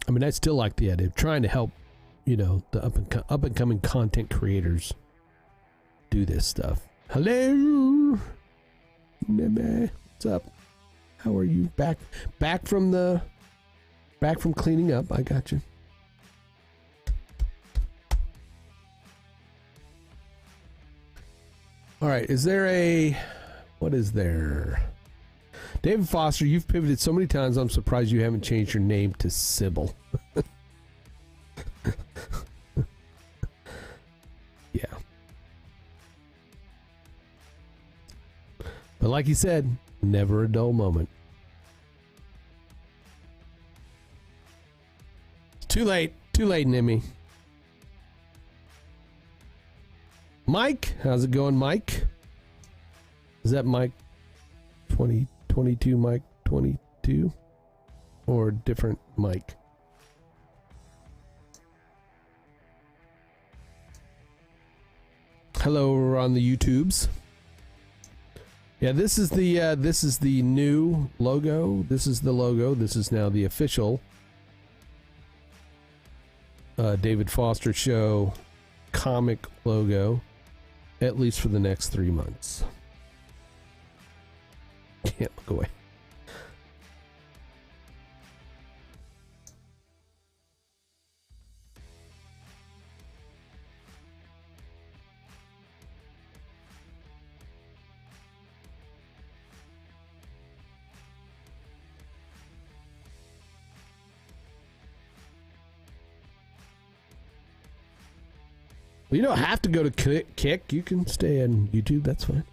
I mean, I still like the idea of trying to help, you know, the up and coming content creators do this stuff. Hello, Meme. What's up? How are you? Back from cleaning up. I got you. All right. What is there? David Foster, you've pivoted so many times, I'm surprised you haven't changed your name to Sybil. Yeah. But like you said, never a dull moment. Too late, Nimmy. Mike, how's it going, Mike? Is that Mike 2022, Mike 22? Or different Mike? Hello, we're on the YouTubes. Yeah, this is the new logo. This is the logo. This is now the official David Foster Show comic logo, at least for the next 3 months. Can't look away. Well, you don't have to go to Kick. You can stay on YouTube. That's fine.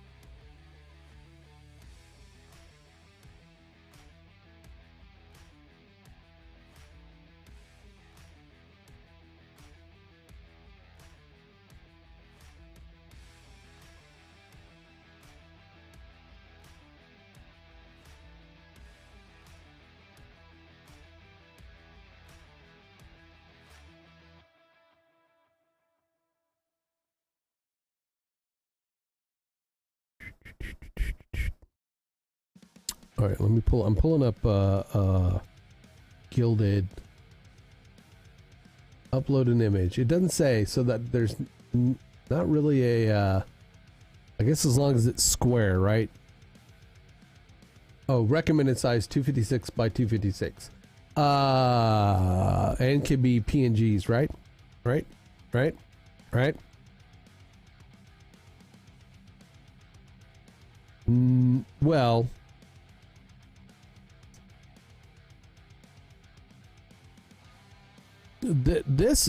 All right, let me pull. I'm pulling up Gilded. Upload an image. It doesn't say, so that there's not really a. I guess as long as it's square, right? Oh, recommended size 256 by 256. And can be PNGs, right? Right? Well.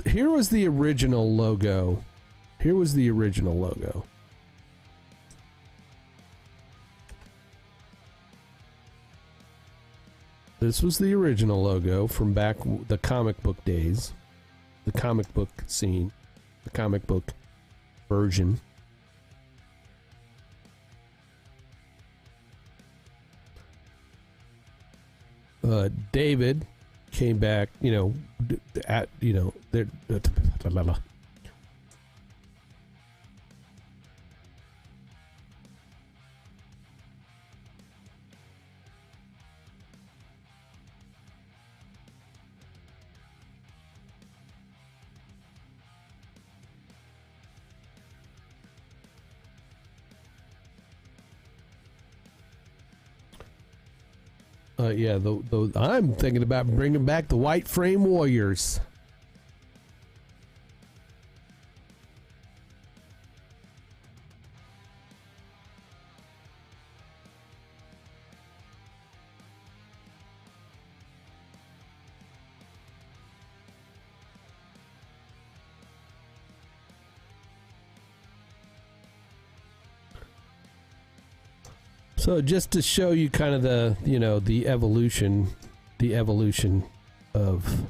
Here was the original logo. This was the original logo from back the comic book days, the comic book scene, the comic book version. David came back, there. Yeah, I'm thinking about bringing back the White Frame Warriors. So just to show you kind of the evolution of.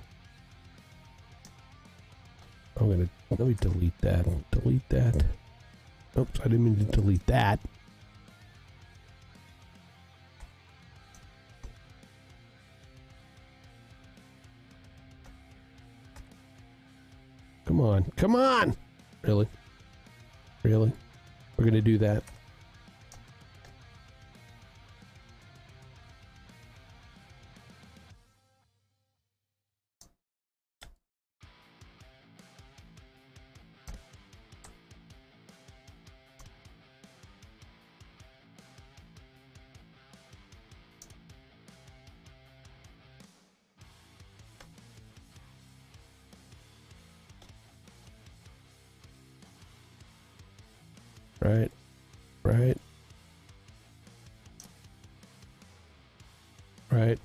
Let me delete that. Delete that. Oops, I didn't mean to delete that. Come on. Come on! Really? Really? We're gonna do that. Right. Right. Right.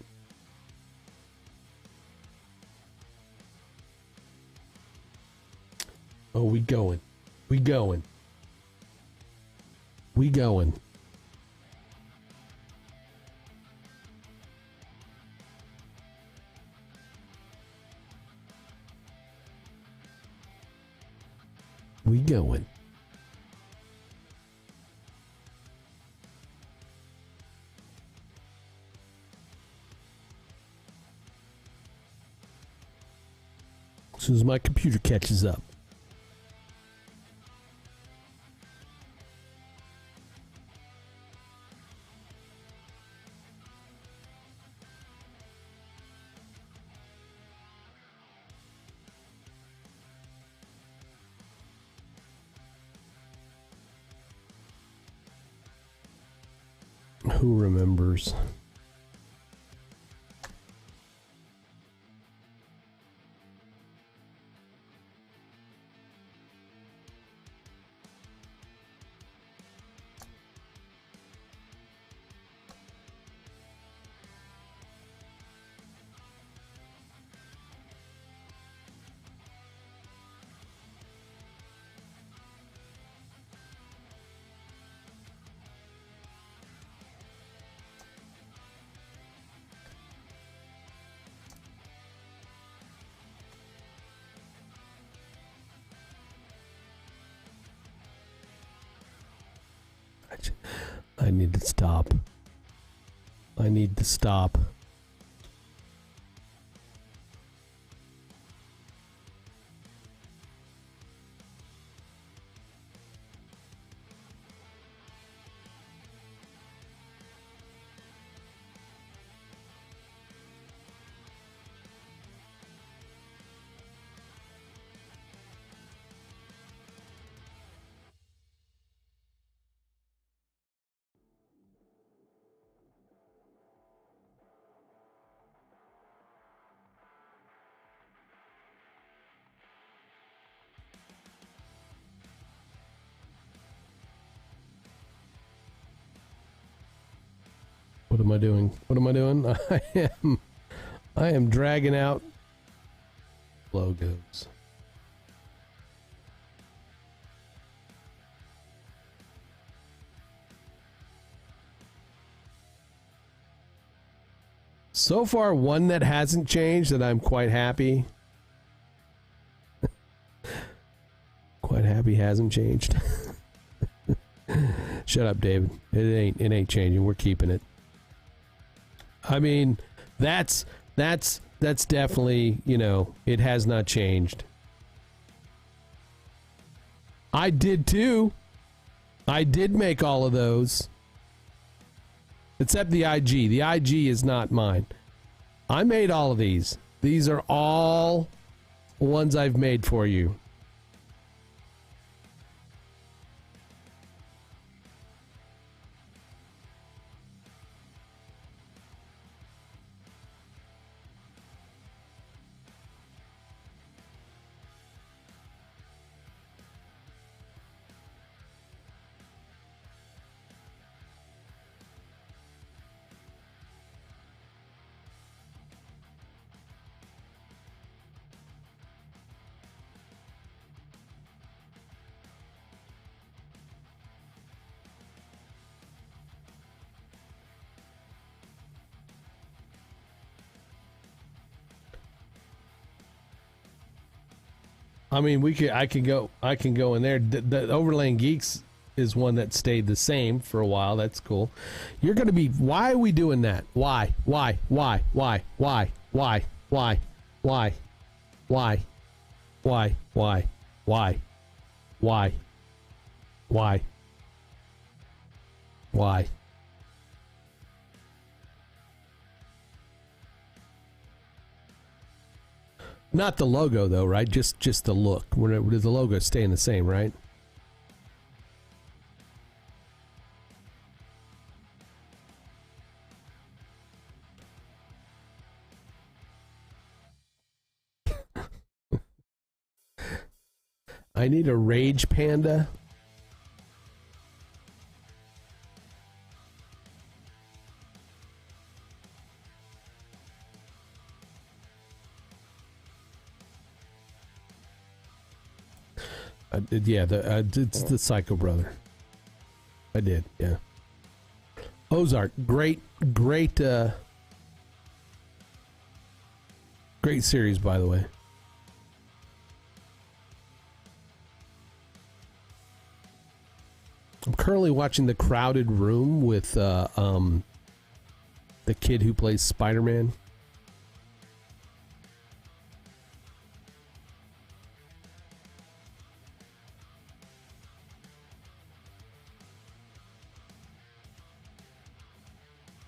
Oh, we going. We going. We going. We going. As soon as my computer catches up. Who remembers? I need to stop. I need to stop. What am I doing? What am I doing? I am dragging out logos. So far, one that hasn't changed that I'm quite happy. Quite happy hasn't changed. Shut up, David. It ain't changing. We're keeping it. I mean, that's definitely, it has not changed. I did too. I did make all of those. Except the IG. The IG is not mine. I made all of these. These are all ones I've made for you. I mean, I can go in there. The Overland Geeks is one that stayed the same for a while. That's cool. You're going to be. Why are we doing that? Why? Why? Why? Why? Why? Why? Why? Why? Why? Why? Why? Why? Why? Why? Why? Not the logo though, right? Just the look. The logo staying the same, right? I need a rage panda. Yeah, it's the Psycho Brother. I did, yeah. Ozark, great series, by the way. I'm currently watching The Crowded Room with the kid who plays Spider-Man.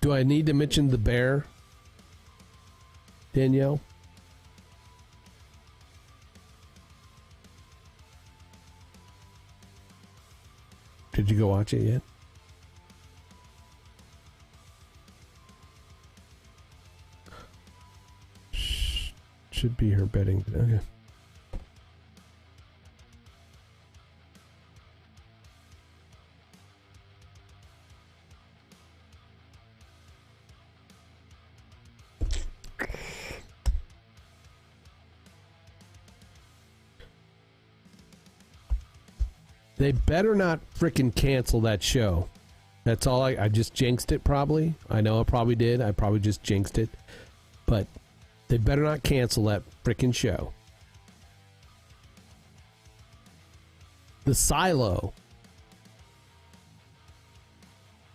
Do I need to mention the bear, Danielle? Did you go watch it yet? Should be her betting. Okay. They better not frickin' cancel that show. That's all. I just jinxed it probably. I know I probably did. I probably just jinxed it. But they better not cancel that frickin' show. The Silo.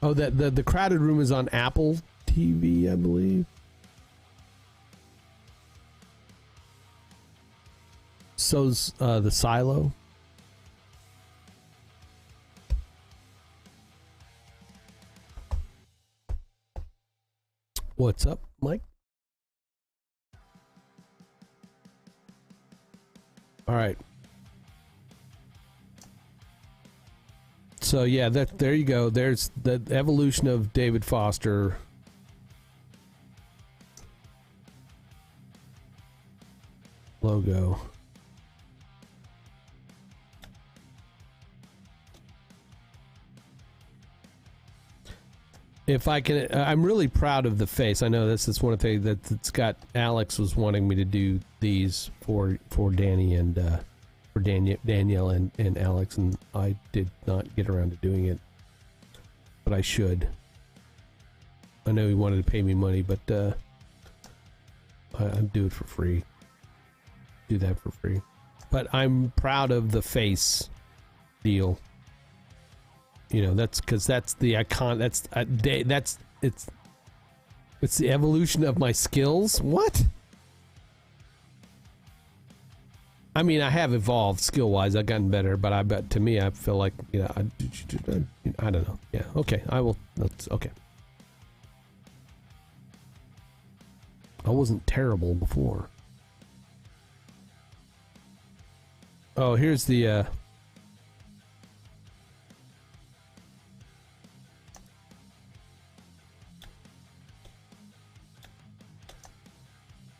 Oh, the Crowded Room is on Apple TV, I believe. So's the Silo. What's up, Mike? All right. So yeah, there you go. There's the evolution of David Foster. Logo. If I can, I'm really proud of the face. I know this is one of the things that's got. Alex was wanting me to do these for Danny and for Danielle and Alex, and I did not get around to doing it, but I should. I know he wanted to pay me money, but I'd do it for free. Do that for free. But I'm proud of the face deal. You know, that's because that's the icon. That's it's the evolution of my skills. What? I mean, I have evolved skill wise. I've gotten better, but I bet to me, I feel like I don't know. Yeah, okay. I will. That's okay. I wasn't terrible before. Oh, here's the.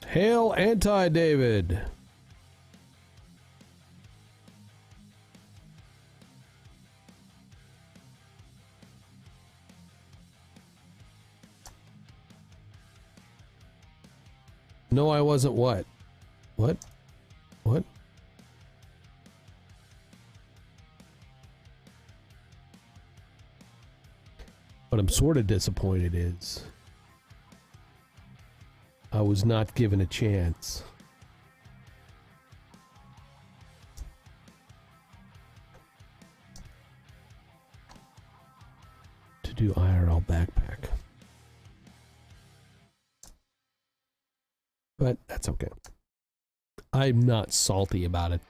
Hail Anti-David. No, I wasn't what? What? What? What I'm sort of disappointed is I was not given a chance. do IRL backpack. But that's okay. I'm not salty about it.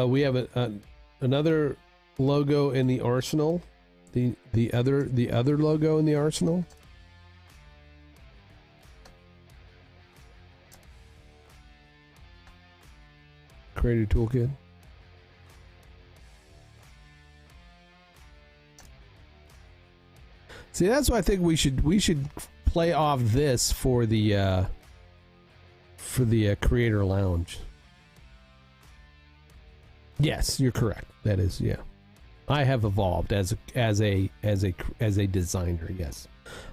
We have another logo in the arsenal. The other logo in the arsenal. Creator toolkit. See, that's why I think we should play off this for the creator lounge. Yes, you're correct. That is, yeah. I have evolved as a designer. Yes,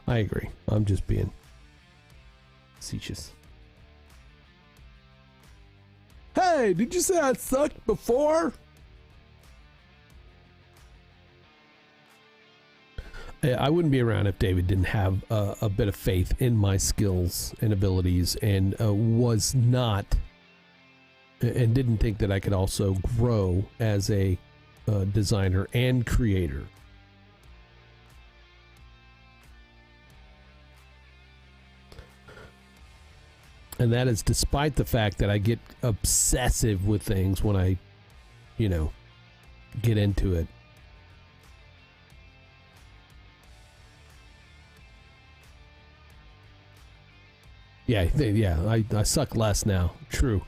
I agree. I'm just being facetious. Hey, did you say I sucked before? I wouldn't be around if David didn't have a bit of faith in my skills and abilities, and was not, and didn't think that I could also grow as a designer and creator. And that is despite the fact that I get obsessive with things when I, get into it. Yeah, I suck less now. True.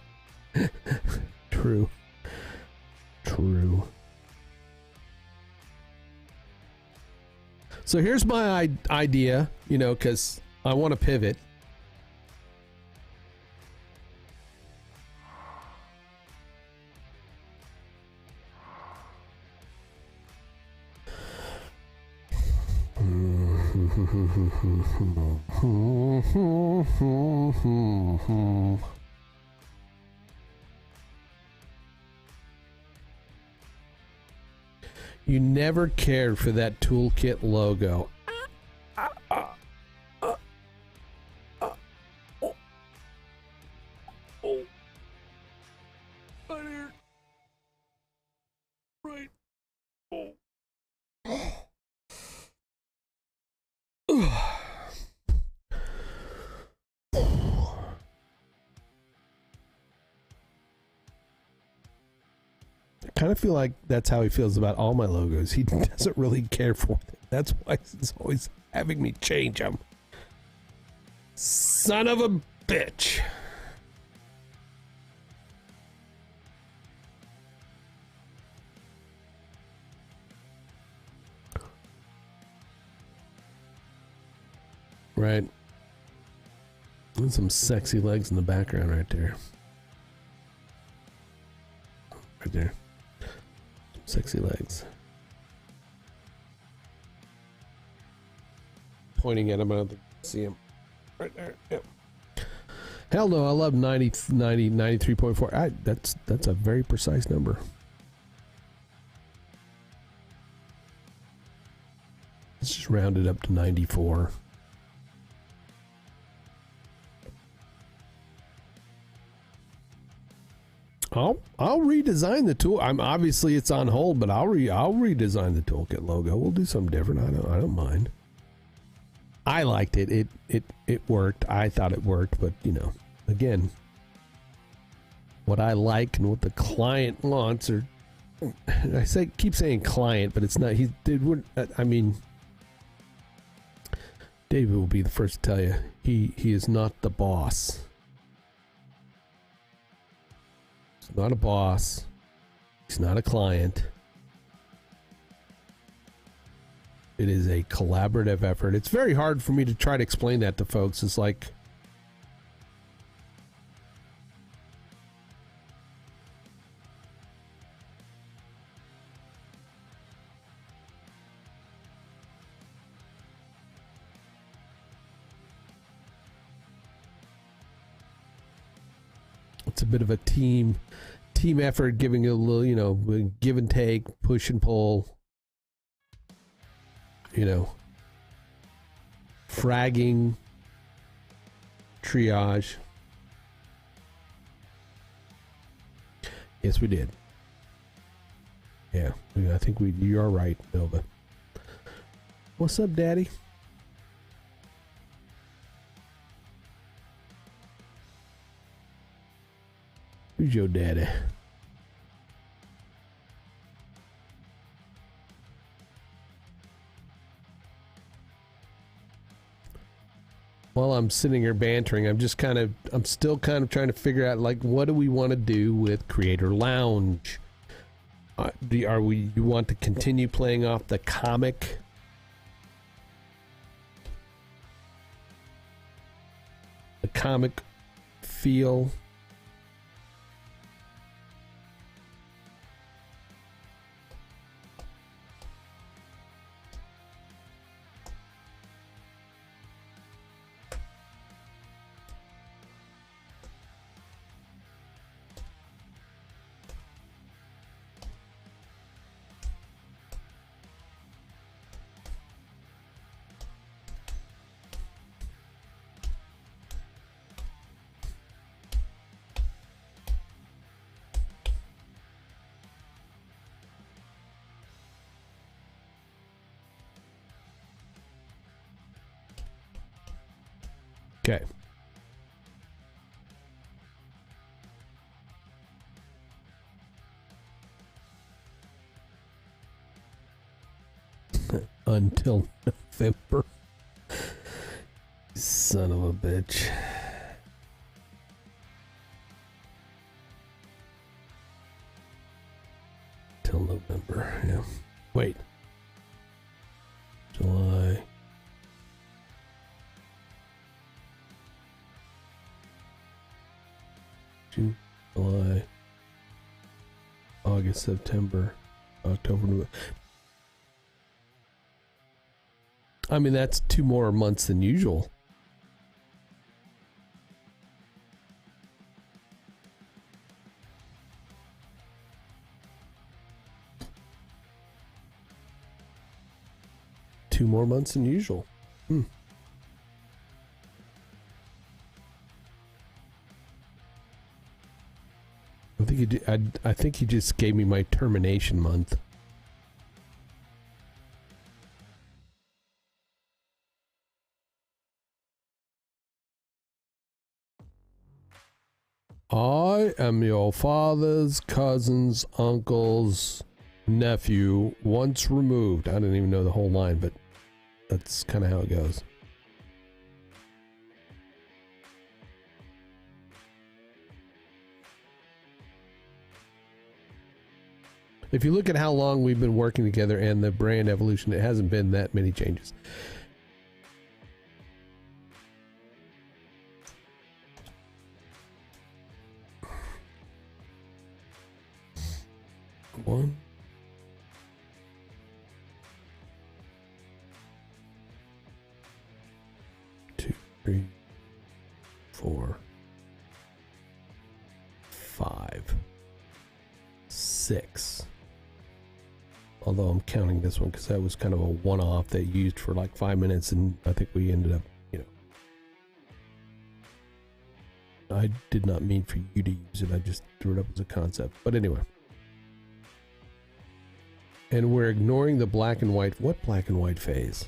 True. So here's my idea, because I want to pivot. You never cared for that toolkit logo. Right. I kind of feel like that's how he feels about all my logos. He doesn't really care for them. That's why he's always having me change them. Son of a bitch. Right. And some sexy legs in the background right there. Right there. Sexy legs. Pointing at him, I don't think I see him. Right there. Yep. Hell no, I love 93.4. That's a very precise number. Let's just round it up to 94. I'll redesign the tool. Obviously it's on hold, but I'll redesign the toolkit logo. We'll do something different. I don't mind. I liked it. It worked. I thought it worked, but again, what I like and what the client wants, or keep saying client, but it's not. David will be the first to tell you he is not the boss. He's not a boss. He's not a client. It is a collaborative effort. It's very hard for me to try to explain that to folks. It's like, it's a bit of a team effort, giving a little, give and take, push and pull. fragging, triage. Yes, we did. Yeah, I think you are right, Nova. What's up, Daddy? Who's your daddy? While I'm sitting here bantering, I'm still kind of trying to figure out, like, what do we want to do with Creator Lounge? You want to continue playing off the comic feel? Okay. Until November. Son of a bitch. Till November, yeah. Wait. July. June, July, August, September, October, November. I mean, that's 2 more months than usual. Two more months than usual. I think he just gave me my termination month. I am your father's cousin's uncle's nephew, once removed. I didn't even know the whole line, but that's kind of how it goes. If you look at how long we've been working together and the brand evolution, it hasn't been that many changes. One. Two, 3, 4, 5, 6. Although I'm counting this one because that was kind of a one-off they used for like 5 minutes, and I think we ended up, I did not mean for you to use it. I just threw it up as a concept. But anyway. And we're ignoring the black and white. What black and white phase?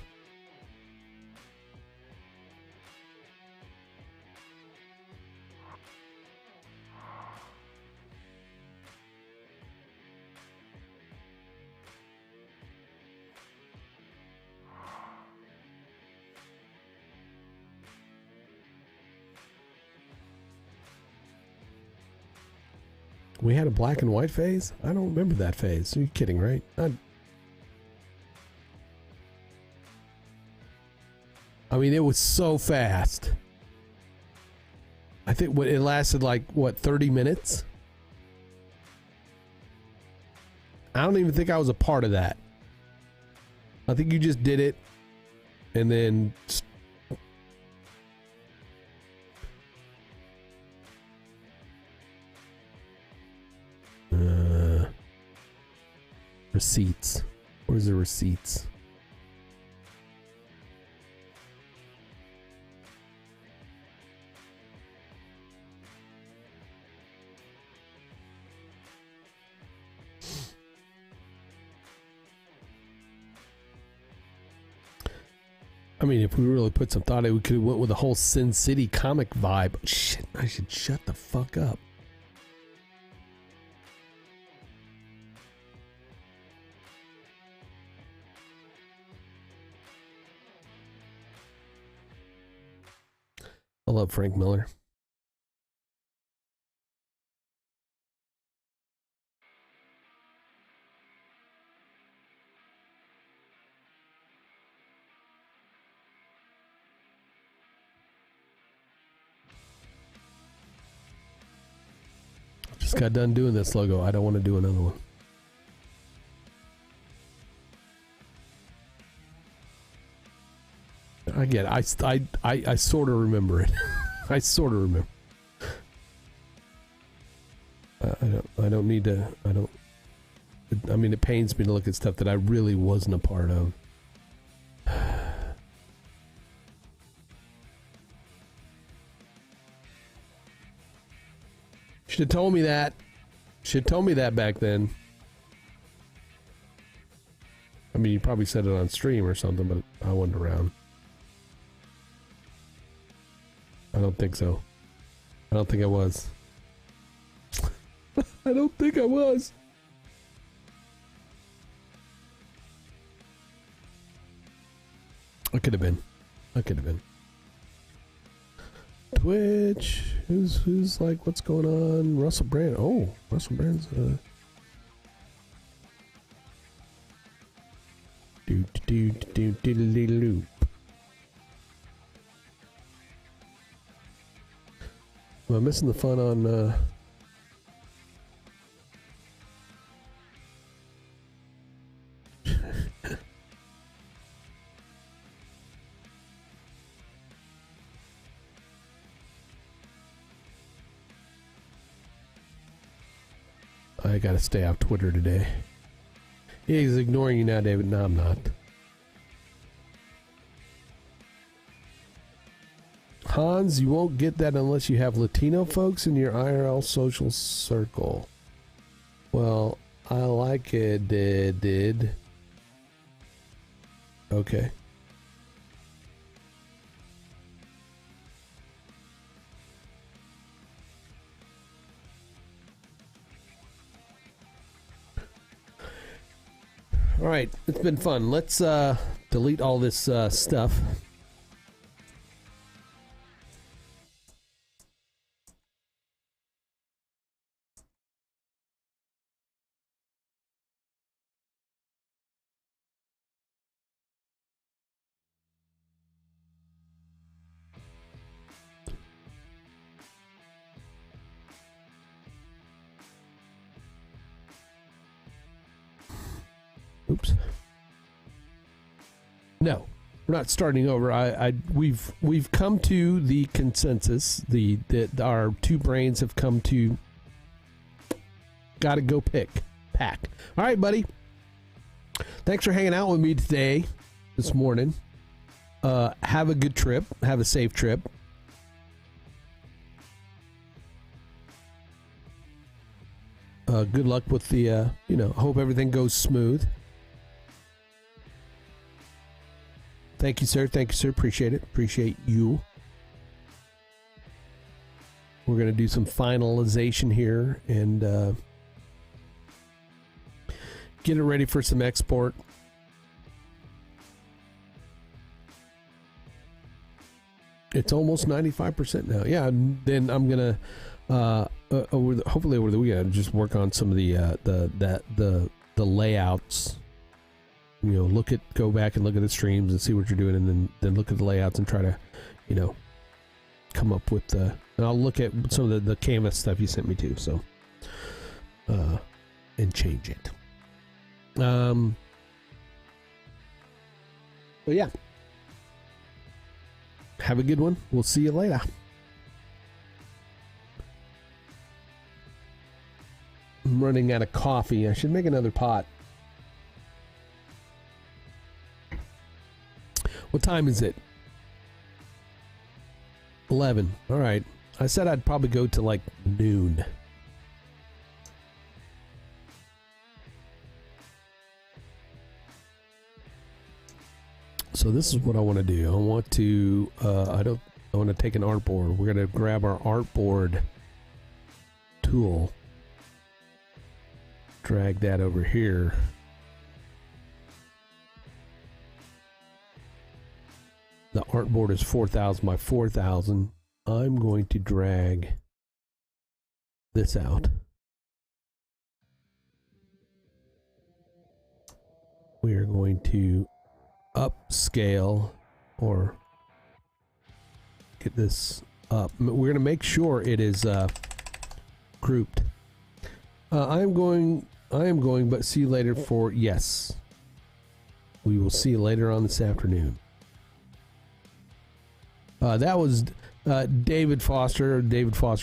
We had a black and white phase? I don't remember that phase. Are you kidding, right? I mean, it was so fast. I think it lasted like, 30 minutes? I don't even think I was a part of that. I think you just did it and then... Receipts. Where's the receipts? mean, if we really put some thought, we could have went with a whole Sin City comic vibe. Shit, I should shut the fuck up. I love Frank Miller. Just got done doing this logo. I don't want to do another one. I get it. I sort of remember it. I sort of remember. I don't need to. I mean, it pains me to look at stuff that I really wasn't a part of. Should have told me that. Should have told me that back then. I mean, you probably said it on stream or something, but I wasn't around. I don't think so. I don't think I was. I don't think I was. I could have been. I could have been. Twitch. Who's like, what's going on? Russell Brand. Oh, Russell Brand's do. Am I missing the fun on I gotta stay off Twitter today. He's ignoring you now, David. No, I'm not. Hans, you won't get that unless you have Latino folks in your IRL social circle. Well, I like it, did. Okay. All right, it's been fun. Let's delete all this stuff. Oops. No, we're not starting over. We've come to the consensus. Our two brains have come to. Gotta go pack. All right, buddy. Thanks for hanging out with me today, this morning. Have a good trip. Have a safe trip. Good luck with the. Hope everything goes smooth. Thank you, sir. Thank you, sir. Appreciate it. Appreciate you. We're going to do some finalization here and get it ready for some export. It's almost 95% now. Yeah, then I'm going to hopefully over the weekend just work on some of the layouts. Go back and look at the streams and see what you're doing, and then look at the layouts and try to, come up with and I'll look at some of the canvas stuff you sent me too. So, and change it. But yeah, have a good one. We'll see you later. I'm running out of coffee. I should make another pot. What time is it? 11. All right. I said I'd probably go to like noon. So this is what I want to do. I want to I want to take an artboard. We're going to grab our artboard tool, drag that over here. The artboard is 4,000 by 4,000. I'm going to drag this out. We are going to upscale or get this up. We're going to make sure it is grouped. I am going, but see you later for yes. We will see you later on this afternoon. That was David Foster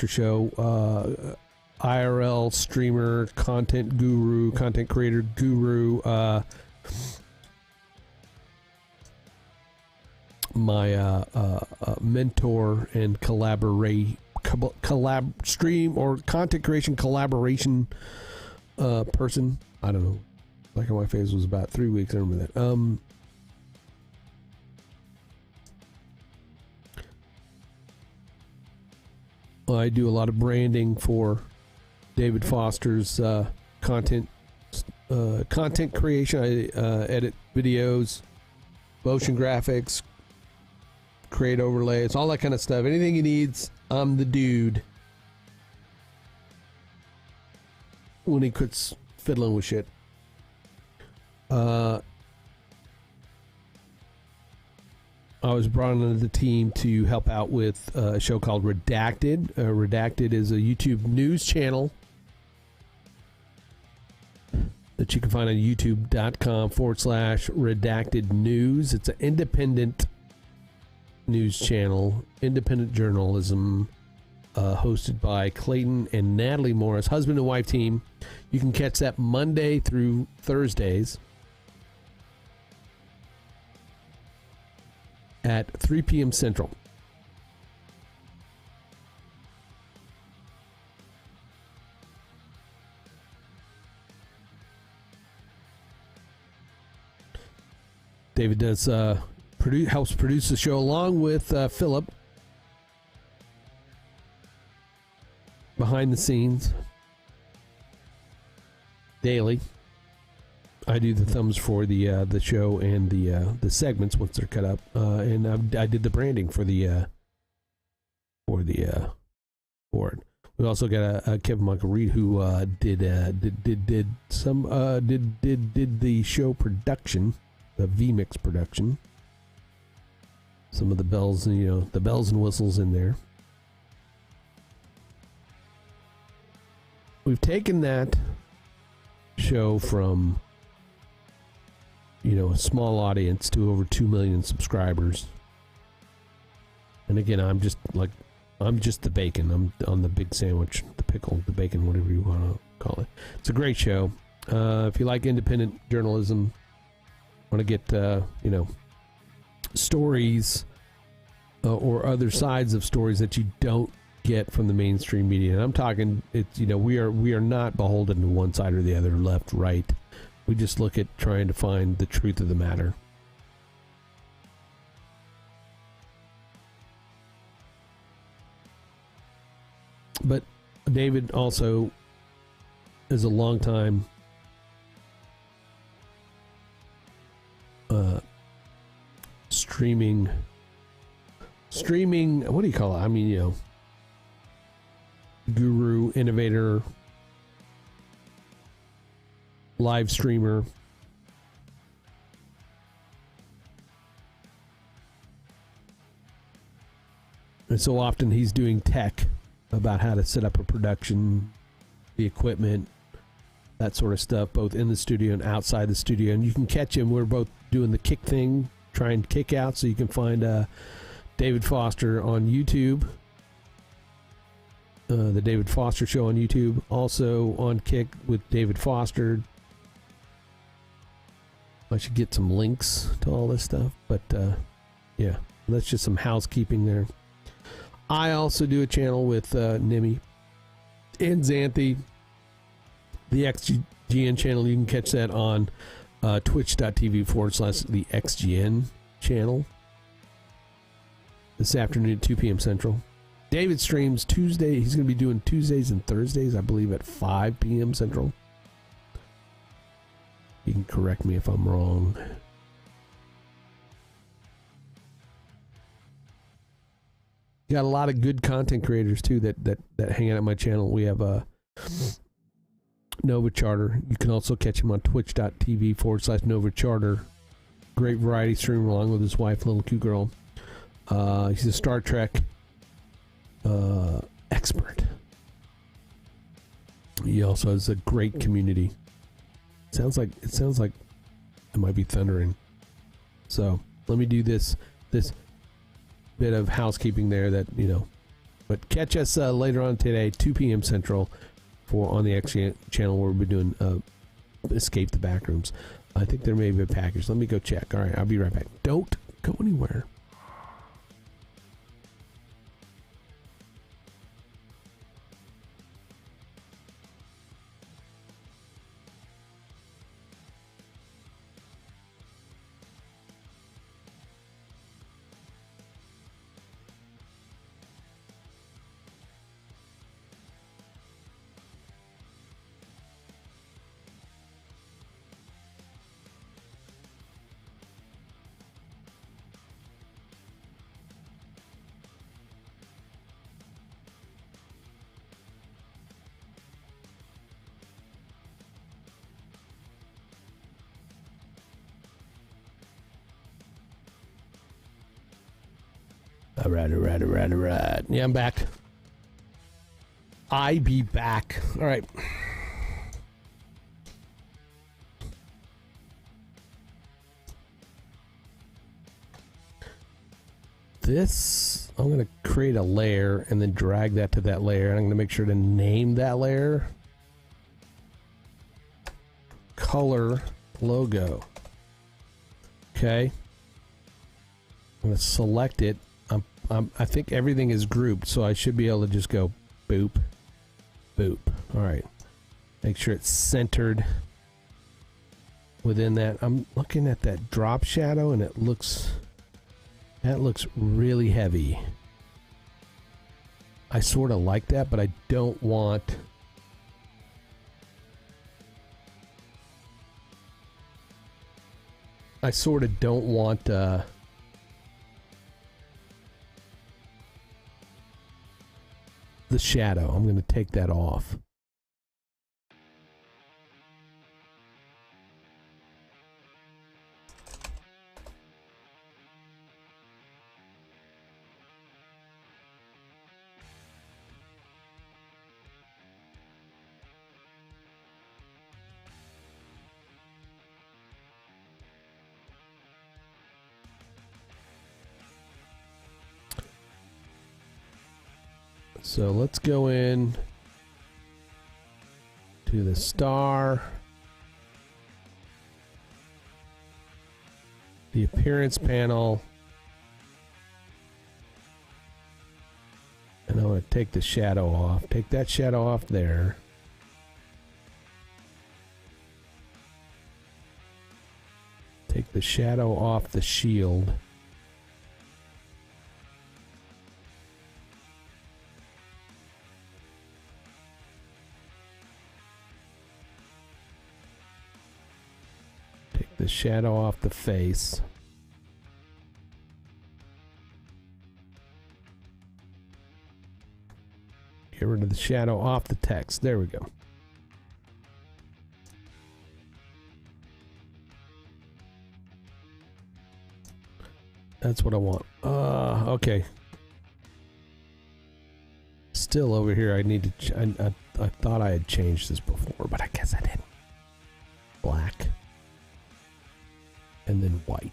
Show, IRL streamer, content guru, content creator guru, my mentor and stream or content creation collaboration person. I don't know. Like on my face was about 3 weeks. I remember that. I do a lot of branding for David Foster's content creation. I edit videos, motion graphics, create overlays, all that kind of stuff. Anything he needs, I'm the dude. When he quits fiddling with shit. I was brought into the team to help out with a show called Redacted. Redacted is a YouTube news channel that you can find on youtube.com/redacted news. It's an independent news channel, independent journalism, hosted by Clayton and Natalie Morris, husband and wife team. You can catch that Monday through Thursdays at 3 p.m. Central. David does helps produce the show along with Philip behind the scenes daily. I do the thumbs for the show and the segments once they're cut up, and I did the branding for the board. We also got Kevin Michael Reed who did the show production, the VMix production. Some of the bells, the bells and whistles in there. We've taken that show from a small audience to over 2 million subscribers. And again, I'm just the bacon. I'm on the big sandwich, the pickle, the bacon, whatever you want to call it. It's a great show. If you like independent journalism, want to get stories or other sides of stories that you don't get from the mainstream media. And I'm talking, we are not beholden to one side or the other, left, right. We just look at trying to find the truth of the matter. But David also is a long time streaming, what do you call it? Guru, innovator, live streamer. And so often he's doing tech about how to set up a production, the equipment, that sort of stuff, both in the studio and outside the studio. And you can catch him. We're both doing the kick thing, trying to kick out. So you can find David Foster on YouTube. The David Foster Show on YouTube. Also on Kick with David Foster. I should get some links to all this stuff. But, yeah, that's just some housekeeping there. I also do a channel with Nimi and Xanthi. The XGN channel, you can catch that on twitch.tv/the XGN channel this afternoon at 2 p.m. Central. David streams Tuesday. He's going to be doing Tuesdays and Thursdays, I believe, at 5 p.m. Central. You can correct me if I'm wrong. Got a lot of good content creators too that hang out on my channel. We have Nova Charter. You can also catch him on twitch.tv/Nova Charter. Great variety stream along with his wife, Little Cute Girl. He's a Star Trek expert. He also has a great community. It sounds like it might be thundering. So let me do this bit of housekeeping there that, you know. But catch us later on today, 2 p.m. Central, on the X channel where we'll be doing Escape the Backrooms. I think there may be a package. Let me go check. All right, I'll be right back. Don't go anywhere. All right. Yeah, I'm back. I be back. All right. This, I'm going to create a layer and then drag that to that layer. And I'm going to make sure to name that layer Color Logo. Okay. I'm going to select it. I think everything is grouped, so I should be able to just go boop, boop. All right. Make sure it's centered within that. I'm looking at that drop shadow, and that looks really heavy. I sort of like that, but I don't want... I sort of don't want... the shadow. I'm going to take that off. So let's go in to the star, the appearance panel, and I'm going to take the shadow off. Take that shadow off there. Take the shadow off the shield. The shadow off the face. Get rid of the shadow off the text. There we go. That's what I want. Okay. Still over here, I need to... I thought I had changed this before, but I guess I didn't. Black. And then white.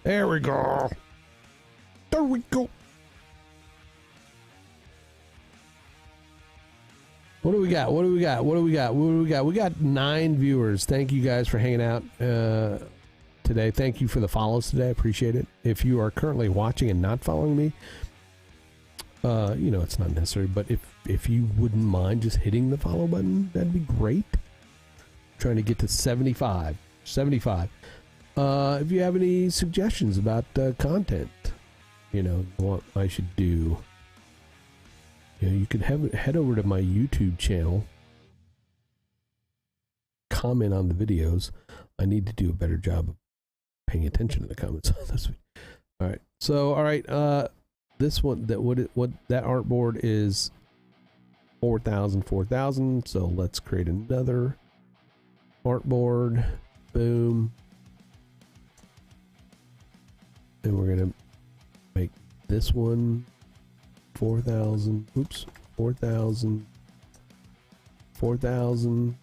There we go. There we go. What do we got? What do we got? What do we got? What do we got? We got 9 viewers. Thank you guys for hanging out today. Thank you for the follows today. I appreciate it. If you are currently watching and not following me, you know, it's not necessary, but if you wouldn't mind just hitting the follow button, that'd be great. Trying to get to 75. if you have any suggestions about content, what I should do, you could head over to my YouTube channel, comment on the videos. I need to do a better job of paying attention to the comments on this one. All right. So, all right. This one, what that artboard is 4,000. So let's create another artboard. Boom. And we're gonna make this one 4,000. Oops. 4,000. 4,000.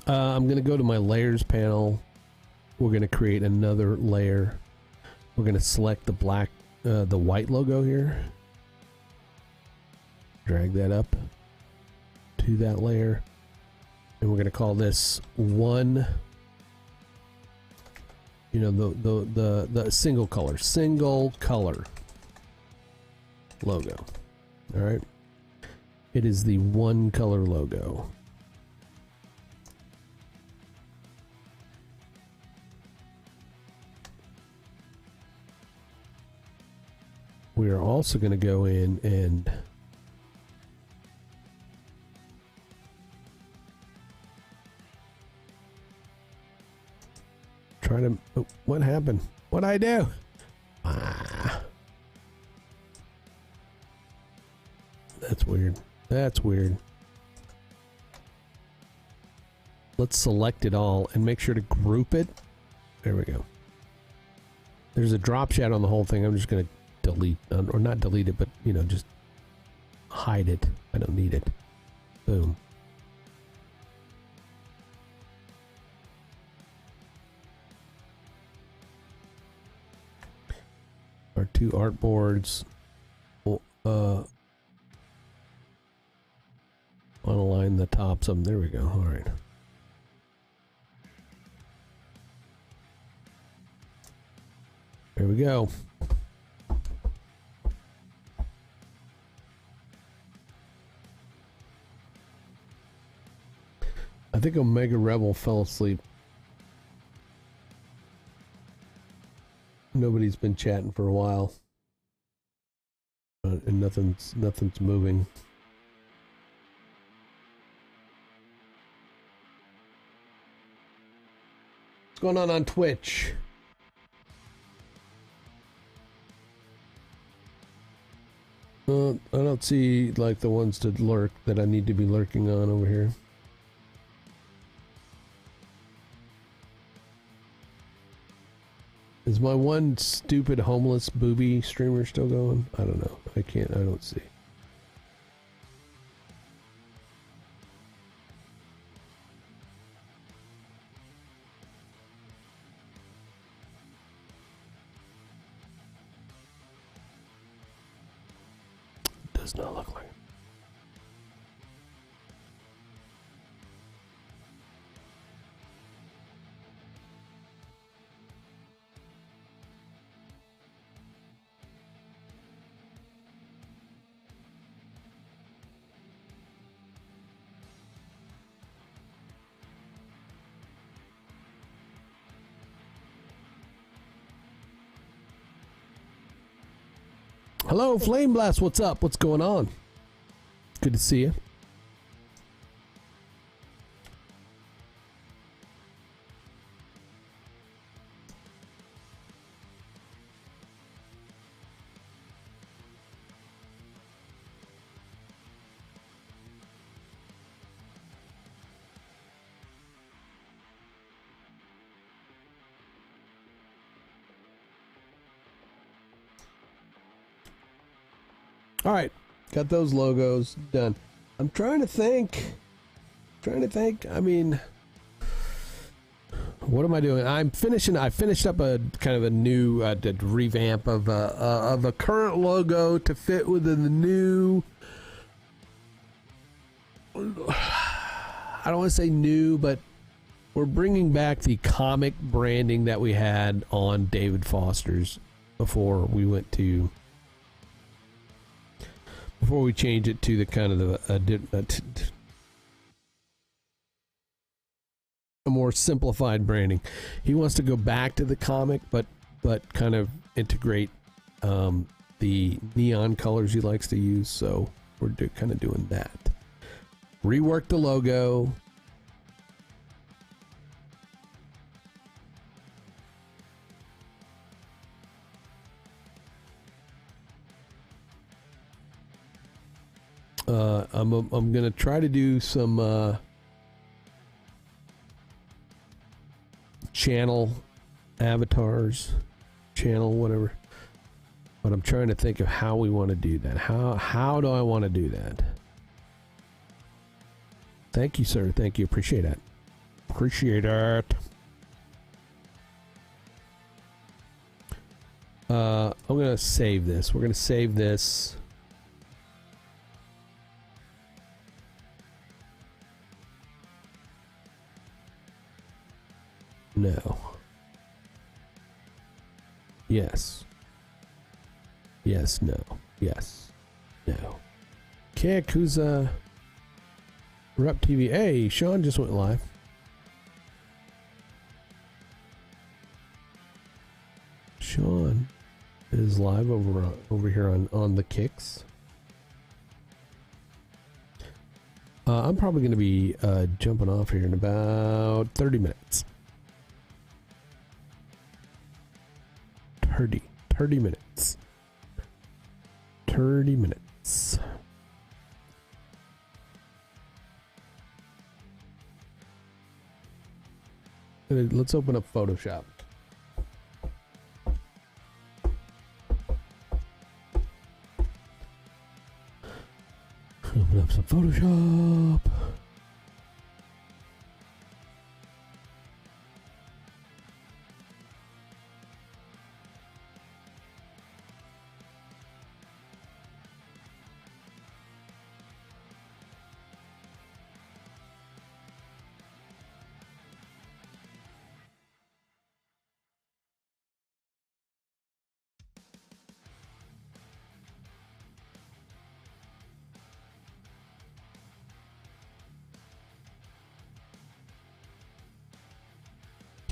I'm going to go to my layers panel. We're going to create another layer. We're going to select the the white logo here. Drag that up to that layer. And we're going to call this one, the single color logo. All right. It is the one color logo. We are also going to go in and try to... Oh, what happened? What'd I do? That's weird. That's weird. Let's select it all and make sure to group it. There we go. There's a drop shadow on the whole thing. I'm just going to delete, or not delete it, but just hide it. I don't need it. Boom. Our two artboards. Align the tops of them. There we go. All right. There we go. I think Omega Rebel fell asleep. Nobody's been chatting for a while, and nothing's moving. What's going on Twitch? I don't see like the ones to lurk that I need to be lurking on over here. Is my one stupid homeless booby streamer still going? I don't know. I don't see. Does not look like it. Hello, Flame Blast. What's up? What's going on? Good to see you. All right, got those logos done. I'm trying to think. I mean, what am I doing? I finished up a kind of a new revamp of a current logo to fit within the new. I don't want to say new, but we're bringing back the comic branding that we had on David Foster's before we changed it to the kind of a more simplified branding. He wants to go back to the comic, but kind of integrate the neon colors he likes to use. So we're kind of doing that. Rework the logo. I'm gonna try to do some channel avatars, channel whatever. But I'm trying to think of how we want to do that. How do I want to do that? Thank you, sir. Thank you. Appreciate it. Appreciate it. I'm gonna save this. We're gonna save this. No. Yes. Yes, no. Yes. No. Kick, who's Rep TV. Hey, Sean just went live. Sean is live over here on the Kicks. I'm probably going to be jumping off here in about 30 minutes. 30 minutes. 30 minutes. Let's open up Photoshop. Open up some Photoshop.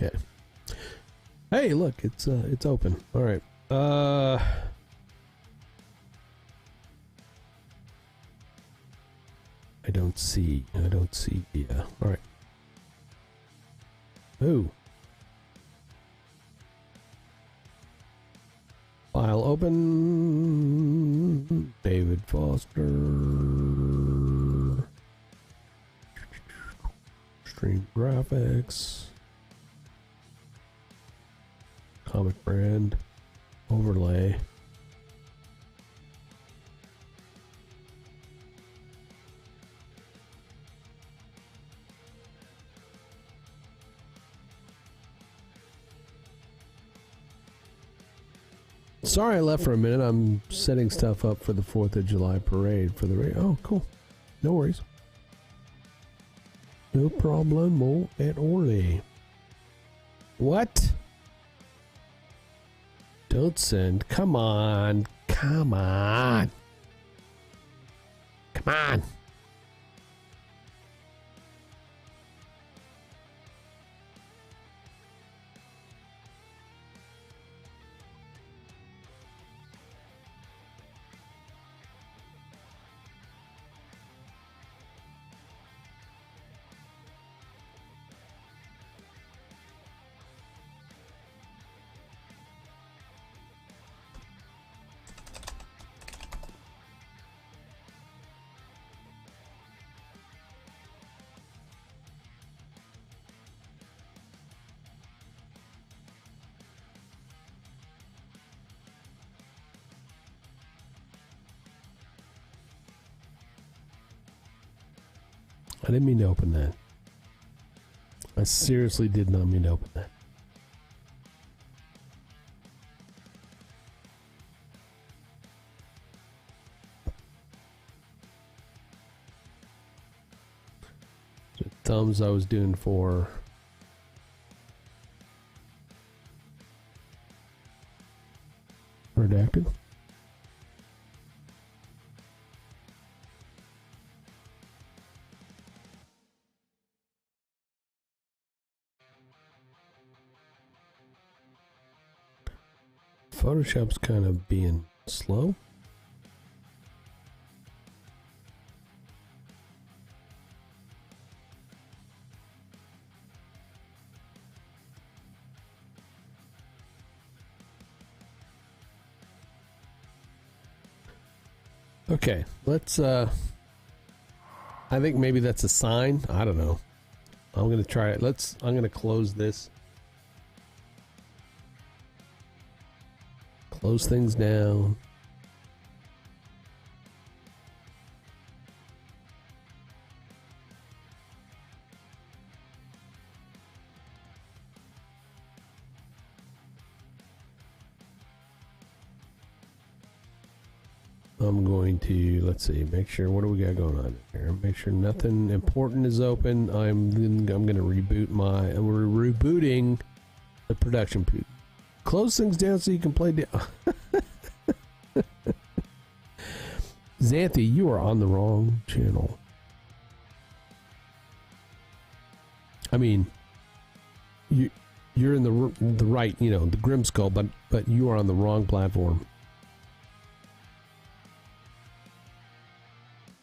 Okay. Hey, look, it's open. All right. I don't see. Yeah. All right. Ooh. File open. David Foster. Stream graphics. Comic brand. Overlay. Sorry I left for a minute. I'm setting stuff up for the 4th of July parade for the Oh, cool. No worries. No problemo at all. What? Don't send. Come on. Come on. Come on. I didn't mean to open that. I seriously did not mean to open that. The thumbs I was doing for Photoshop's kind of being slow. Okay, let's I think maybe that's a sign. I don't know. I'm gonna try it. I'm gonna close this. Close things down. I'm going to, let's see, make sure, what do we got going on here? Make sure nothing important is open. I'm going to reboot we're rebooting the production. Close things down so you can play down. Xanthi, you are on the wrong channel. I mean, you're in the right, the Grimskull, but you are on the wrong platform.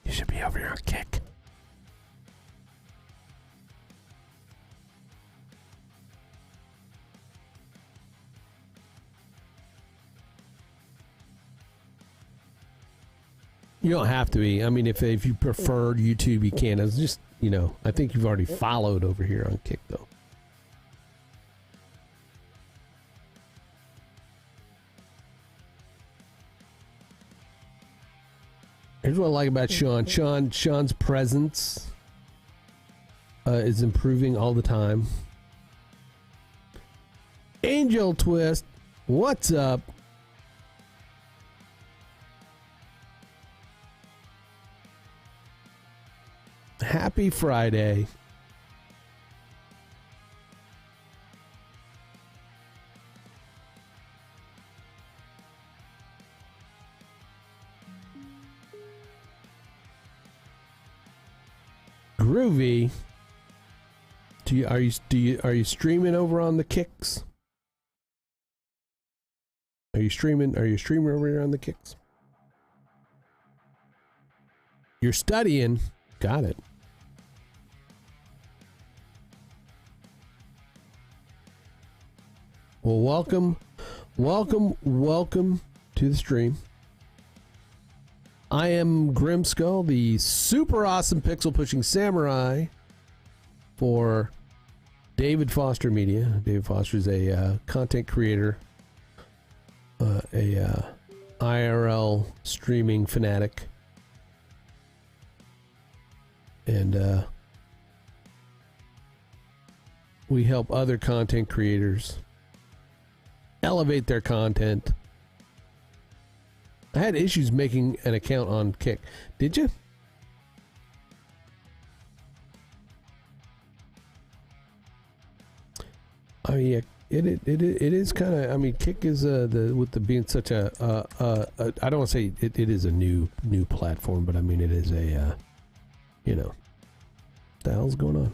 You should be over here on Kick. You don't have to be. I mean, if you prefer YouTube, you can. It's just, I think you've already followed over here on Kick, though. Here's what I like about Sean. Sean's presence is improving all the time. Angel Twist, what's up? Happy Friday. Groovy. Are you streaming over on the Kicks? Are you streaming over here on the Kicks? You're studying. Got it. Well, welcome to the stream. I am Grimskull, the super awesome pixel pushing samurai for David Foster Media. David Foster is a content creator, a IRL streaming fanatic, and we help other content creators elevate their content. I had issues making an account on Kick. Did you? I mean, yeah, it is kind of. I mean, Kick is being such a I don't want to say it is a new platform, but I mean it is a what the hell's going on?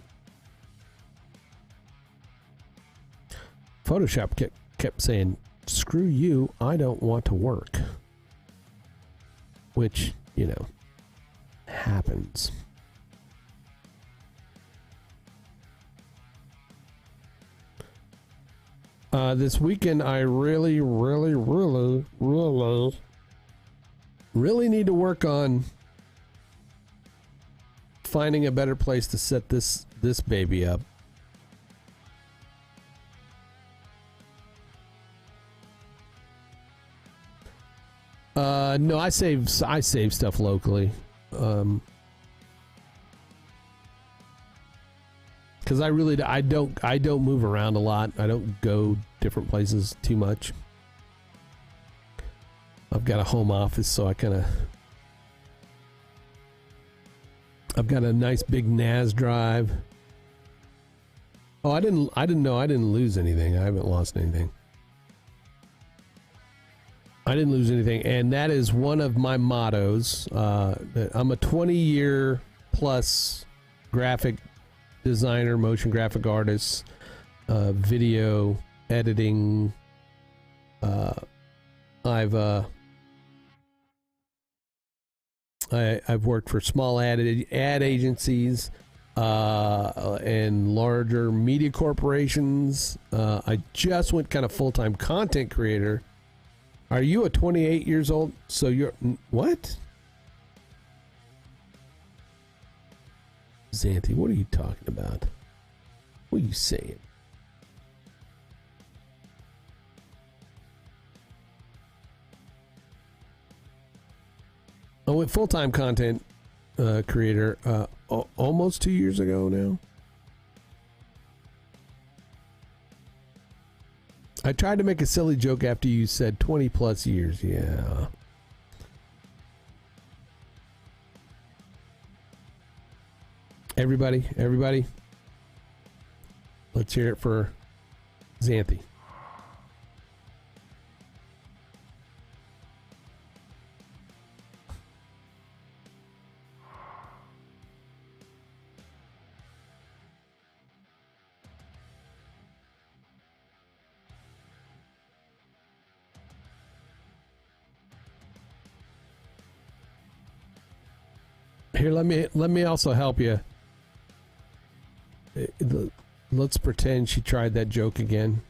Photoshop kept saying, "Screw you! I don't want to work." Which, happens. This weekend, I really need to work on finding a better place to set this baby up. No, I save stuff locally. Because I don't move around a lot. I don't go different places too much. I've got a home office, so I've got a nice big NAS drive. Oh, I didn't know I didn't lose anything. I haven't lost anything. I didn't lose anything, and that is one of my mottos. I'm a 20-year plus graphic designer, motion graphic artist, video editing, I've worked for small ad agencies and larger media corporations. I just went kind of full-time content creator. Are you a 28 years old? So you're what? Xanthi, what are you talking about? What are you saying? I went full-time content creator almost 2 years ago now. I tried to make a silly joke after you said 20 plus years. Yeah. Everybody, let's hear it for Xanthi. Here, let me also help you. Let's pretend she tried that joke again.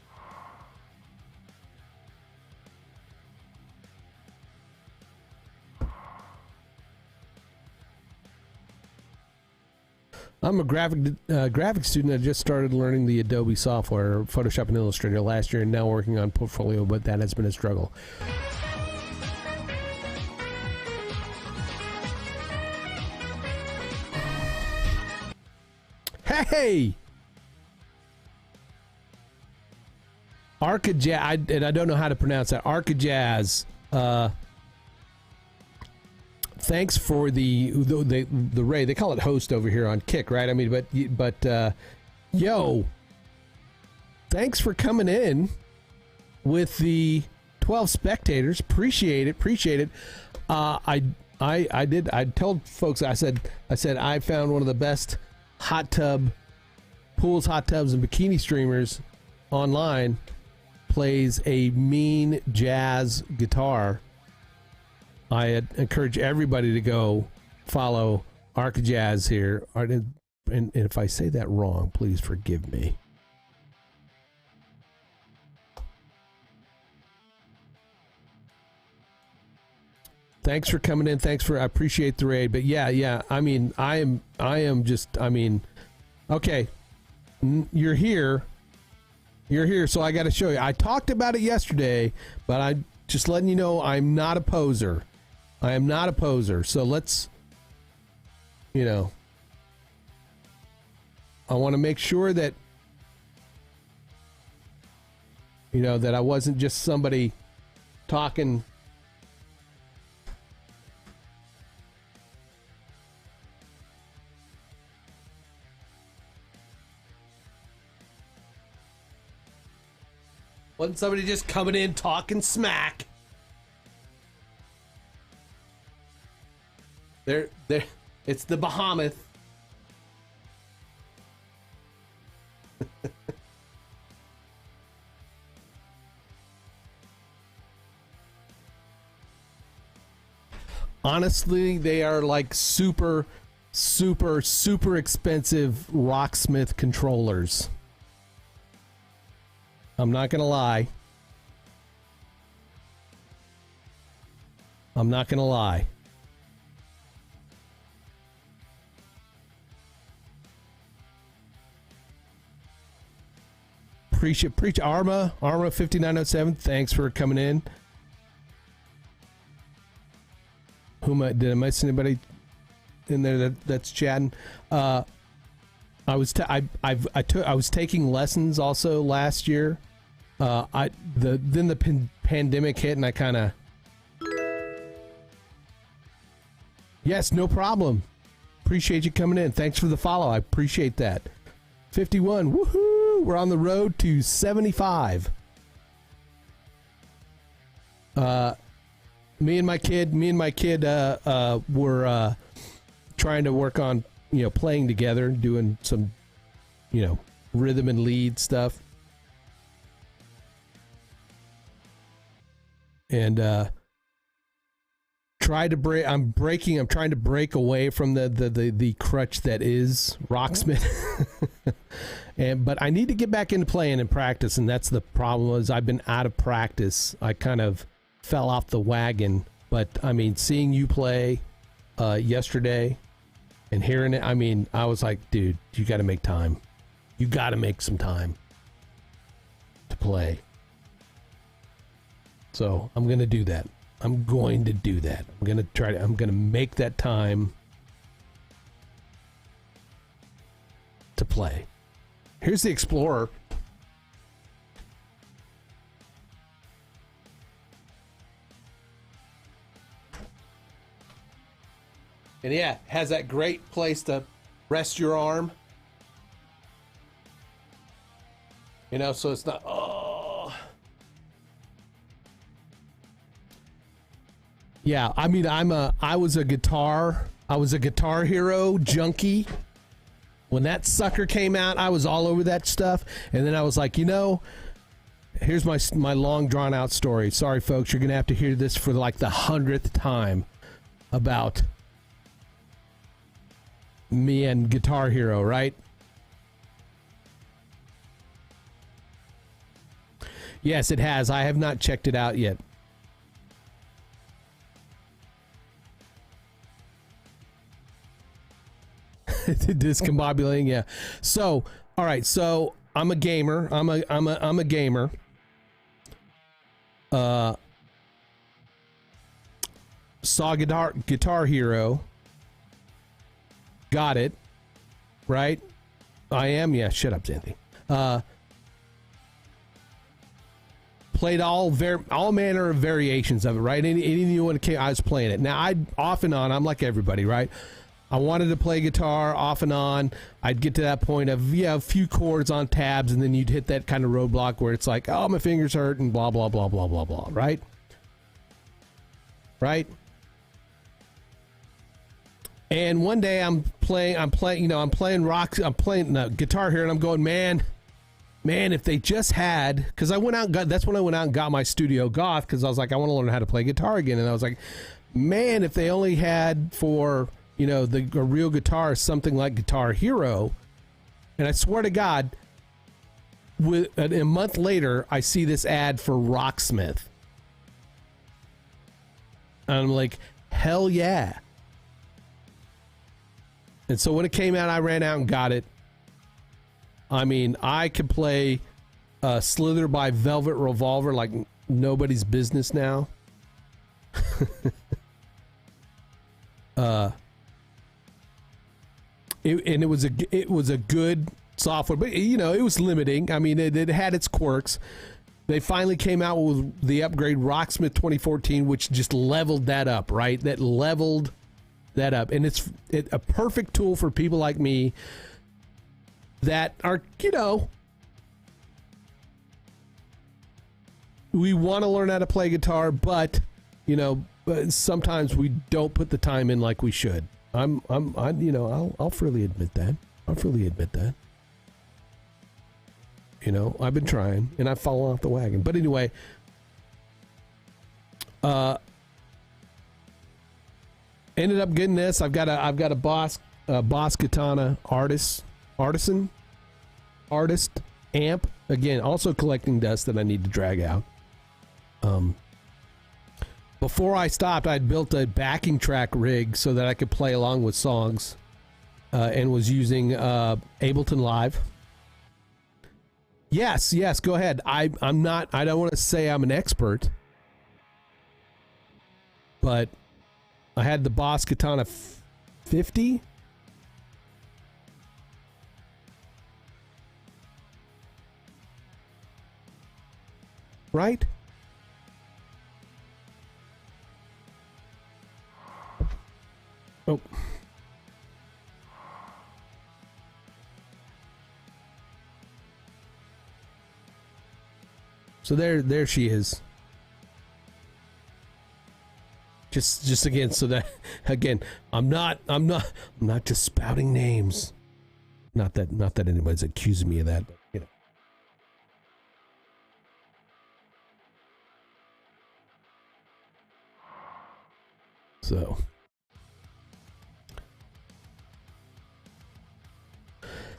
I'm a graphic student. I just started learning the Adobe software, Photoshop and Illustrator last year, and now working on Portfolio, but that has been a struggle. Hey! Arcajazz, and I don't know how to pronounce that. Arcajazz. Thanks for the raid. They call it host over here on Kick, right? I mean, but yo, thanks for coming in with the 12 spectators. Appreciate it. I told folks, I said I found one of the best hot tubs, hot tubs, and bikini streamers online. Plays a mean jazz guitar. I encourage everybody to go follow Arcajazz here. And if I say that wrong, please forgive me. Thanks for coming in. I appreciate the raid. But yeah. I mean, I am just, okay. You're here. So I got to show you. I talked about it yesterday, but I'm just letting you know I'm not a poser. I am not a poser. So let's, I want to make sure that, that I wasn't just somebody talking. Wasn't somebody just coming in talking smack. There, it's the Bahamut. Honestly, they are like super expensive Rocksmith controllers. I'm not gonna lie. Preach Arma 5907. Thanks for coming in. Did I miss anybody in there that's chatting? I was taking lessons also last year. Then the pandemic hit and I kind of. Yes, no problem. Appreciate you coming in. Thanks for the follow. I appreciate that. 51. Woohoo! We're on the road to 75. Me and my kid were trying to work on, playing together, doing some, rhythm and lead stuff. and try to break. I'm trying to break away from the crutch that is Rocksmith. But I need to get back into playing and practice, and that's the problem. Is I've been out of practice. I kind of fell off the wagon. But I mean, seeing you play yesterday and hearing it, I mean, I was like, dude, you got to make time. You got to make some time to play. So I'm gonna do that. I'm going to make that time to play. Here's the Explorer. And yeah, has that great place to rest your arm. You know, so it's not, oh. Yeah, I mean, I was a Guitar Hero junkie. When that sucker came out, I was all over that stuff. And then I was like, you know, here's my long drawn out story. Sorry, folks, you're going to have to hear this for like the 100th time about me and Guitar Hero, right? Yes, it has. I have not checked it out yet. Discombobulating, yeah. So, all right. So I'm a gamer. I'm a gamer. Saw Guitar Hero. Got it. Right. I am. Yeah. Shut up, Xanthi. Played all manner of variations of it. Right. Any new one came, I was playing it. Now I off and on. I'm like everybody. Right. I wanted to play guitar off and on. I'd get to that point of, yeah, a few chords on tabs, and then you'd hit that kind of roadblock where it's like, oh, my fingers hurt and blah, blah, blah, blah, blah, blah, right? Right? And one day I'm playing Guitar Hero, and I'm going, man, if they just had, because I went out, that's when I went out and got my Studio Goth, because I was like, I want to learn how to play guitar again. And I was like, man, if they only had for, you know, a real guitar, something like Guitar Hero. And I swear to God, a month later, I see this ad for Rocksmith. And I'm like, hell yeah. And so when it came out, I ran out and got it. I mean, I could play Slither by Velvet Revolver like nobody's business now. It was a good software, but you know, it was limiting. I mean, it had its quirks. They finally came out with the upgrade Rocksmith 2014, which just leveled that up, right? That leveled that up, and it's a perfect tool for people like me that are, you know, we want to learn how to play guitar, but you know, sometimes we don't put the time in like we should. I'll freely admit that. You know, I've been trying and I've fallen off the wagon. But anyway, ended up getting this. I've got a Boss Katana artist amp. Again, also collecting dust that I need to drag out. Before I stopped, I'd built a backing track rig so that I could play along with songs, and was using Ableton Live. Yes, go ahead. I don't want to say I'm an expert, but I had the Boss Katana 50. Right? Oh. So there she is. Just again, so that again, I'm not just spouting names. Not that anybody's accusing me of that, but you know. So.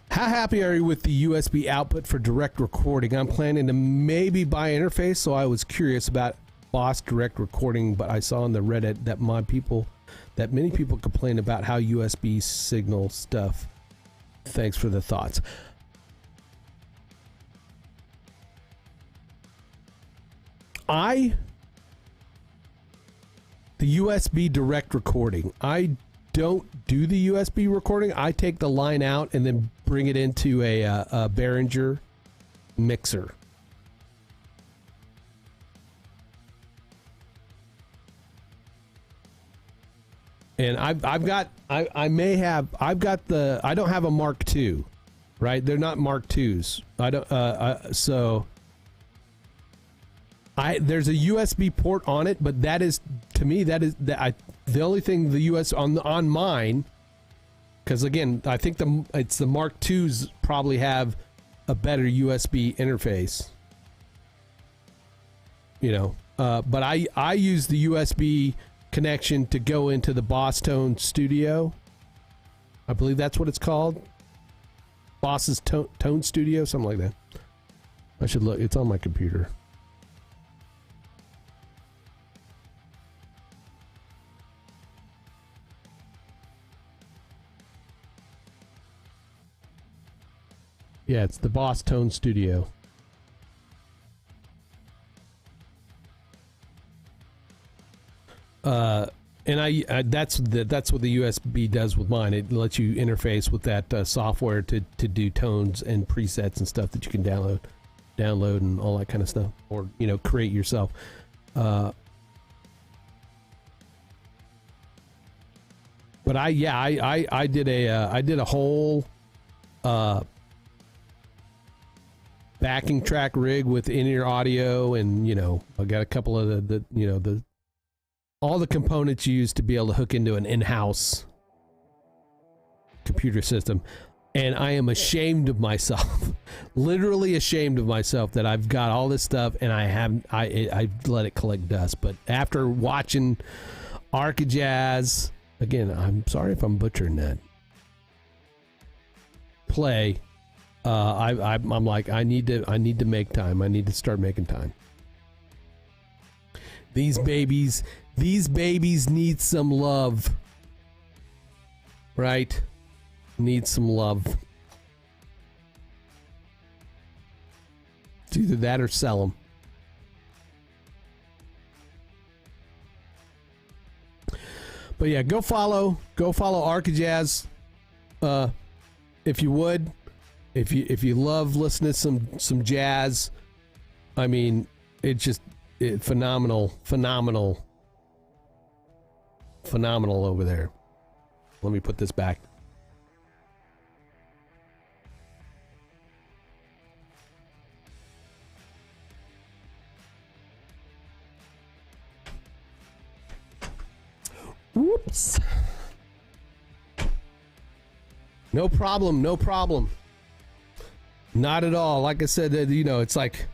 How happy are you with the USB output for direct recording? I'm planning to maybe buy an interface, so I was curious about Boss Direct Recording, but I saw on the Reddit that many people complain about how USB signal stuff. Thanks for the thoughts. The USB direct recording, I don't do the USB recording. I take the line out and then bring it into a Behringer mixer. And I don't have a Mark II, right? They're not Mark IIs. There's a USB port on it, but that is, to me, the only thing the US on mine, because again, I think it's the Mark IIs probably have a better USB interface, but I use the USB connection to go into the Boss Tone Studio. I believe that's what it's called. Boss's Tone Studio, something like that. I should look. It's on my computer. Yeah, it's the Boss Tone Studio. And that's what the USB does with mine. It lets you interface with that software to do tones and presets and stuff that you can download and all that kind of stuff, or create yourself. But I did a whole backing track rig with in-ear audio, and I got a couple of the all the components used to be able to hook into an in-house computer system. And I am ashamed of myself, literally ashamed of myself, that I've got all this stuff and I let it collect dust. But after watching Arcajazz, again, I'm sorry if I'm butchering that, play, I'm like, I need to make time. I need to start making time. These babies need some love, right? Need some love. It's either that or sell them. But yeah, go follow Arcajazz, if you would. If you love listening to some jazz, I mean, it's phenomenal over there. Let me put this back. Whoops. No problem. Not at all. Like I said, it's like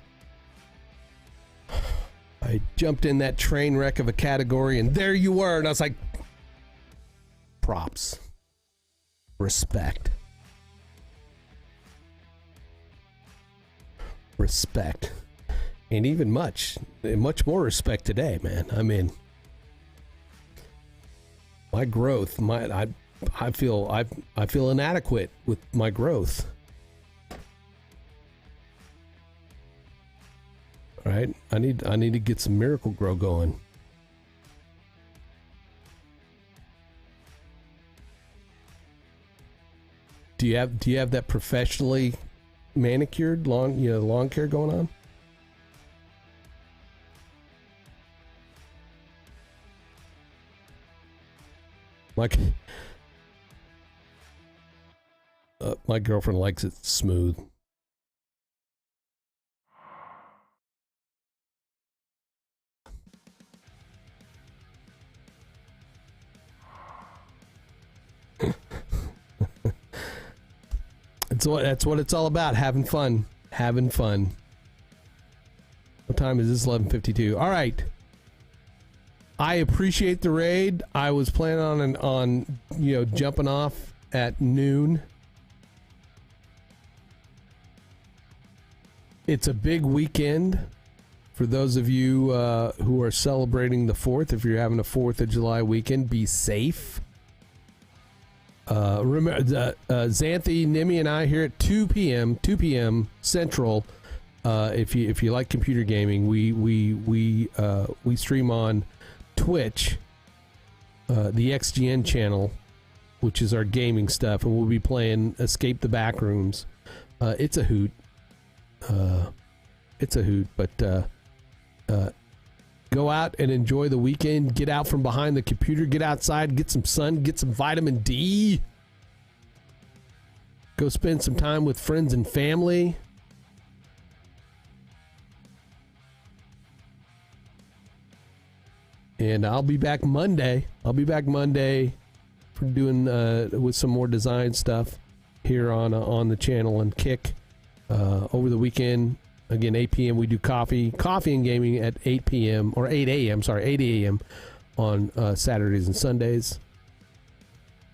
I jumped in that train wreck of a category and there you were. And I was like, props. Respect. And even much more respect today, man. I mean, my growth, I feel inadequate with my growth. Right? I need to get some Miracle Grow going. Do you have that professionally manicured lawn care going on? Like, my girlfriend likes it smooth. That's what it's all about. Having fun. What time is this? 11:52. All right. I appreciate the raid. I was planning on jumping off at noon. It's a big weekend for those of you who are celebrating the 4th. If you're having a 4th of July weekend, be safe. Remember, Xanthi, Nimi, and I here at 2 p.m. Central. If you like computer gaming, we stream on Twitch, the XGN channel, which is our gaming stuff, and we'll be playing Escape the Backrooms. It's a hoot. But go out and enjoy the weekend. Get out from behind the computer. Get outside. Get some sun. Get some vitamin D. Go spend some time with friends and family. And I'll be back Monday. For doing with some more design stuff here on the channel and Kick over the weekend. Again, 8 p.m. we do coffee and gaming at 8 p.m. or 8 a.m. Sorry, 8 a.m. on Saturdays and Sundays.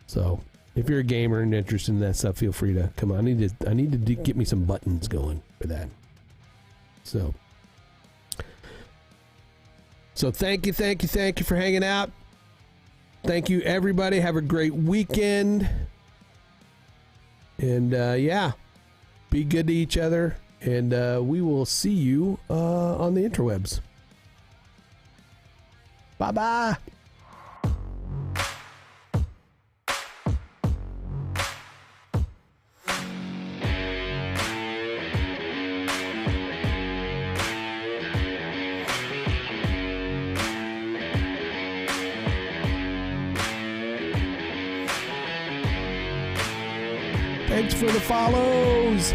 So if you're a gamer and interested in that stuff, feel free to come on. I need to get me some buttons going for that. So thank you for hanging out. Thank you, everybody. Have a great weekend. And be good to each other. And we will see you on the interwebs. Bye-bye. Thanks for the follows.